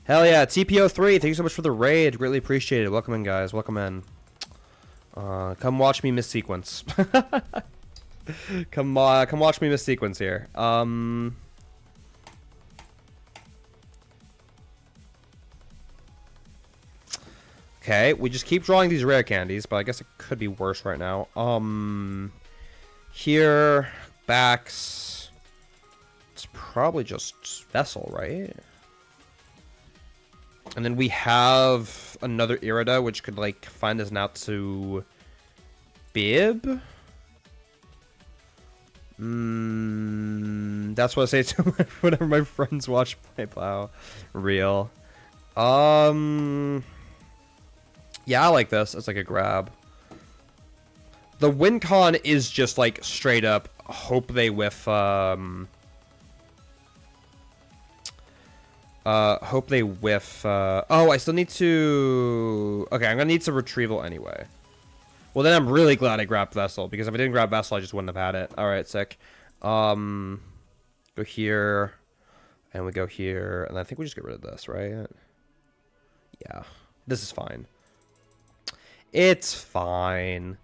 [SPEAKER 1] Hell yeah, TPO3, thank you so much for the raid. Greatly appreciated. Welcome in, guys. Welcome in. Come watch me miss sequence. come watch me miss sequence here. Okay, we just keep drawing these rare candies, but I guess it could be worse right now. Here, backs. It's probably just Vessel, right? And then we have another Irida, which could, like, find us out to Bib. That's what I say to whenever my friends watch Chien-Pao. Real. Yeah, I like this. It's like a grab. The win con is just, like, straight up hope they whiff, hope they whiff, oh, I still need to... Okay, I'm gonna need some retrieval anyway. Well, then I'm really glad I grabbed Vessel, because if I didn't grab Vessel, I just wouldn't have had it. Alright, sick. Go here, and we go here, and I think we just get rid of this, right? Yeah, this is fine. It's fine.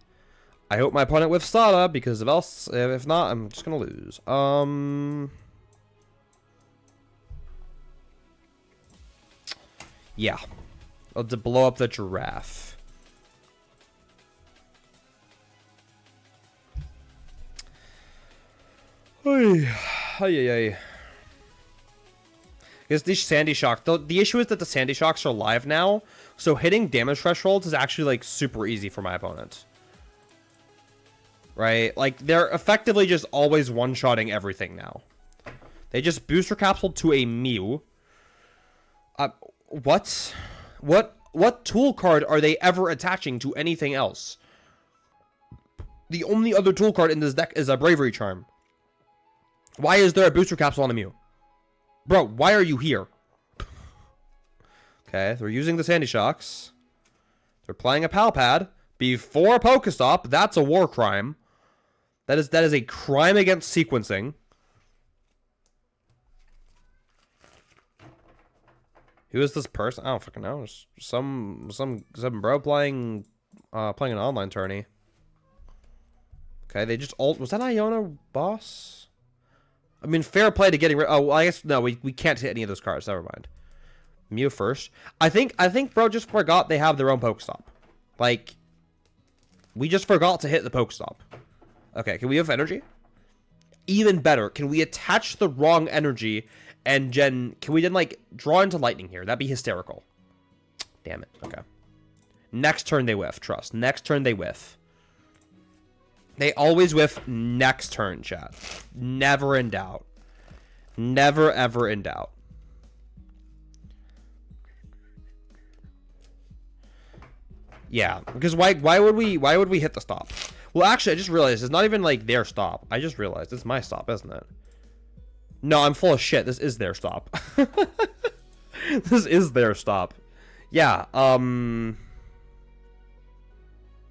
[SPEAKER 1] I hope my opponent whiffs Sada, because if not, I'm just gonna lose. Yeah. To blow up the giraffe. Ay, ay, ay. Because these Sandy Shock, the issue is that the Sandy Shocks are live now, so hitting damage thresholds is actually, like, super easy for my opponent. Right? Like, they're effectively just always one-shotting everything now. They just booster capsule to a Mew. What? What tool card are they ever attaching to anything else? The only other tool card in this deck is a Bravery Charm. Why is there a booster capsule on the Mew? Bro, why are you here? Okay, they're using the Sandy Shocks. They're playing a Pal Pad before a Pokestop. That's a war crime. That is a crime against sequencing. Who is this person? I don't fucking know. Some bro playing an online tourney. Okay, they just ult. Was that Iona boss? I mean, fair play to getting rid. Oh, well, I guess no. We can't hit any of those cards. Never mind. Mew first. I think bro just forgot they have their own Pokestop. Like, we just forgot to hit the Pokestop. Okay, can we have energy? Even better, can we attach the wrong energy and can we then, like, draw into lightning here? That'd be hysterical. Damn it. Okay. Next turn they whiff. Trust. Next turn they whiff. They always whiff next turn, chat. Never in doubt. Never, ever in doubt. Yeah, because why would we hit the stop? Well, actually, I just realized it's not even, like, their stop. I just realized it's my stop, isn't it? No, I'm full of shit. This is their stop. This is their stop. Yeah,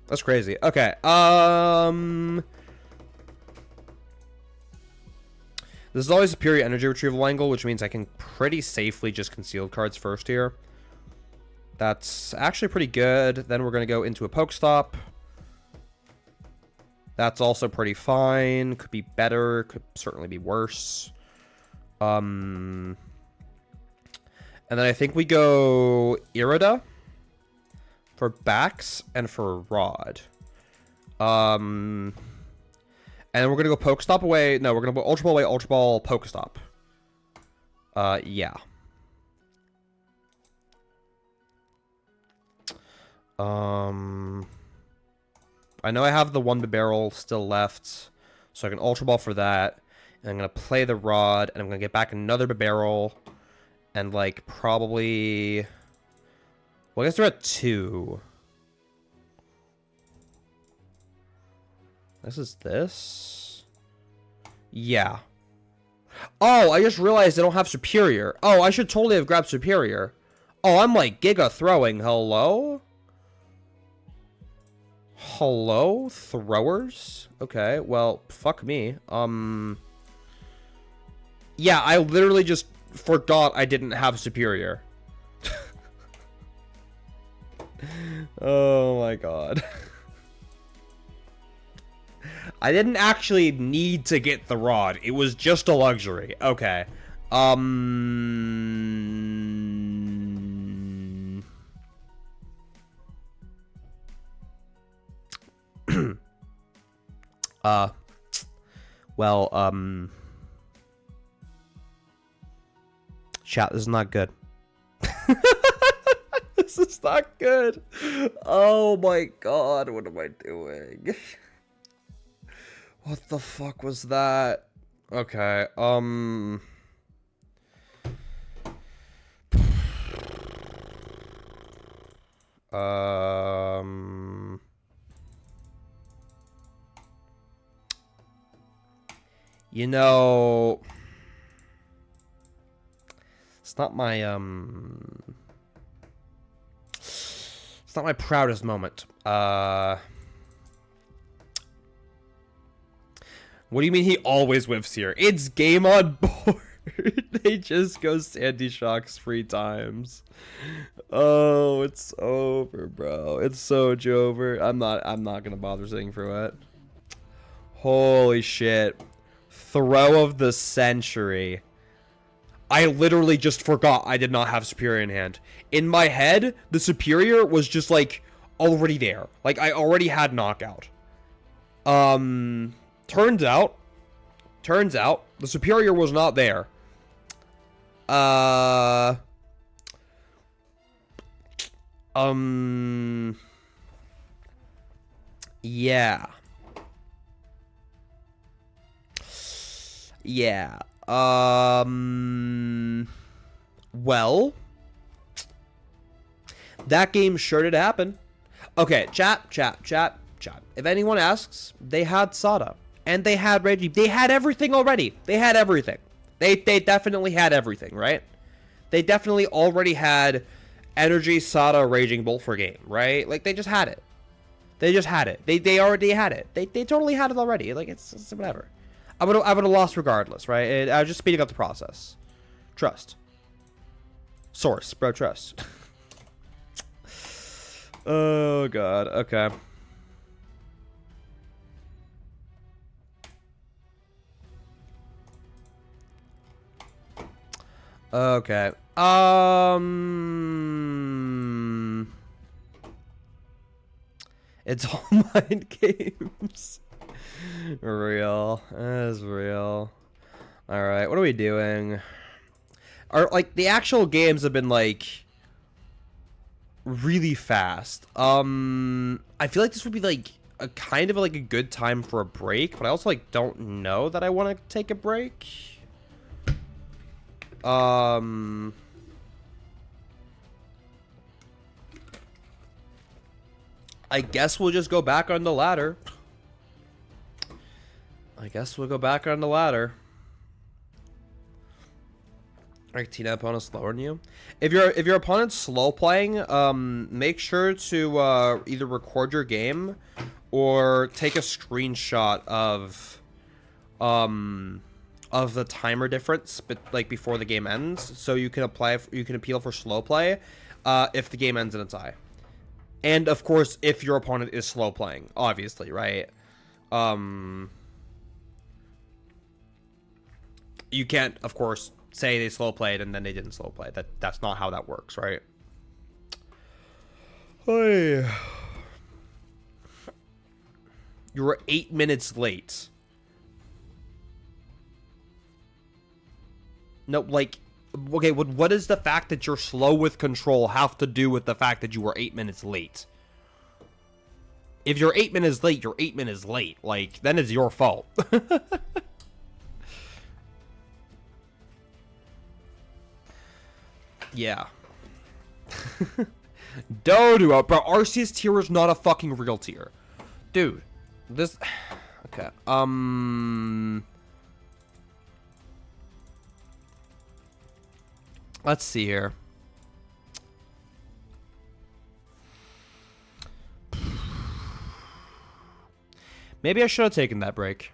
[SPEAKER 1] that's crazy. Okay, this is always a superior energy retrieval angle, which means I can pretty safely just conceal cards first here. That's actually pretty good. Then we're going to go into a Pokestop. That's also pretty fine. Could be better. Could certainly be worse. And then I think we go Irida for backs and for Rod. And we're going to go Pokestop away. No, we're going to go Ultra Ball away, Ultra Ball, Pokestop. Yeah. I know I have the one barrel still left, so I can Ultra Ball for that. And I'm going to play the Rod, and I'm going to get back another barrel, and, like, probably... Well, I guess they're at 2. This is this? Yeah. Oh, I just realized I don't have Superior. Oh, I should totally have grabbed Superior. Oh, I'm, like, Giga throwing. Hello? Hello, throwers? Okay, well, fuck me. Yeah, I literally just forgot I didn't have Superior. Oh my god. I didn't actually need to get the Rod. It was just a luxury. Okay. Well, chat, this is not good. This is not good. Oh my god, what am I doing? What the fuck was that? Okay, you know, it's not my, it's not my proudest moment. What do you mean he always whiffs here? It's game on board. They just go Sandy Shocks 3 times. Oh, it's over, bro. It's so over. I'm not gonna bother sitting through it. Holy shit. Throw of the century. I literally just forgot I did not have Superior in hand. In my head, the Superior was just, like, already there. Like, I already had Knockout. Turns out, the Superior was not there. Yeah. Yeah. Well, that game sure did happen. Okay, chat. If anyone asks, they had Sada. And they had Reggie. They had everything already. They had everything. They definitely had everything, right? They definitely already had Energy, Sada, Raging Bolt for game, right? Like, they just had it. They just had it. They already had it. They totally had it already. Like, it's whatever. I would have lost regardless, right? I was just speeding up the process. Trust. Source, bro, trust. Oh, God. Okay. Okay. It's all mind games. Real. That's real. Alright, what are we doing? Like, the actual games have been, like, really fast. I feel like this would be, like, a kind of, like, a good time for a break, but I also, like, don't know that I want to take a break. I guess we'll just go back on the ladder. Alright, Tina, opponent's slower than you. If your opponent's slow playing, make sure to either record your game or take a screenshot of the timer difference, but like before the game ends, so you can appeal for slow play if the game ends in a tie. And of course, if your opponent is slow playing, obviously, right? You can't, of course, say they slow played and then they didn't slow play. That's not how that works, right? Hey. You were 8 minutes late. No, like, okay, what does the fact that you're slow with control have to do with the fact that you were 8 minutes late? If you're 8 minutes late, you're 8 minutes late. Like, then it's your fault. Yeah. Dodo, bro, Arceus tier is not a fucking real tier. Dude, this... Okay, let's see here. Maybe I should have taken that break.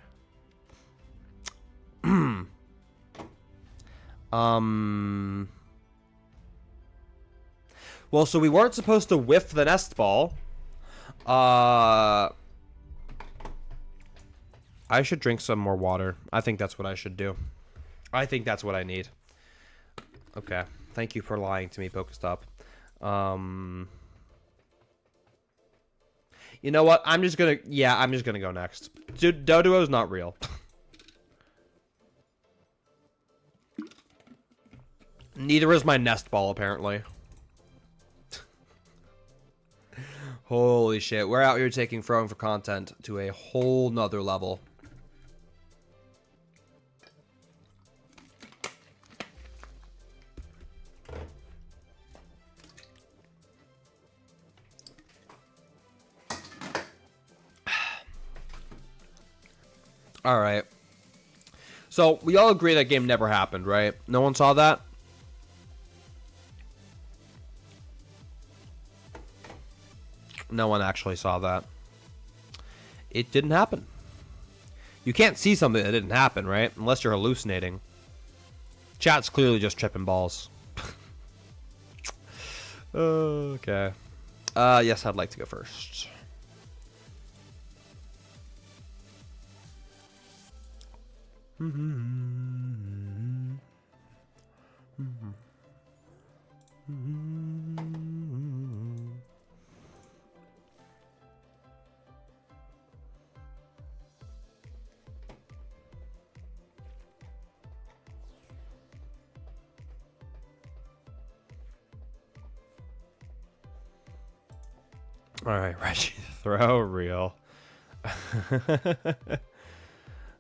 [SPEAKER 1] Well, so we weren't supposed to whiff the nest ball. I should drink some more water. I think that's what I should do. I think that's what I need. Okay. Thank you for lying to me, Pokestop. You know what? I'm just gonna go next. Dude, Doduo's not real. Neither is my nest ball, apparently. Holy shit. We're out here taking throwing for content to a whole nother level. All right. So we all agree that game never happened, right? No one saw that? No one actually saw that. It didn't happen. You can't see something that didn't happen, right? Unless you're hallucinating. Chat's clearly just tripping balls. Okay. Yes, I'd like to go first. All right, Reggie, throw real.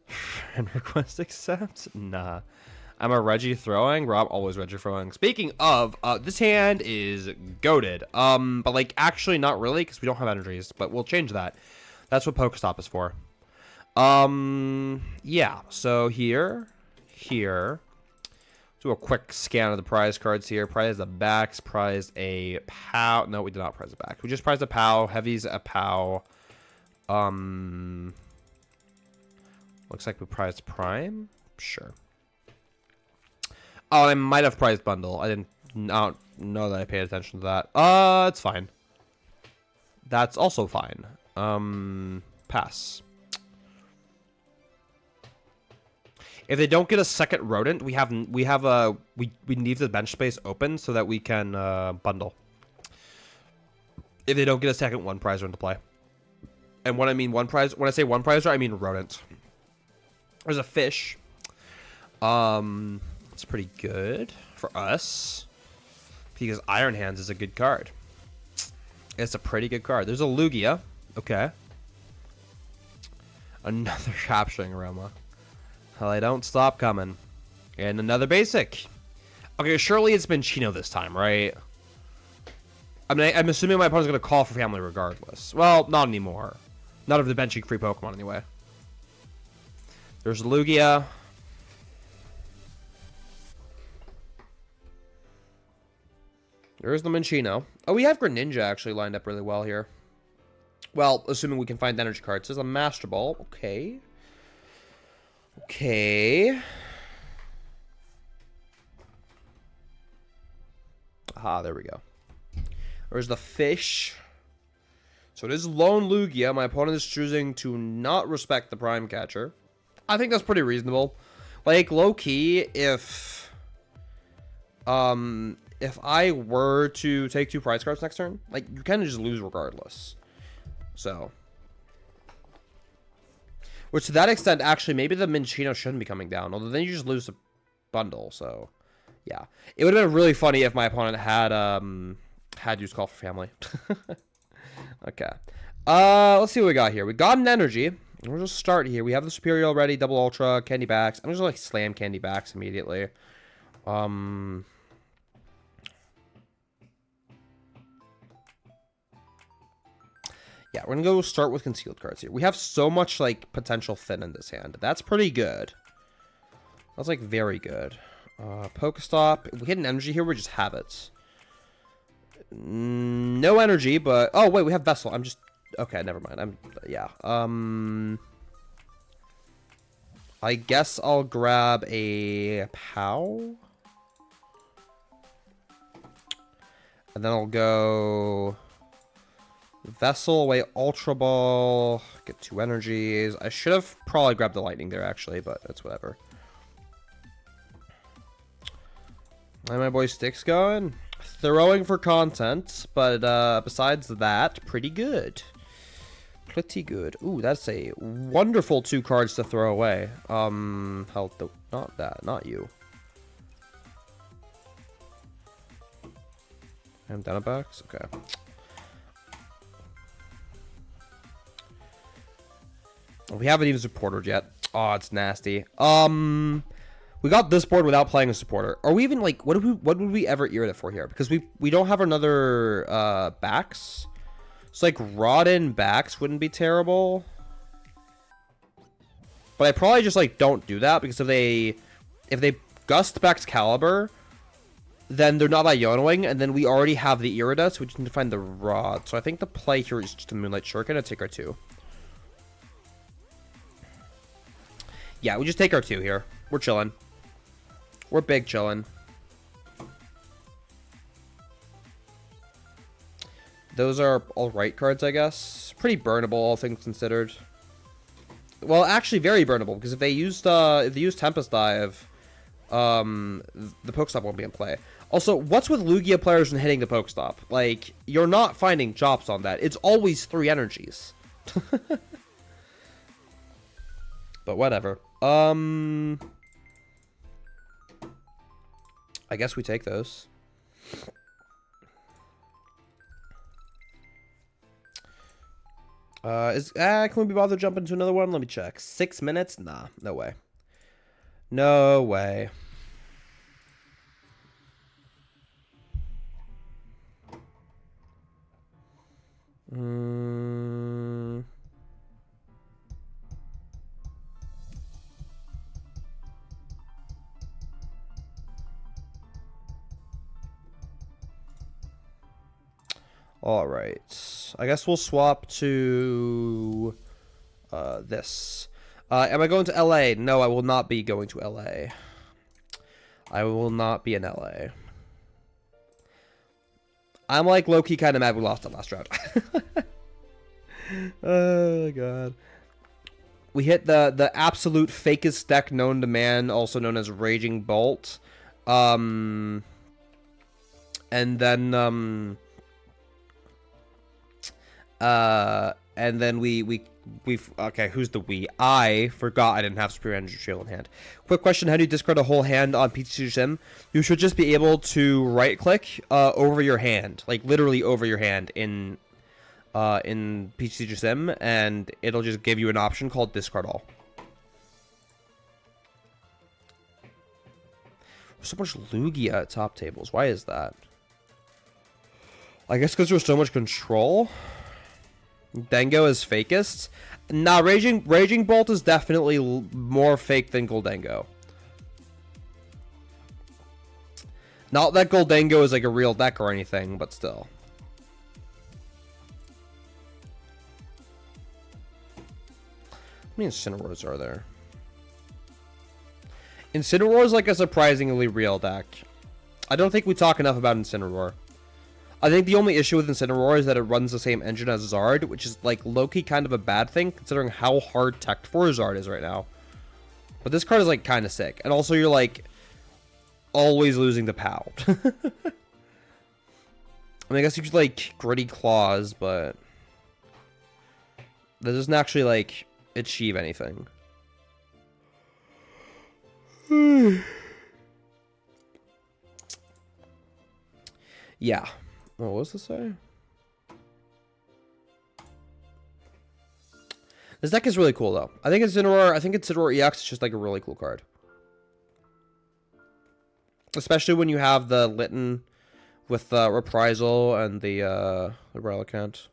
[SPEAKER 1] Friend request accept? Nah. I'm a Reggie throwing. Rob always Reggie throwing. Speaking of, this hand is goated. But like actually not really because we don't have energies. But we'll change that. That's what Pokestop is for. Yeah. So here. Do a quick scan of the prize cards here. Prize the backs. Prize a POW. No, we did not prize the back. We just prized a POW. Heavy's a POW. Looks like we prized Prime. Sure. Oh, I might have prized Bundle. I didn't know that I paid attention to that. It's fine. That's also fine. Pass. If they don't get a second rodent, we leave the bench space open so that we can bundle. If they don't get a second one prizer into play. And when I mean one prize, when I say one prizer, I mean rodent. There's a fish. It's pretty good for us because Iron Hands is a good card. It's a pretty good card. There's a Lugia. Okay. Another Capturing Aroma. Hell, I don't stop coming. And another basic. Okay, surely it's been Chino this time, right? I mean, I'm assuming my opponent's going to call for family regardless. Well, not anymore. Not of the benching free Pokemon, anyway. There's Lugia. There's the Minccino. Oh, we have Greninja actually lined up really well here. Well, assuming we can find energy cards. There's a Master Ball. Okay. Okay. Ah, there we go. There's the fish. So it is Lone Lugia. My opponent is choosing to not respect the Prime Catcher. I think that's pretty reasonable. Like, low-key, if I were to take 2 prize cards next turn, like, you kind of just lose regardless. So. Which, to that extent, actually, maybe the Minccino shouldn't be coming down. Although then you just lose the bundle, so. Yeah. It would have been really funny if my opponent had used Call for Family. Okay. Let's see what we got here. We got an energy. We'll just start here. We have the Superior already, Double Ultra, Candy Backs. I'm just gonna like slam Candy Backs immediately. Yeah, we're gonna go start with concealed cards here. We have so much like potential thin in this hand. That's pretty good. That's like very good. Pokestop. If we hit an energy here, we just have it. No energy, but oh wait, we have Vessel. I'm just okay. Never mind. Yeah. I guess I'll grab a POW. And then I'll go Vessel away Ultra Ball. Get 2 energies. I should have probably grabbed the Lightning there actually, but it's whatever. And my boy Stick's going. Throwing for content, but besides that, pretty good. Pretty good. Ooh, that's a wonderful 2 cards to throw away. Health, not that, not you. I'm down a box? Okay. We haven't even supported yet. Oh, it's nasty. We got this board without playing a supporter. Are we even like what would we ever ear it for here? Because we don't have another backs. So like Rodden backs wouldn't be terrible. But I probably just like don't do that because if they gust backs Caliber, then they're not that annoying, and then we already have the Irida, so we just need to find the Rod. So I think the play here is just a Moonlight Shuriken and take our 2. Yeah, we just take our 2 here. We're chilling. We're big chilling. Those are all right cards, I guess. Pretty burnable, all things considered. Well, actually, very burnable because if they used Tempest Dive, the Pokestop won't be in play. Also, what's with Lugia players and hitting the Pokestop? Like, you're not finding chops on that. It's always 3 energies. But whatever. I guess we take those. Can we be bothered jumping to another one? Let me check. 6 minutes? Nah, no way. No way. All right. I guess we'll swap to this. Am I going to LA? No, I will not be going to LA. I will not be in LA. I'm like low-key kind of mad we lost that last round. Oh god. We hit the absolute fakest deck known to man, also known as Raging Bolt. And then okay, who's the we? I forgot I didn't have Superior Energy Trail in hand. Quick question, how do you discard a whole hand on Pidgeot Sim? You should just be able to right click over your hand, like literally over your hand in Pidgeot Sim, and it'll just give you an option called discard all. There's so much Lugia at top tables. Why is that? I guess because there's so much control. Dengo is fakest. Nah, Raging Bolt is definitely more fake than Goldengo. Not that Goldengo is like a real deck or anything, but still. How many Incineroars are there? Incineroar is like a surprisingly real deck. I don't think we talk enough about Incineroar. I think the only issue with Incineroar is that it runs the same engine as Zard, which is like low-key kind of a bad thing considering how hard Tech 4 Zard is right now. But this card is like kind of sick. And also you're like always losing the POW. I mean, I guess you could like Gritty Claws, but that doesn't actually like achieve anything. Yeah. What was this say? This deck is really cool, though. I think Incineroar EX is just like a really cool card. Especially when you have the Litten with Reprisal and the Relicanth.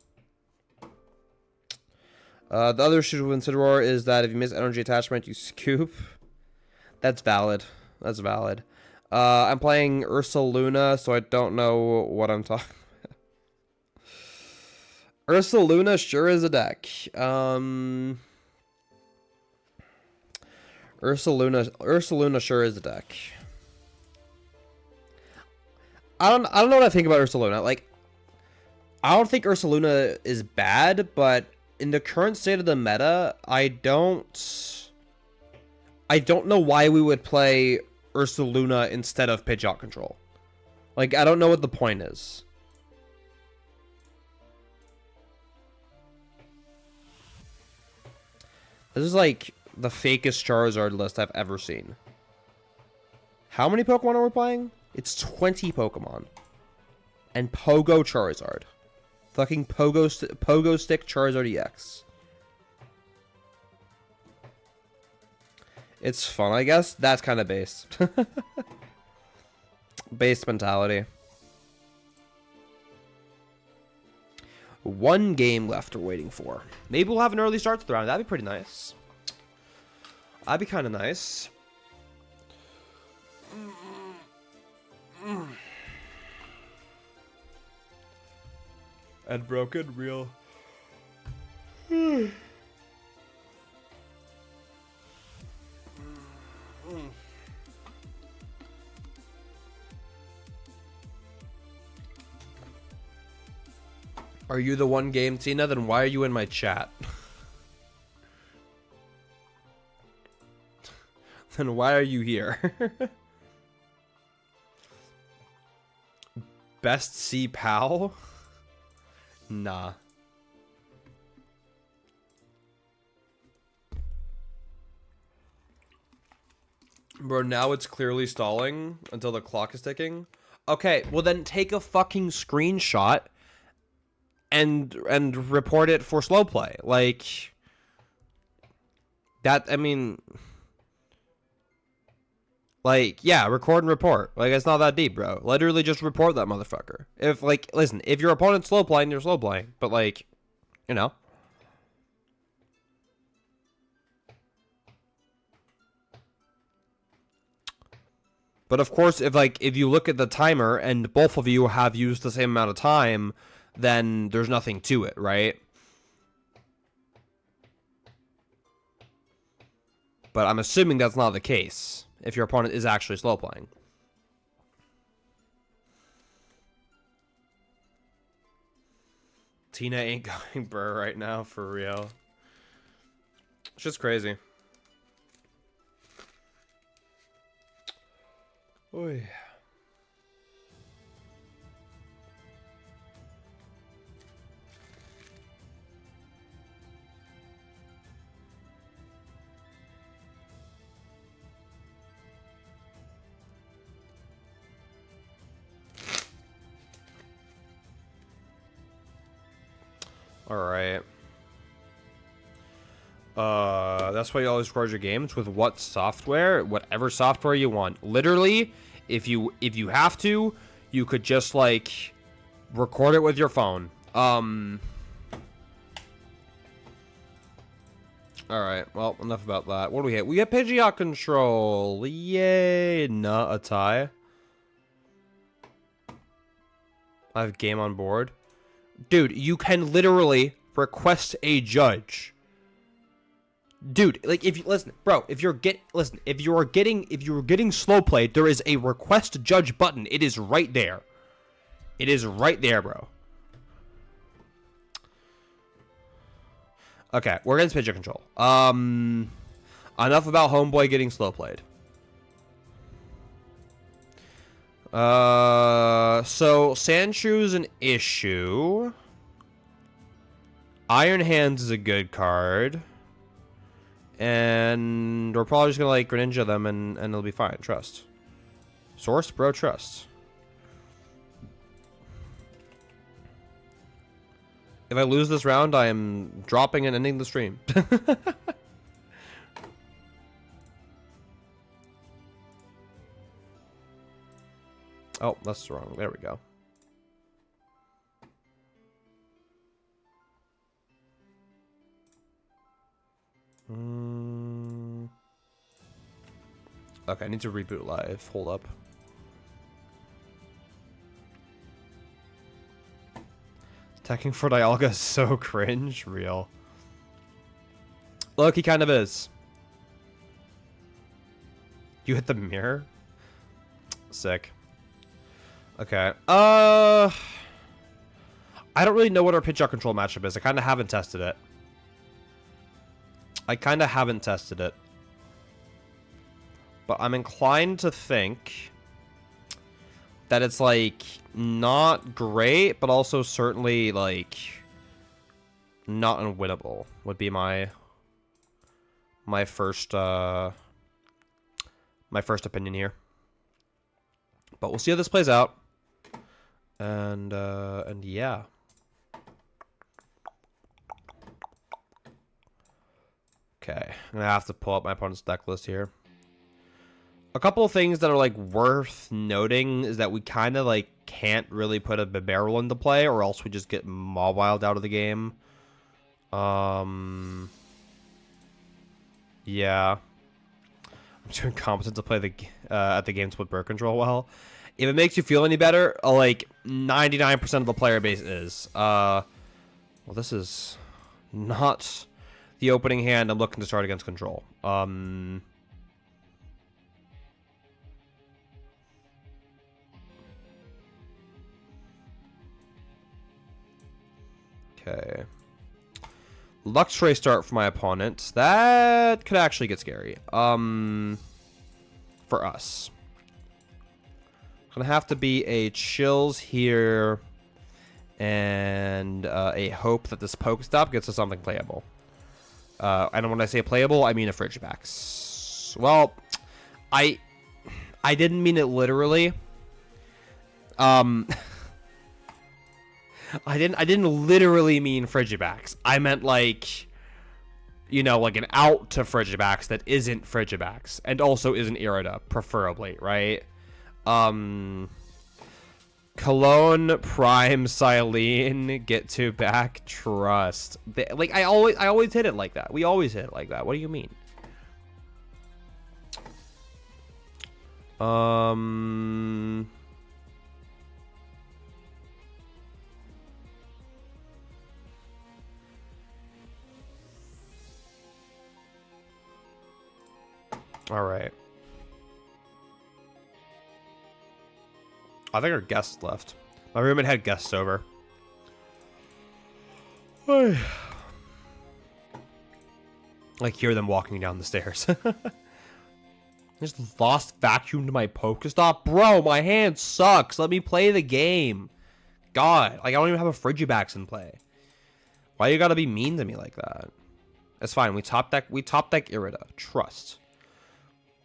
[SPEAKER 1] The other issue with Incineroar is that if you miss energy attachment, you scoop. That's valid. That's valid. I'm playing Ursaluna, so I don't know what I'm talking about. Ursaluna sure is a deck. Ursaluna sure is a deck. I don't know what I think about Ursaluna. Like, I don't think Ursaluna is bad, but in the current state of the meta, I don't know why we would play Ursaluna instead of Pidgeot control. Like, I don't know what the point is. This is like the fakest Charizard list I've ever seen. How many Pokemon are we playing? It's 20 Pokemon. And Pogo Charizard. Fucking Pogo Stick Charizard EX. It's fun, I guess. That's kind of base. Base mentality. One game left we're waiting for. Maybe we'll have an early start to the round. That'd be pretty nice. That'd be kind of nice. And broken real. Are you the one game, Tina? Then why are you in my chat? Then why are you here? best C-Pao? Nah. Bro, now it's clearly stalling until the clock is ticking. Okay, well then take a fucking screenshot and report it for slow play. Like that, I mean, like, yeah, record and report. Like, it's not that deep, bro. Literally just report that motherfucker. If, like, listen, if your opponent's slow playing, you're slow playing. But, like, you know. But, of course, if you look at the timer and both of you have used the same amount of time, then there's nothing to it, right? But I'm assuming that's not the case if your opponent is actually slow playing. Tina ain't going burr right now, for real. It's just crazy. Oy. All right. That's why you always record your games with what software? Whatever software you want. Literally, if you have to, you could just like record it with your phone. All right. Well, enough about that. What do we get? We get Pidgeot control. Yay! Nah, a tie. I have game on board. Dude, you can literally request a judge. Dude, like if you listen, bro, if you're getting slow played, there is a request judge button. It is right there. It is right there, bro. Okay, we're against Pidgeot control. Enough about Homeboy getting slow played. So Sandshrew is an issue. Iron Hands is a good card. And we're probably just gonna like Greninja them and it'll be fine. Trust. Source, bro, trust. If I lose this round, I am dropping and ending the stream. Oh, that's wrong. There we go. Okay, I need to reboot live. Hold up. Attacking for Dialga is so cringe. Real. Look, he kind of is. You hit the mirror? Sick. Okay. I don't really know what our Pidgeot control matchup is. I kind of haven't tested it. But I'm inclined to think that it's, like, not great, but also certainly, like, not unwinnable would be my first opinion here. But we'll see how this plays out. And yeah. Okay, I'm gonna have to pull up my opponent's deck list here. A couple of things that are like worth noting is that we kind of like can't really put a barrel into play, or else we just get Mawiled out of the game. Yeah. I'm too incompetent to play the at the games with bird control well. If it makes you feel any better, like 99% of the player base is. Well, this is not the opening hand I'm looking to start against control. Okay. Luxray start for my opponent. That could actually get scary. For us. Gonna have to be a chills here, and a hope that this Pokestop gets us something playable. And when I say playable, I mean a Frigibax. Well, I didn't mean it literally. I didn't literally mean Frigibax. I meant like, you know, like an out to Frigibax that isn't Frigibax and also isn't Irida, preferably, right? Cologne, Prime, Silene, get to back, trust. Like I always hit it like that. We always hit it like that. What do you mean? All right. I think our guest left. My roommate had guests over. I like hear them walking down the stairs. Just lost vacuum to my Pokestop. Bro, my hand sucks. Let me play the game. God, like I don't even have a Frigibax in play. Why you gotta be mean to me like that? It's fine. We top deck Irida. Trust.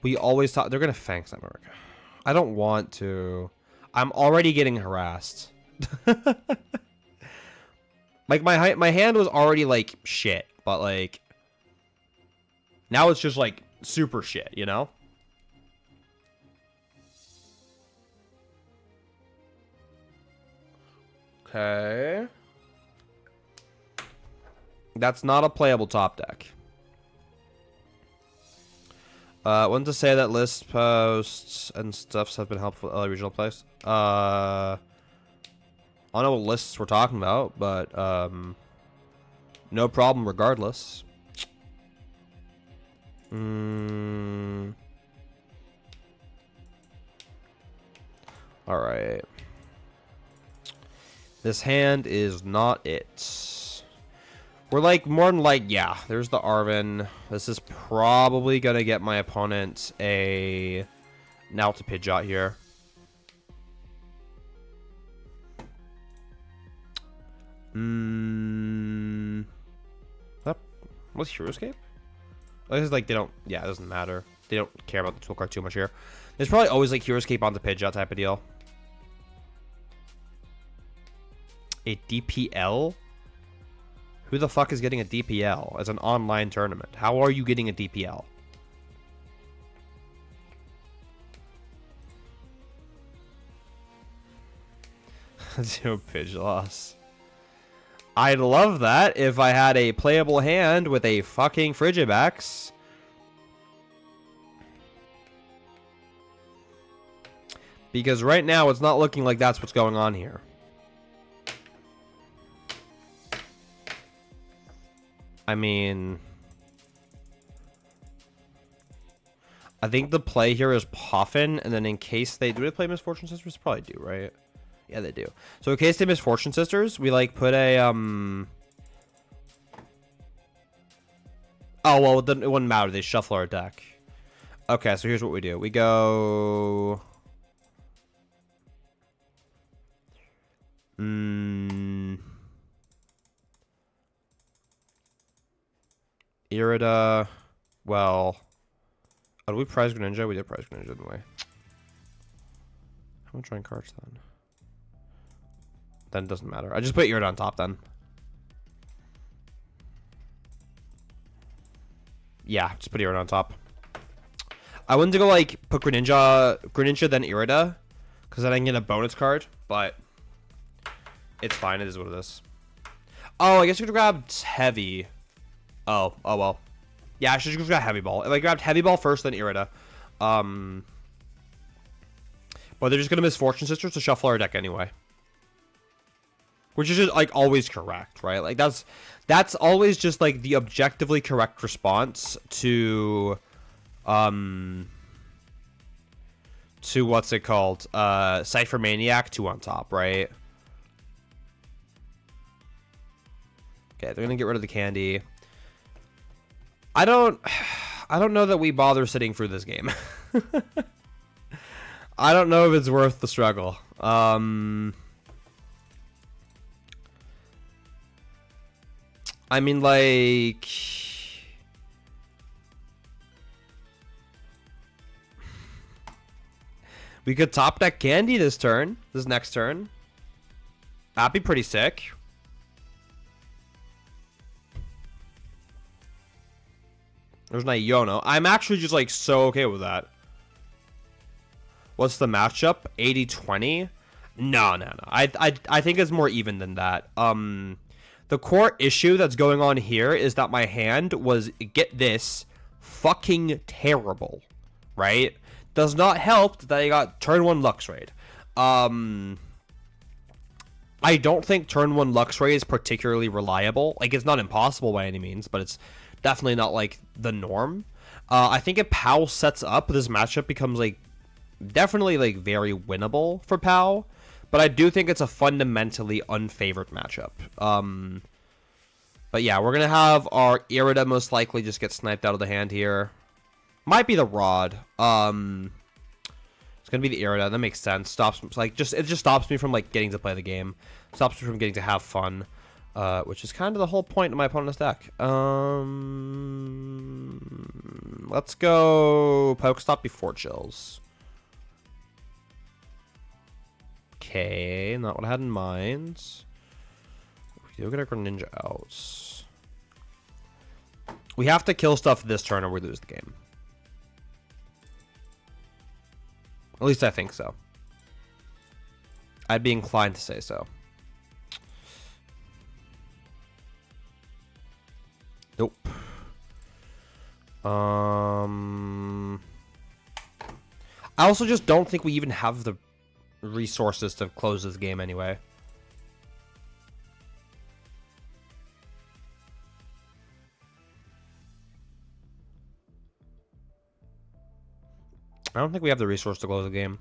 [SPEAKER 1] We always top. They're gonna Fangs America. I don't want to. I'm already getting harassed. Like my hand was already like shit, but like now it's just like super shit, you know? Okay. That's not a playable top deck. Want to say that list posts and stuffs have been helpful at regional place. I don't know what lists we're talking about, but no problem regardless. All right. This hand is not it. We're like more than like, yeah, there's the Arven. This is probably going to get my opponent a now to Pidgeot here. What's Hero Escape? Oh, this is like they don't, yeah, it doesn't matter. They don't care about the tool card too much here. There's probably always like Hero Escape on the Pidgeot type of deal. A DPL? Who the fuck is getting a DPL as an online tournament? How are you getting a DPL? Zero Pidgeot. I'd love that if I had a playable hand with a fucking Frigibax. Because right now it's not looking like that's what's going on here. I mean, I think the play here is Poffin, and then in case they do play Misfortune Sisters, probably do, right? Yeah, they do. So in case they Misfortune Sisters, we like put a oh well, then it wouldn't matter. They shuffle our deck. Okay, so here's what we do. We go Irida. Well, oh, did we prize Greninja? We did prize Greninja, didn't we? I'm gonna try and cards then. Then it doesn't matter. I just put Irida on top then. Yeah, just put Irida on top. I wanted to go like put Greninja then Irida, because then I can get a bonus card, but it's fine. It is what it is. Oh, I guess we could have grabbed Heavy. Oh well. Yeah, I should just grab Heavy Ball. If I grabbed Heavy Ball first, then Irida. But they're just gonna Misfortune Sisters to shuffle our deck anyway. Which is just like always correct, right? Like that's always just like the objectively correct response to what's it called? Cypher Maniac 2 on top, right? Okay, they're gonna get rid of the candy. I don't know that we bother sitting through this game. I don't know if it's worth the struggle. I mean, like... We could top deck Candy this turn. This next turn. That'd be pretty sick. There's no Yono. I'm actually just, like, so okay with that. What's the matchup? 80-20? No. I think it's more even than that. The core issue that's going on here is that my hand was, get this, fucking terrible. Right? Does not help that I got turn 1 Luxray. I don't think turn 1 Luxray is particularly reliable. Like, it's not impossible by any means, but it's definitely not, like, the norm. I think if Pao sets up, this matchup becomes, like, definitely, like, very winnable for Pao. But I do think it's a fundamentally unfavored matchup. But yeah, we're going to have our Irida most likely just get sniped out of the hand here. Might be the Rod. It's going to be the Irida. That makes sense. Stops, like, it just stops me from, like, getting to play the game. Stops me from getting to have fun. Which is kind of the whole point of my opponent's deck. Let's go Pokestop before Chills. Okay, not what I had in mind. We do get our Greninja out. We have to kill stuff this turn or we lose the game. At least I think so. I'd be inclined to say so. Nope. I also just don't think we even have the resources to close this game anyway. I don't think we have the resource to close the game.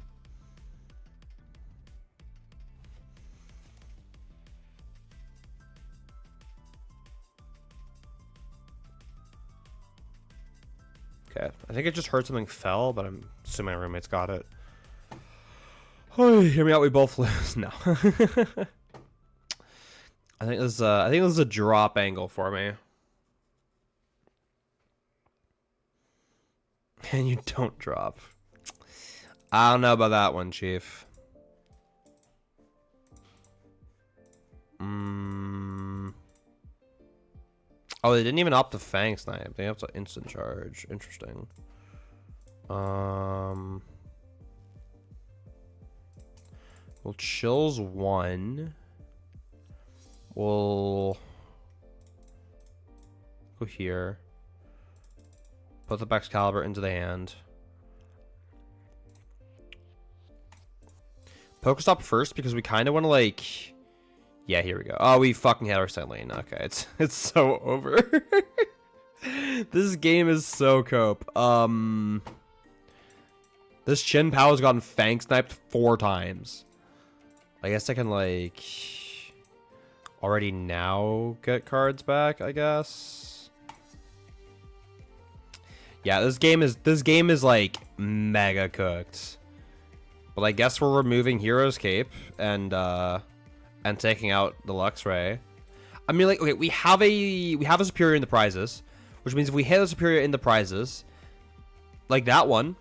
[SPEAKER 1] Okay, I think it just heard something fell, but I'm assuming my roommate's got it. Oh, hear me out, we both lose. No. I think this is a drop angle for me. And you don't drop. I don't know about that one, Chief. Oh, they didn't even opt the Fang Snipe. They have to instant charge. Interesting. Well, Chills 1. We'll go here. Put the Excalibur into the hand. Pokestop first because we kind of want to, like... Yeah, here we go. Oh, we fucking had our set lane. Okay, it's so over. This game is so cope. This Chien-Pao has gotten Fang Sniped 4 times. I guess I can, like... already now get cards back, I guess. Yeah, this game is like mega cooked. But I guess we're removing Hero's Cape and taking out the Luxray. I mean, like, okay, we have a superior in the prizes, which means if we hit a superior in the prizes, like that one,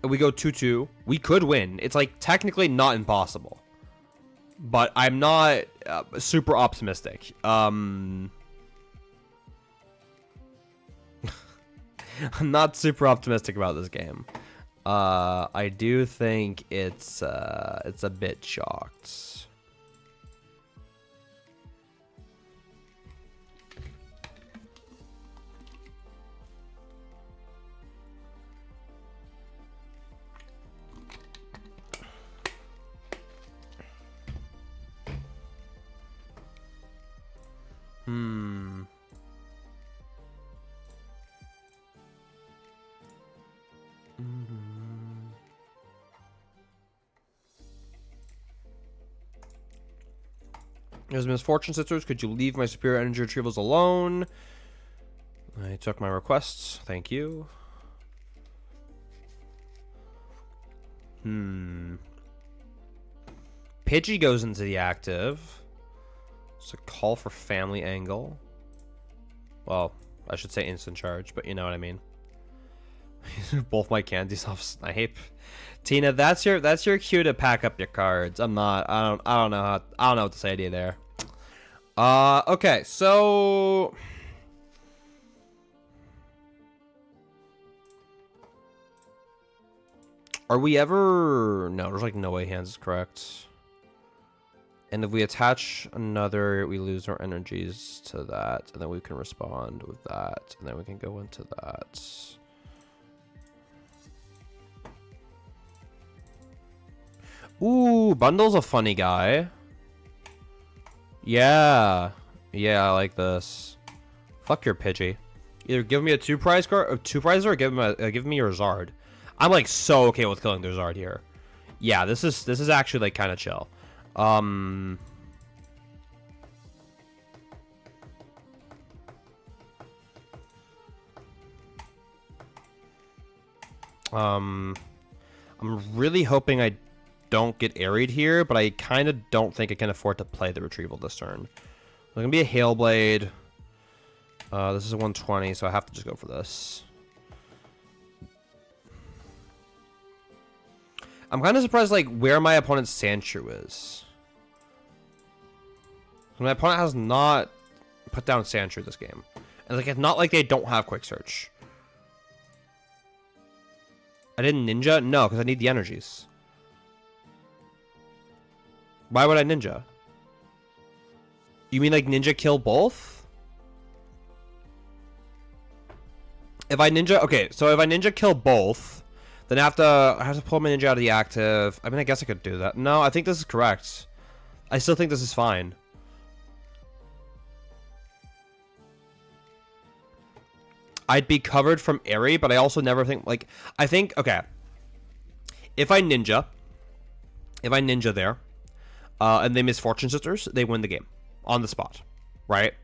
[SPEAKER 1] and we go 2-2, we could win. It's like technically not impossible, but I'm not super optimistic. I'm not super optimistic about this game. I do think it's a bit shocked. As Misfortune Sisters, could you leave my superior energy retrievals alone? I took my requests. Thank you. Pidgey goes into the active. It's a call for family angle. Well, I should say instant charge, but you know what I mean. Both my candies off snipe. Tina, that's your cue to pack up your cards. I'm not. I don't know what to say to you there. Okay, so are we ever? No, there's like no way hands is correct. And if we attach another, we lose our energies to that, and then we can respond with that, and then we can go into that. Ooh, Bundle's a funny guy. Yeah. Yeah, I like this. Fuck your Pidgey. Either give me a two prize or give me your Zard. I'm like so okay with killing their Zard here. Yeah, this is actually like kind of chill. I'm really hoping I don't get airied here, but I kind of don't think I can afford to play the retrieval this turn. There's gonna be a Hailblade. This is a 120, so I have to just go for this. I'm kind of surprised like where my opponent's Sandshrew is. My opponent has not put down Sandshrew this game. And like it's not like they don't have Quick Search. I didn't Ninja? No, because I need the energies. Why would I Ninja? You mean like Ninja kill both? If I Ninja... Okay, so if I Ninja kill both, then I have to pull my Ninja out of the active. I mean, I guess I could do that. No, I think this is correct. I still think this is fine. I'd be covered from Airy, but I also never think... Like, I think... Okay. If I Ninja there, and they miss Fortune Sisters, they win the game. On the spot. Right?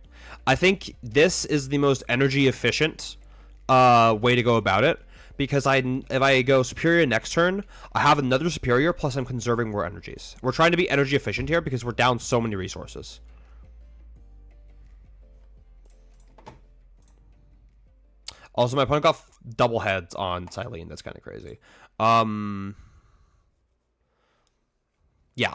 [SPEAKER 1] I think this is the most energy efficient way to go about it. Because if I go Superior next turn, I have another Superior, plus I'm conserving more energies. We're trying to be energy efficient here because we're down so many resources. Also, my opponent got double heads on Silene. That's kind of crazy. Yeah.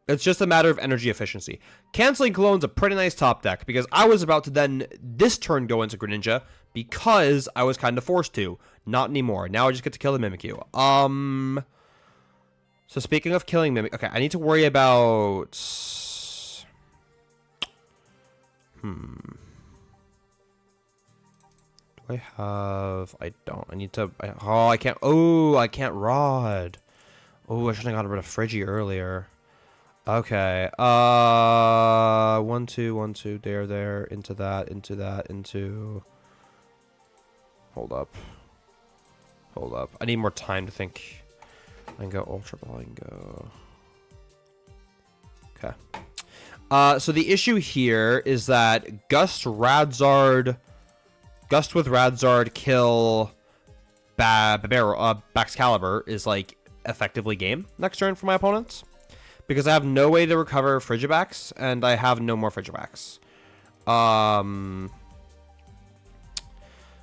[SPEAKER 1] It's just a matter of energy efficiency. Canceling Colone's a pretty nice top deck, because I was about to then, this turn, go into Greninja, because I was kind of forced to. Not anymore. Now I just get to kill the Mimikyu. So speaking of killing Mimikyu... Okay, I need to worry about... I don't. I need to... I can't... Oh, I can't Rod. Oh, I should have gotten rid of Friggy earlier. Okay. 1, 2, 1, 2. There. Into that. Into... Hold up. I need more time to think. I can go Ultra Ball. I can go... Okay. So the issue here is that Gust with Radzard kill Baxcalibur is like effectively game next turn for my opponents, because I have no way to recover Frigibax and I have no more Frigibax.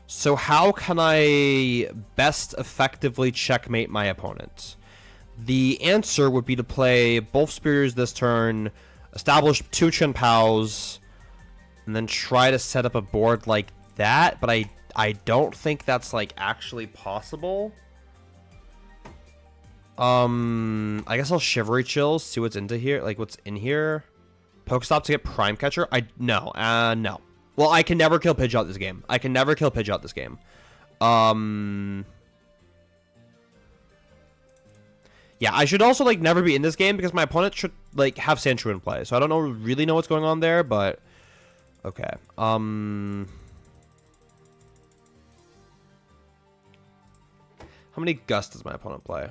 [SPEAKER 1] So how can I best effectively checkmate my opponent? The answer would be to play both Spears this turn, establish 2 Chien-Paos, and then try to set up a board like that, but I don't think that's like actually possible. I guess I'll Shivery Chill, see what's into here, like what's in here. Pokestop to get Prime Catcher. No. Well, I can never kill Pidgeot this game. Yeah, I should also like never be in this game because my opponent should like have Sandshrew in play. So I don't really know what's going on there, but okay. How many Gust does my opponent play?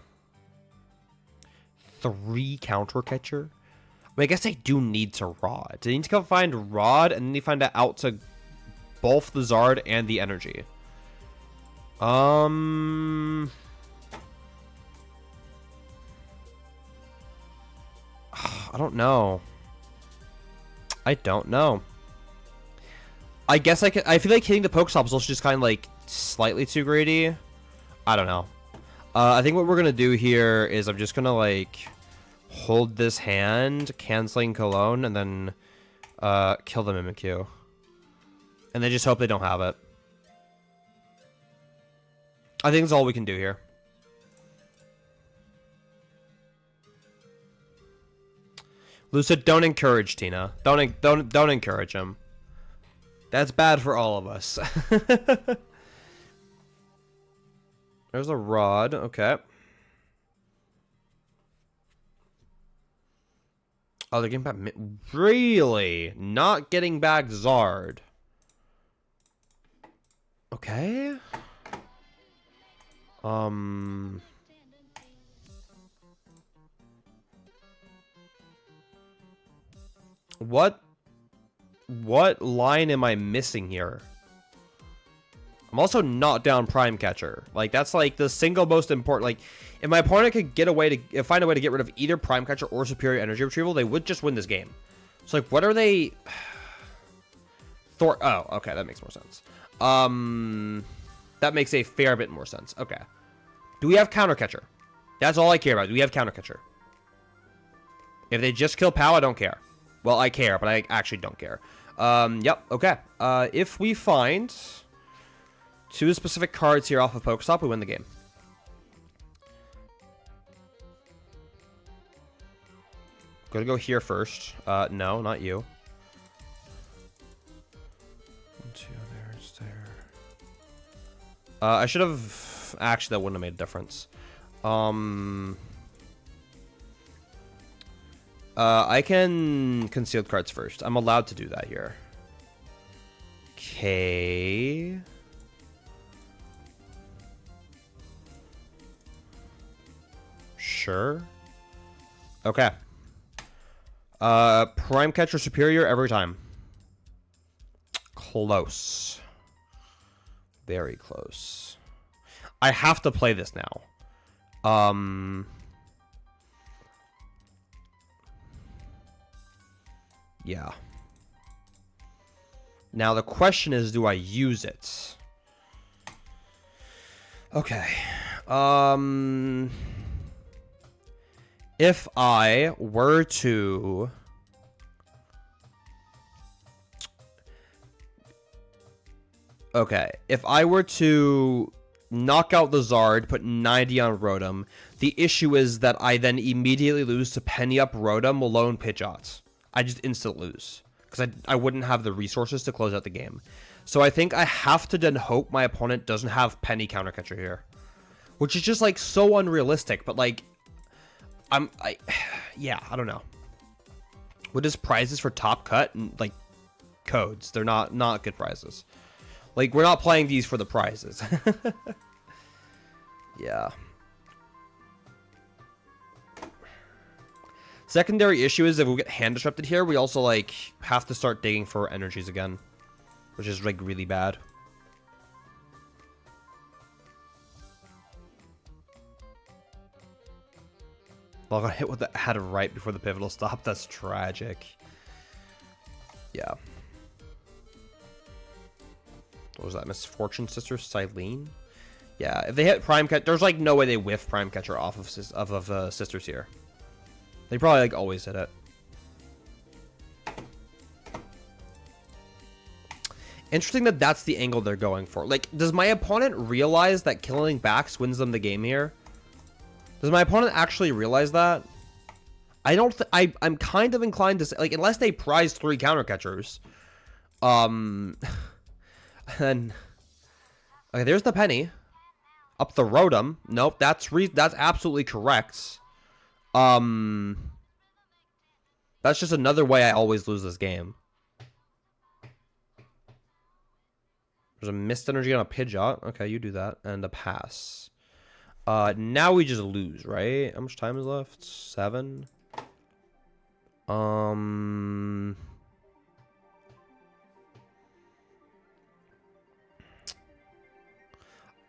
[SPEAKER 1] 3 Counter Catcher? I mean, I guess they do need to Rod. They need to come find Rod, and then they find out to both the Zard and the energy. I don't know. I don't know. I guess I feel like hitting the Pokestop is also just kind of like slightly too greedy. I don't know. I think what we're gonna do here is I'm just gonna like hold this hand, canceling Cologne, and then kill the Mimikyu. And then just hope they don't have it. I think that's all we can do here. Lucid, don't encourage Tina. Don't encourage him. That's bad for all of us. There's a rod. Okay. Oh, they're getting back. Really? Not getting back Zard. Okay. What line am I missing here? I'm also not down Prime Catcher. Like, that's like the single most important. Like, if my opponent could get a way to find a way to get rid of either Prime Catcher or Superior Energy Retrieval, they would just win this game. So, like, what are they? Oh, okay, that makes more sense. That makes a fair bit more sense. Okay. Do we have Counter Catcher? That's all I care about. Do we have Counter Catcher? If they just kill Pao, I don't care. Well, I care, but I actually don't care. Yep, okay. If we find 2 specific cards here off of Pokestop, we win the game. Gonna go here first. No, not you. 1, 2, there's there. I should have... Actually, that wouldn't have made a difference. I can concealed cards first. I'm allowed to do that here. Okay. Sure. Okay. Prime Catcher Superior every time. Close. Very close. I have to play this now. Yeah. Now the question is, do I use it? Okay. If I were to... Okay. If I were to knock out the Zard, put 90 on Rotom, the issue is that I then immediately lose to Penny Up Rotom, alone Pidgeot. I just instant lose. Because I wouldn't have the resources to close out the game. So I think I have to then hope my opponent doesn't have Penny Counter Catcher here. Which is just like so unrealistic, but like... yeah, I don't know. What is prizes for top cut? And like codes. They're not good prizes. Like, we're not playing these for the prizes. Yeah. Secondary issue is if we get hand disrupted here, we also, like, have to start digging for energies again. Which is, like, really bad. Well, I got hit with the ad right before the pivotal stop. That's tragic. Yeah. What was that? Misfortune Sister? Silene? Yeah, if they hit Prime Catcher, there's like no way they whiff Prime Catcher off of Sisters here. They probably like always hit it. Interesting that that's the angle they're going for. Like, does my opponent realize that killing backs wins them the game here? Does my opponent actually realize that? I don't. I'm kind of inclined to say, like, unless they prize 3 counter catchers. And okay, there's the Penny. Up the Rotom. Nope, that's absolutely correct. That's just another way I always lose this game. There's a missed energy on a Pidgeot. Okay, you do that. And a pass. Now we just lose, right? How much time is left? 7.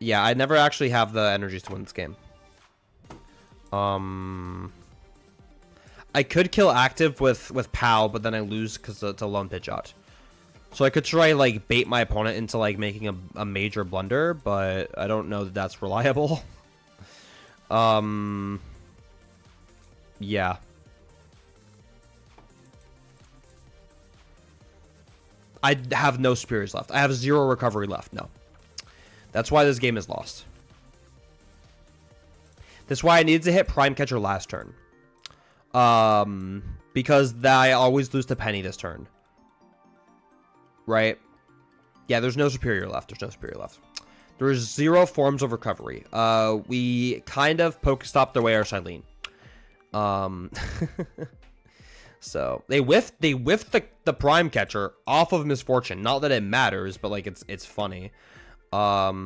[SPEAKER 1] Yeah, I never actually have the energies to win this game. I could kill active with Pao, but then I lose because it's a lone Pidgeot. So I could try, like, bait my opponent into, like, making a major blunder, but I don't know that that's reliable. Yeah. I have no superiors left. I have 0 recovery left. No. That's why this game is lost. That's why I needed to hit Prime Catcher last turn. Because I always lose to Penny this turn. Right? Yeah, there's no superior left. There's no superior left. There's 0 forms of recovery. We kind of Pokestopped away our Silene. So they whiffed the Prime Catcher off of Misfortune. Not that it matters, but like it's funny. Yeah,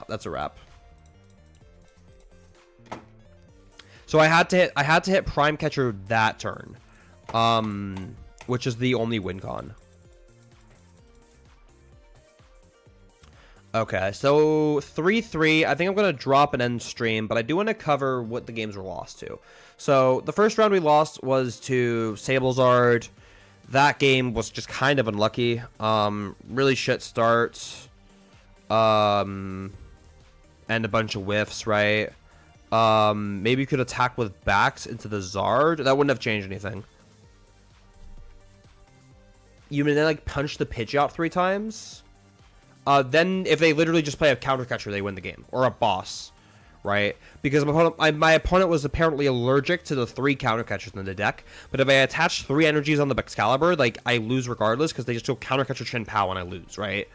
[SPEAKER 1] that's a wrap. So I had to hit Prime Catcher that turn. Which is the only win con. Okay, so 3-3. I think I'm going to drop and end stream, but I do want to cover what the games were lost to. So the first round we lost was to SableZard. That game was just kind of unlucky. Really shit start. And a bunch of whiffs, right? Maybe you could attack with backs into the Zard. That wouldn't have changed anything. You mean then like punch the Pidgeot 3 times? Then if they literally just play a counter catcher, they win the game. Or a boss, right? Because my opponent was apparently allergic to the 3 counter catchers in the deck. But if I attach 3 energies on the Excalibur, like I lose regardless because they just go counter catcher Chien-Pao and I lose, right?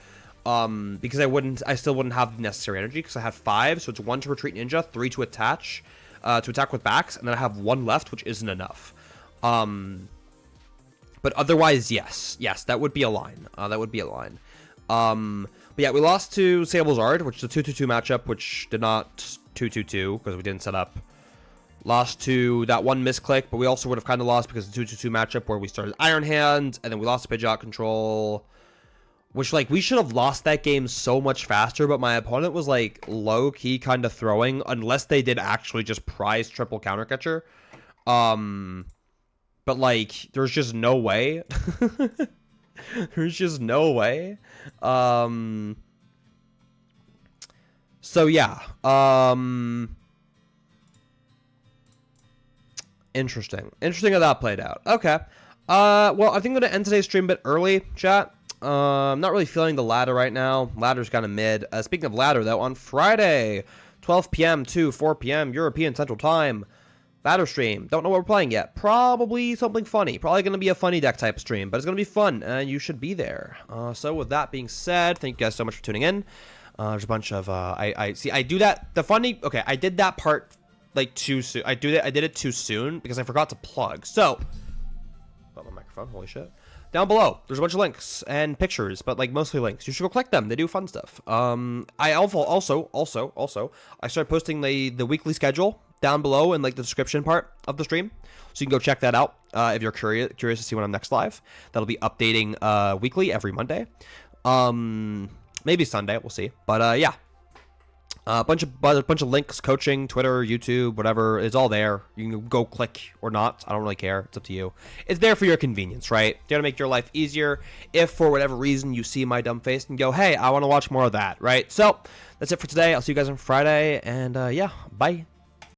[SPEAKER 1] Because I still wouldn't have the necessary energy because I have 5, so it's 1 to retreat ninja, 3 to attach, to attack with backs, and then I have 1 left, which isn't enough. But otherwise, yes, that would be a line. That would be a line. But yeah, we lost to SableZard, which is a 2-2-2 matchup, which did not 2-2-2 because we didn't set up. Lost to that 1 misclick, but we also would have kind of lost because the 2-2-2 matchup where we started Iron Hand, and then we lost Pidgeot control. Which, like, we should have lost that game so much faster, but my opponent was, like, low-key kind of throwing, unless they did actually just prize triple counter catcher. But, like, there's just no way. There's just no way. So, yeah. Interesting. Interesting how that played out. Okay. Well, I think I'm going to end today's stream a bit early, chat. I'm not really feeling the ladder right now. Ladder's kind of mid. Speaking of ladder, though, on Friday, 12 p.m. to 4 p.m. European Central Time, ladder stream. Don't know what we're playing yet. Probably something funny. Probably going to be a funny deck type stream, but it's going to be fun, and you should be there. So with that being said, thank you guys so much for tuning in. There's a bunch of, I do that, the funny, okay, I did that part, like, too soon. I did it too soon, because I forgot to plug. So, got my microphone, holy shit. Down below, there's a bunch of links and pictures, but like mostly links. You should go click them. They do fun stuff. I also, I started posting the weekly schedule down below in like the description part of the stream, so you can go check that out if you're curious to see when I'm next live. That'll be updating weekly every Monday, maybe Sunday. We'll see. But yeah. A bunch of links, coaching, Twitter, YouTube, whatever, is all there. You can go click or not. I don't really care. It's up to you. It's there for your convenience, right? You want to make your life easier. If for whatever reason you see my dumb face and go, hey, I want to watch more of that, right? So that's it for today. I'll see you guys on Friday, and yeah, bye.